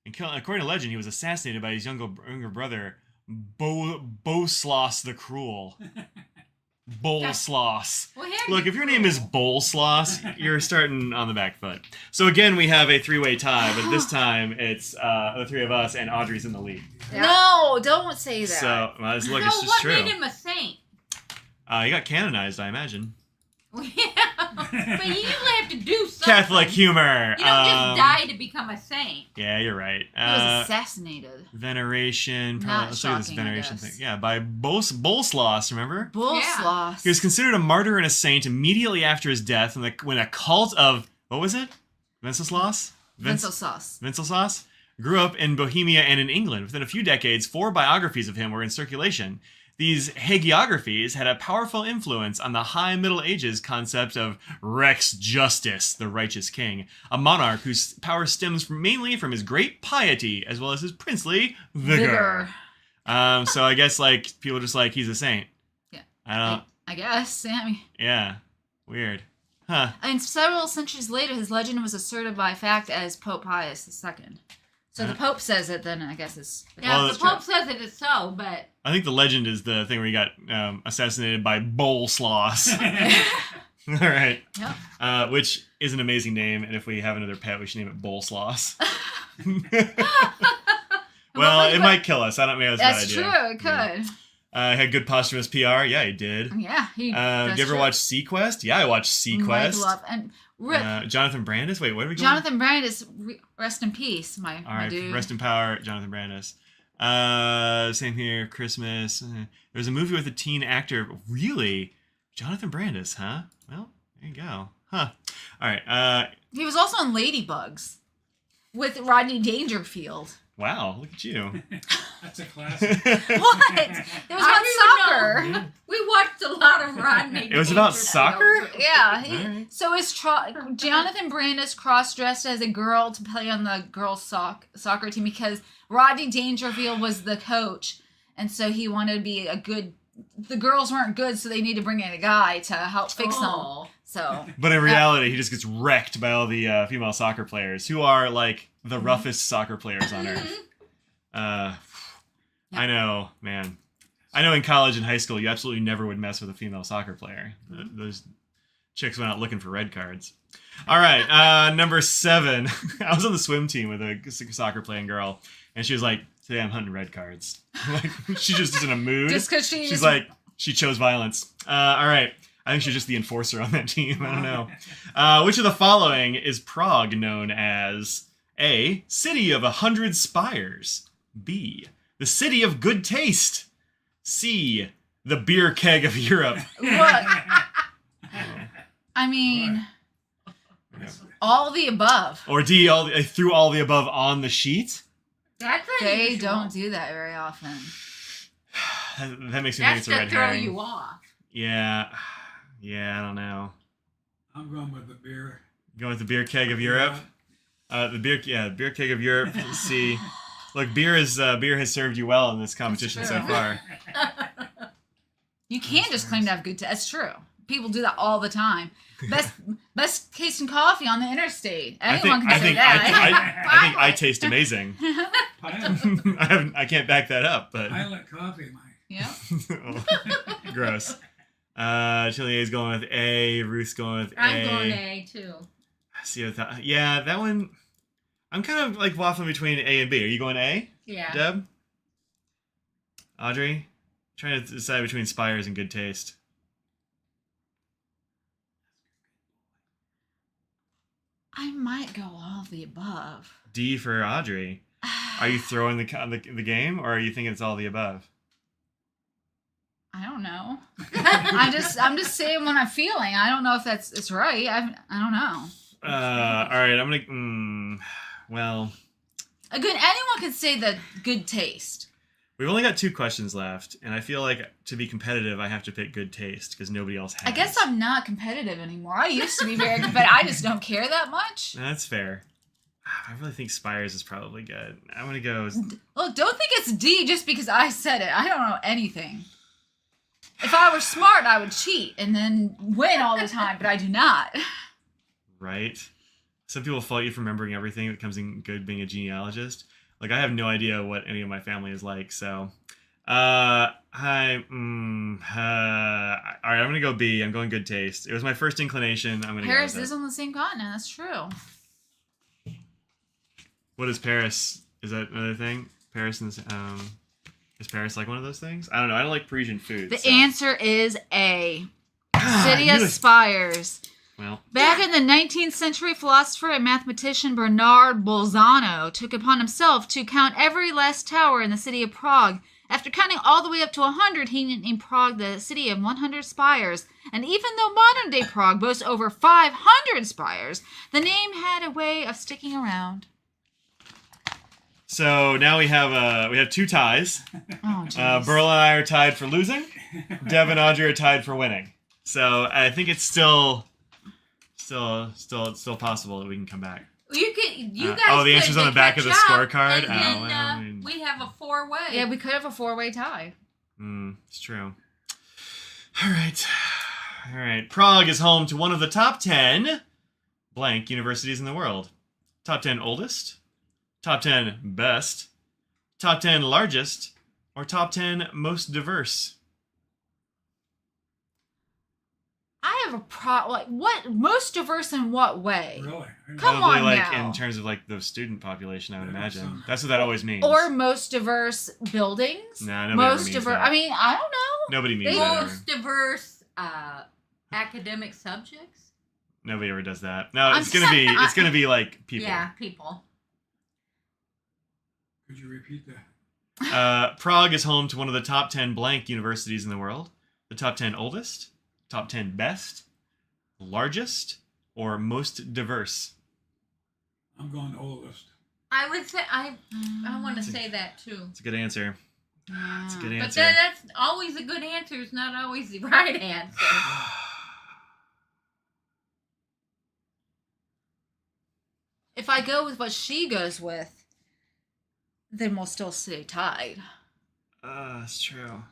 Speaker 1: And according to legend, he was assassinated by his younger brother, Boleslas the Cruel. Boleslas.
Speaker 3: Well, here's
Speaker 1: Look, if your name is Boleslas, you're starting on the back foot. So again, we have a three-way tie, but this time it's the three of us, and Audrey's in the lead.
Speaker 2: No, don't say that.
Speaker 1: So, well, look,
Speaker 3: so
Speaker 1: it's just
Speaker 3: what
Speaker 1: true.
Speaker 3: made him a saint?
Speaker 1: He got canonized, I imagine.
Speaker 3: Well, yeah, but you usually have to do something.
Speaker 1: Catholic humor.
Speaker 3: You don't just die to become a saint.
Speaker 1: Yeah, you're right.
Speaker 2: He was assassinated.
Speaker 1: Veneration.
Speaker 2: Not
Speaker 1: Probably, let's look at this
Speaker 2: shocking, I
Speaker 1: veneration
Speaker 2: guess.
Speaker 1: thing. Yeah, by Boleslas, remember?
Speaker 2: Boleslas.
Speaker 1: He was considered a martyr and a saint immediately after his death when a cult of, what was it? Wenceslas?
Speaker 2: Wenceslas.
Speaker 1: Wenceslas grew up in Bohemia and in England. Within a few decades, 4 biographies of him were in circulation. These hagiographies had a powerful influence on the High Middle Ages concept of Rex Justus, the righteous king, a monarch whose power stems mainly from his great piety as well as his princely vigor. So I guess like people are just like, he's a saint.
Speaker 2: Yeah.
Speaker 1: I
Speaker 2: I guess. I mean,
Speaker 1: yeah, weird. Huh.
Speaker 2: and several centuries later, his legend was asserted by fact as Pope Pius II. So the Pope says it, then I guess it's...
Speaker 3: Yeah,
Speaker 1: Well,
Speaker 3: the Pope says it is so, but
Speaker 1: I think the legend is the thing where he got assassinated by Boleslas. All right.
Speaker 2: Yep.
Speaker 1: Which is an amazing name, and if we have another pet, we should name it Boleslas. Well, it might kill us. I don't know. That's a bad
Speaker 2: That's
Speaker 1: idea.
Speaker 2: true, it could.
Speaker 1: Had good posthumous PR. Yeah, he did.
Speaker 2: Yeah, he...
Speaker 1: Did you ever watch Sequest? Yeah, I watched Sequest.
Speaker 2: And Rip.
Speaker 1: Jonathan Brandis. Wait, what are we going?
Speaker 2: Jonathan Brandis, rest in peace, my
Speaker 1: All right,
Speaker 2: dude.
Speaker 1: rest in power, Jonathan Brandis. Same here, Christmas. There's a movie with a teen actor. Really? Jonathan Brandis, huh? Well, there you go. Huh. All right.
Speaker 2: He was also in Ladybugs with Rodney Dangerfield.
Speaker 1: Wow, look at you.
Speaker 4: That's a classic.
Speaker 2: What? It was about soccer.
Speaker 3: we watched a lot of Rodney.
Speaker 1: It was about
Speaker 3: Dangerfield.
Speaker 1: soccer?
Speaker 2: Yeah.
Speaker 1: Alright.
Speaker 2: So is Jonathan Brandis cross-dressed as a girl to play on the girls' soccer team because Rodney Dangerfield was the coach, and so he wanted to be a good... The girls weren't good, so they need to bring in a guy to help fix
Speaker 3: Oh.
Speaker 2: them. So...
Speaker 1: But in reality, he just gets wrecked by all the female soccer players who are like the
Speaker 2: Mm-hmm.
Speaker 1: roughest soccer players on earth. I know, man. I know in college and high school, you absolutely never would mess with a female soccer player. Those chicks went out looking for red cards. All right, number 7. I was on the swim team with a soccer playing girl, and she was like, "Today I'm hunting red cards." Like she just is in a mood.
Speaker 2: Just because
Speaker 1: She's like, she chose violence. All right. I think she's just the enforcer on that team. I don't know. Which of the following is Prague known as? A. City of 100 spires. B. The city of good taste. C. The beer keg of Europe.
Speaker 2: What? I mean, all the above.
Speaker 1: Or D. I threw all the above on the sheet.
Speaker 3: That's
Speaker 2: They
Speaker 3: unusual.
Speaker 2: don't do that very often.
Speaker 1: That makes me think
Speaker 3: That's
Speaker 1: it's a
Speaker 3: to
Speaker 1: red
Speaker 3: throw
Speaker 1: herring.
Speaker 3: you off.
Speaker 1: Yeah. Yeah, I don't know.
Speaker 4: I'm going with the beer.
Speaker 1: Going with the beer keg of Europe. The beer keg of Europe. Let's see. Look, beer has served you well in this competition so
Speaker 2: true.
Speaker 1: far.
Speaker 2: You can't just claim to have good taste. That's true. People do that all the time. Best tasting coffee on the interstate. Anyone can say that.
Speaker 1: I think I taste amazing.
Speaker 4: Pilot,
Speaker 1: I can't back that up, but
Speaker 4: pilot coffee, Mike.
Speaker 2: Yeah.
Speaker 1: Oh, gross. Chilier's going with A. Ruth's going with A.
Speaker 3: I'm going A too.
Speaker 1: See what yeah, that one. I'm kind of like waffling between A and B. Are you going A,
Speaker 3: Yeah.
Speaker 1: Deb? Audrey? Trying to decide between Spires and good taste.
Speaker 2: I might go all of the above.
Speaker 1: D for Audrey. Are you throwing the game, or are you thinking it's all the above?
Speaker 2: I don't know. I'm just saying what I'm feeling. I don't know if it's right. I don't know.
Speaker 1: All right, I'm gonna. Well,
Speaker 2: Anyone can say the good taste.
Speaker 1: we've only got 2 questions left, and I feel like to be competitive, I have to pick good taste because nobody else has.
Speaker 2: I guess I'm not competitive anymore. I used to be very competitive. I just don't care that much.
Speaker 1: That's fair. I really think Spires is probably good. I'm gonna go.
Speaker 2: Look, don't think it's D just because I said it. I don't know anything. If I were smart, I would cheat and then win all the time, but I do not.
Speaker 1: Right? Some people fault you for remembering everything that comes in good being a genealogist. Like, I have no idea what any of my family is like, so. All right, I'm gonna go B. I'm going good taste. It was my first inclination. I'm gonna
Speaker 2: Paris
Speaker 1: go with
Speaker 2: is
Speaker 1: it.
Speaker 2: on the same continent. That's true.
Speaker 1: What is Paris? Is that another thing? Paris and is Paris like one of those things? I don't know. I don't like Parisian food.
Speaker 2: The
Speaker 1: so.
Speaker 2: answer is A.
Speaker 1: Ah,
Speaker 2: City
Speaker 1: I
Speaker 2: of
Speaker 1: knew it.
Speaker 2: Spires.
Speaker 1: Well,
Speaker 2: Back in the 19th century, philosopher and mathematician Bernard Bolzano took upon himself to count every last tower in the city of Prague. After counting all the way up to 100, he named Prague the city of 100 spires. And even though modern-day Prague boasts over 500 spires, the name had a way of sticking around.
Speaker 1: so now we have 2 ties.
Speaker 2: Oh, jeez.
Speaker 1: Burl and I are tied for losing. Deb and Audrey are tied for winning. So I think it's still possible that we can come back.
Speaker 3: You guys.
Speaker 1: oh, the
Speaker 3: could
Speaker 1: answer's on the back of the
Speaker 3: catch up,
Speaker 1: scorecard?
Speaker 3: And
Speaker 1: Oh,
Speaker 3: then,
Speaker 1: well, I mean-
Speaker 3: we have a 4-way.
Speaker 2: Yeah, we could have a 4-way tie.
Speaker 1: It's true. All right. Prague is home to one of the top 10 blank universities in the world. Top 10 oldest, top 10 best, top 10 largest, or top 10 most diverse.
Speaker 2: I have a what most diverse in what way?
Speaker 4: Really?
Speaker 2: Come
Speaker 1: Probably
Speaker 2: on
Speaker 1: like
Speaker 2: now.
Speaker 1: in terms of like the student population, I would
Speaker 4: Yeah,
Speaker 1: imagine.
Speaker 4: some-
Speaker 1: That's what that always means.
Speaker 2: Or most diverse buildings?
Speaker 1: Nah, nobody ever
Speaker 2: Most
Speaker 1: means
Speaker 2: diverse.
Speaker 1: that.
Speaker 2: I mean, I don't know.
Speaker 1: Nobody means
Speaker 2: They-
Speaker 1: that ever.
Speaker 3: Most diverse academic subjects.
Speaker 1: Nobody ever does that. No,
Speaker 2: I'm
Speaker 1: it's gonna be like people.
Speaker 3: Yeah, people.
Speaker 4: Could you repeat that?
Speaker 1: Prague is home to one of the top 10 blank universities in the world. The top 10 oldest, top 10 best, largest, or most diverse.
Speaker 4: I'm going oldest.
Speaker 3: I would say I want to say that too.
Speaker 1: It's a good answer. It's a good
Speaker 3: But
Speaker 1: answer.
Speaker 3: that's always a good answer. It's not always the right answer.
Speaker 2: If I go with what she goes with, then we'll still stay tied.
Speaker 1: That's true.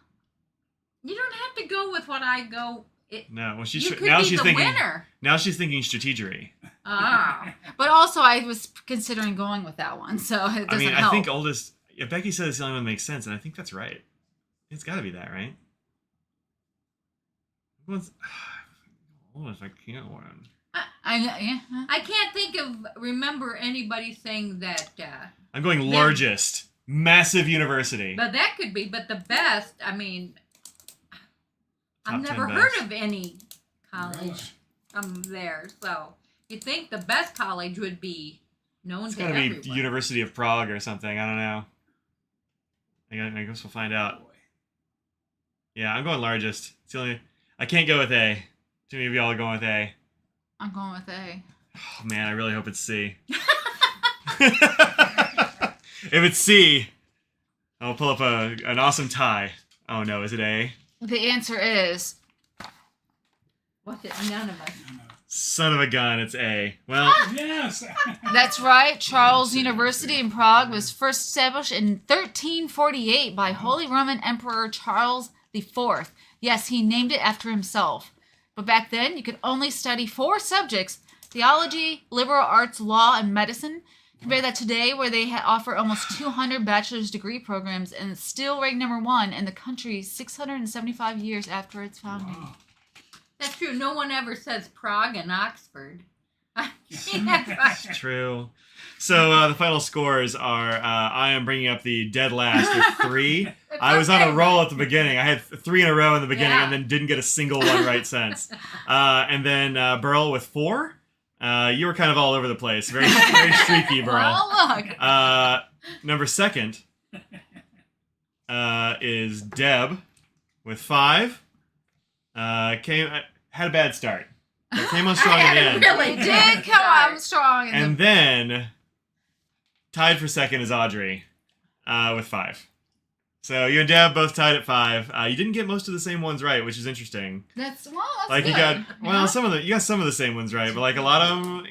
Speaker 3: You don't have to go with what I go.
Speaker 1: No, well,
Speaker 3: You could
Speaker 1: now
Speaker 3: be
Speaker 1: she's
Speaker 3: the
Speaker 1: thinking.
Speaker 3: winner.
Speaker 1: Now she's thinking strategery.
Speaker 3: Ah.
Speaker 2: But also, I was considering going with that one, so it doesn't
Speaker 1: I mean,
Speaker 2: help.
Speaker 1: I think oldest. Yeah, Becky said it's the only one that makes sense, and I think that's right. It's got to be that, right? What's oldest? I can't one.
Speaker 3: I can't remember anybody saying that.
Speaker 1: I'm going largest, massive university.
Speaker 3: But that could be. But the best, I mean, I've
Speaker 1: Top 10
Speaker 3: never heard
Speaker 1: best.
Speaker 3: of any college there. So you think the best college would be known
Speaker 1: It's
Speaker 3: to
Speaker 1: got to be
Speaker 3: everyone.
Speaker 1: University of Prague or something. I don't know. I guess we'll find out. Yeah, I'm going largest. It's the only. I can't go with A. Too many of y'all are going with A.
Speaker 2: I'm going with A.
Speaker 1: Oh man, I really hope it's C. If it's C, I'll pull up an awesome tie. Oh no, is it A?
Speaker 2: The answer is
Speaker 3: What's it? None of us.
Speaker 1: Son of a gun, it's A. Well,
Speaker 4: Yes.
Speaker 2: That's right. Charles University in Prague was first established in 1348 by Holy Roman Emperor Charles IV. Yes, he named it after himself. But back then, you could only study 4 subjects: theology, liberal arts, law, and medicine. Compare that today, where they offer almost 200 bachelor's degree programs and it's still ranked number 1 in the country 675 years after its founding.
Speaker 4: Wow.
Speaker 3: That's true. No one ever says Prague and Oxford. That's right.
Speaker 1: true. So the final scores are I am bringing up the dead last with 3. I was on a roll at the beginning. I had 3 in a row in the beginning and then didn't get a single one right since. And then Burl with 4. You were kind of all over the place. Very, very streaky, Burl.
Speaker 2: Well, look.
Speaker 1: Number 2 is Deb with 5. Had a bad start. But came on strong at the end.
Speaker 3: Really
Speaker 2: It did come out strong.
Speaker 1: And then tied for 2nd is Audrey with 5. So you and Deb both tied at 5. You didn't get most of the same ones right, which is interesting.
Speaker 2: That's
Speaker 1: Like
Speaker 2: good.
Speaker 1: you got
Speaker 2: Yeah.
Speaker 1: you got some of the same ones right, but like a lot of them,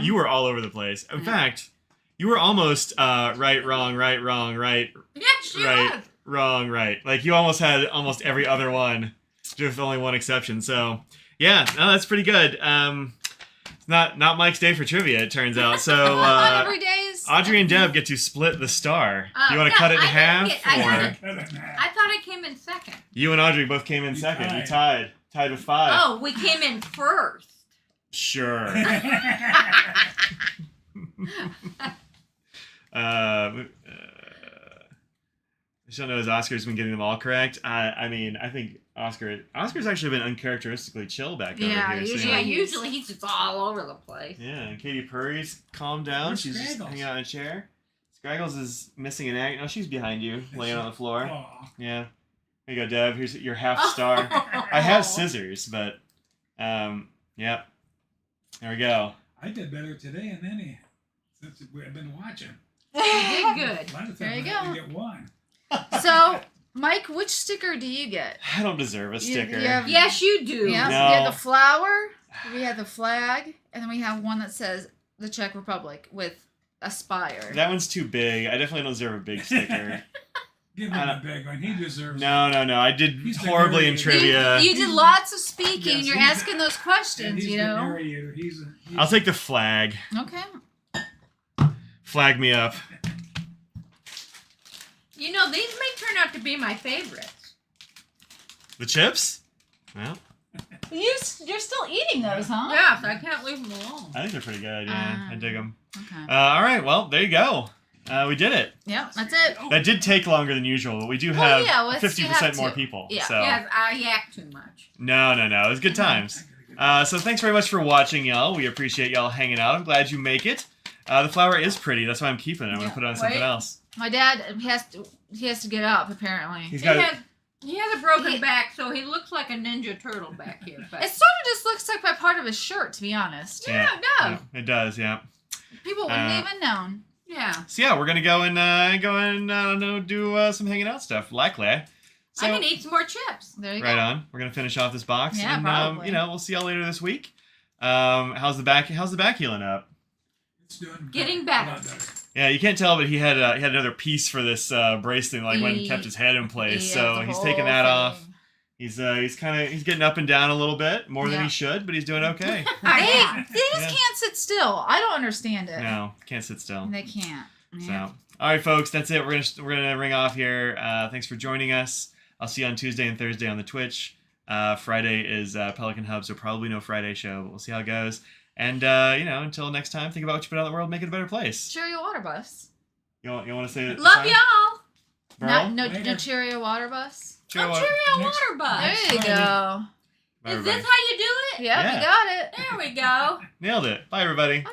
Speaker 1: you were all over the place. In fact, you were almost right, wrong, right, wrong, right,
Speaker 3: Yes, she
Speaker 1: right,
Speaker 3: was.
Speaker 1: wrong, right. Like you almost had almost every other one, just with only one exception. So yeah, no, that's pretty good. It's not Mike's day for trivia, it turns out. So
Speaker 2: Not every day's.
Speaker 1: Audrey and Deb get to split the star. Do you want to
Speaker 3: no,
Speaker 1: cut it in
Speaker 3: I
Speaker 1: half?
Speaker 3: didn't get- I
Speaker 1: Or
Speaker 3: didn't-
Speaker 4: Cut it in half.
Speaker 3: I thought I came in second.
Speaker 1: you and Audrey both came in
Speaker 4: You
Speaker 1: second. You
Speaker 4: tied.
Speaker 1: tied with 5.
Speaker 3: Oh, we came in first.
Speaker 1: Sure. I just don't know as Oscar's been getting them all correct. I mean, I think Oscar's actually been uncharacteristically chill back
Speaker 2: Yeah,
Speaker 1: over here.
Speaker 2: usually-
Speaker 3: Yeah, usually he's just all over the place.
Speaker 1: Yeah, and Katie Purry's calmed down.
Speaker 4: Where's
Speaker 1: She's just
Speaker 4: Scraggles?
Speaker 1: hanging out in a chair. Scraggles is missing an egg. No, she's behind you, laying on the floor.
Speaker 4: Aw.
Speaker 1: Yeah. Here you go, Deb. Here's your half star. I have scissors, but yeah. There we go.
Speaker 4: I did better today than any since I've been watching.
Speaker 3: You did good.
Speaker 4: A lot of
Speaker 2: There
Speaker 4: times
Speaker 2: you
Speaker 4: I only
Speaker 2: go.
Speaker 4: get one.
Speaker 2: So, Mike, which sticker do you get?
Speaker 1: I don't deserve a sticker.
Speaker 2: you have-
Speaker 3: Yes, you do.
Speaker 2: Yeah,
Speaker 1: No.
Speaker 2: we have the flower, we have the flag, and then we have one that says the Czech Republic with a spire.
Speaker 1: That one's too big. I definitely don't deserve a big sticker.
Speaker 4: Give
Speaker 1: I
Speaker 4: him a
Speaker 1: don't-
Speaker 4: big one. He deserves it.
Speaker 1: No. I did
Speaker 4: He's the
Speaker 1: horribly in
Speaker 4: narrator.
Speaker 1: trivia.
Speaker 2: You did lots of speaking.
Speaker 4: Yes,
Speaker 2: You're
Speaker 4: he's-
Speaker 2: asking those
Speaker 4: And
Speaker 2: questions,
Speaker 4: he's
Speaker 2: you
Speaker 4: the
Speaker 2: know.
Speaker 4: narrator.
Speaker 1: I'll take the flag.
Speaker 2: Okay.
Speaker 1: Flag me up.
Speaker 3: You know, these may turn out to be my favorites.
Speaker 1: The chips? Well,
Speaker 2: You're still eating those, huh?
Speaker 3: Yes, I can't leave them alone.
Speaker 1: I think they're pretty good. Yeah, I dig them.
Speaker 2: Okay.
Speaker 1: All right, well, there you go. We did it.
Speaker 2: Yep, that's it.
Speaker 1: That did take longer than usual, but we do
Speaker 2: Well,
Speaker 1: have
Speaker 2: yeah, well, you
Speaker 1: 50%
Speaker 2: have
Speaker 1: more
Speaker 2: to.
Speaker 1: people.
Speaker 2: Yeah.
Speaker 1: So
Speaker 3: Yes, I yak too much.
Speaker 1: no. It was good times. So thanks very much for watching, y'all. We appreciate y'all hanging out. I'm glad you make it. The flower is pretty. That's why I'm keeping it. I'm gonna put it on something
Speaker 3: Wait.
Speaker 1: else.
Speaker 2: My dad, he has to get up apparently.
Speaker 1: He's
Speaker 3: He
Speaker 1: got
Speaker 3: has, he has a broken
Speaker 2: He-
Speaker 3: back, so he looks like a Ninja Turtle back here.
Speaker 2: It
Speaker 3: But
Speaker 2: sort of just looks like by part of his shirt, to be honest.
Speaker 3: yeah, it does.
Speaker 1: It does, yeah.
Speaker 2: People wouldn't even known.
Speaker 3: Yeah.
Speaker 1: So yeah, we're gonna go and I don't know, do some hanging out stuff. Likely. So
Speaker 3: I can eat some more chips.
Speaker 2: There you
Speaker 1: right
Speaker 2: go.
Speaker 1: on. We're gonna finish off this box,
Speaker 2: Yeah,
Speaker 1: and
Speaker 2: probably.
Speaker 1: we'll see y'all later this week. How's the back healing up?
Speaker 4: It's doing
Speaker 3: Getting
Speaker 4: a
Speaker 3: better.
Speaker 4: lot better.
Speaker 1: Yeah, you can't tell, but he had another piece for this bracelet, like when he kept his head in place.
Speaker 2: Yeah,
Speaker 1: So
Speaker 2: the
Speaker 1: he's
Speaker 2: whole
Speaker 1: taking that off.
Speaker 2: thing.
Speaker 1: He's getting up and down a little bit more than
Speaker 2: Yeah.
Speaker 1: he should, but he's doing okay.
Speaker 2: They just
Speaker 1: Yeah.
Speaker 2: can't sit still. I don't understand it.
Speaker 1: No, can't sit still.
Speaker 2: They can't.
Speaker 1: So,
Speaker 2: Yeah.
Speaker 1: all right, folks, that's it. We're gonna ring off here. Thanks for joining us. I'll see you on Tuesday and Thursday on the Twitch. Friday is Pelican Hub, so probably no Friday show, but we'll see how it goes. And until next time, think about what you put out in the world, make it a better place.
Speaker 2: Cheerio water bus.
Speaker 1: You want to say it?
Speaker 3: Love y'all.
Speaker 1: Burl?
Speaker 2: No
Speaker 4: Later.
Speaker 2: Cheerio water bus.
Speaker 1: Cheerio.
Speaker 3: Cheerio
Speaker 4: Next-
Speaker 3: water bus.
Speaker 2: There you
Speaker 4: Friday.
Speaker 2: go.
Speaker 1: Bye,
Speaker 3: Is
Speaker 1: everybody.
Speaker 3: this how you do it?
Speaker 2: Yep,
Speaker 1: Yeah.
Speaker 2: you got it.
Speaker 3: There we go.
Speaker 1: Nailed it. Bye, everybody.
Speaker 2: Bye.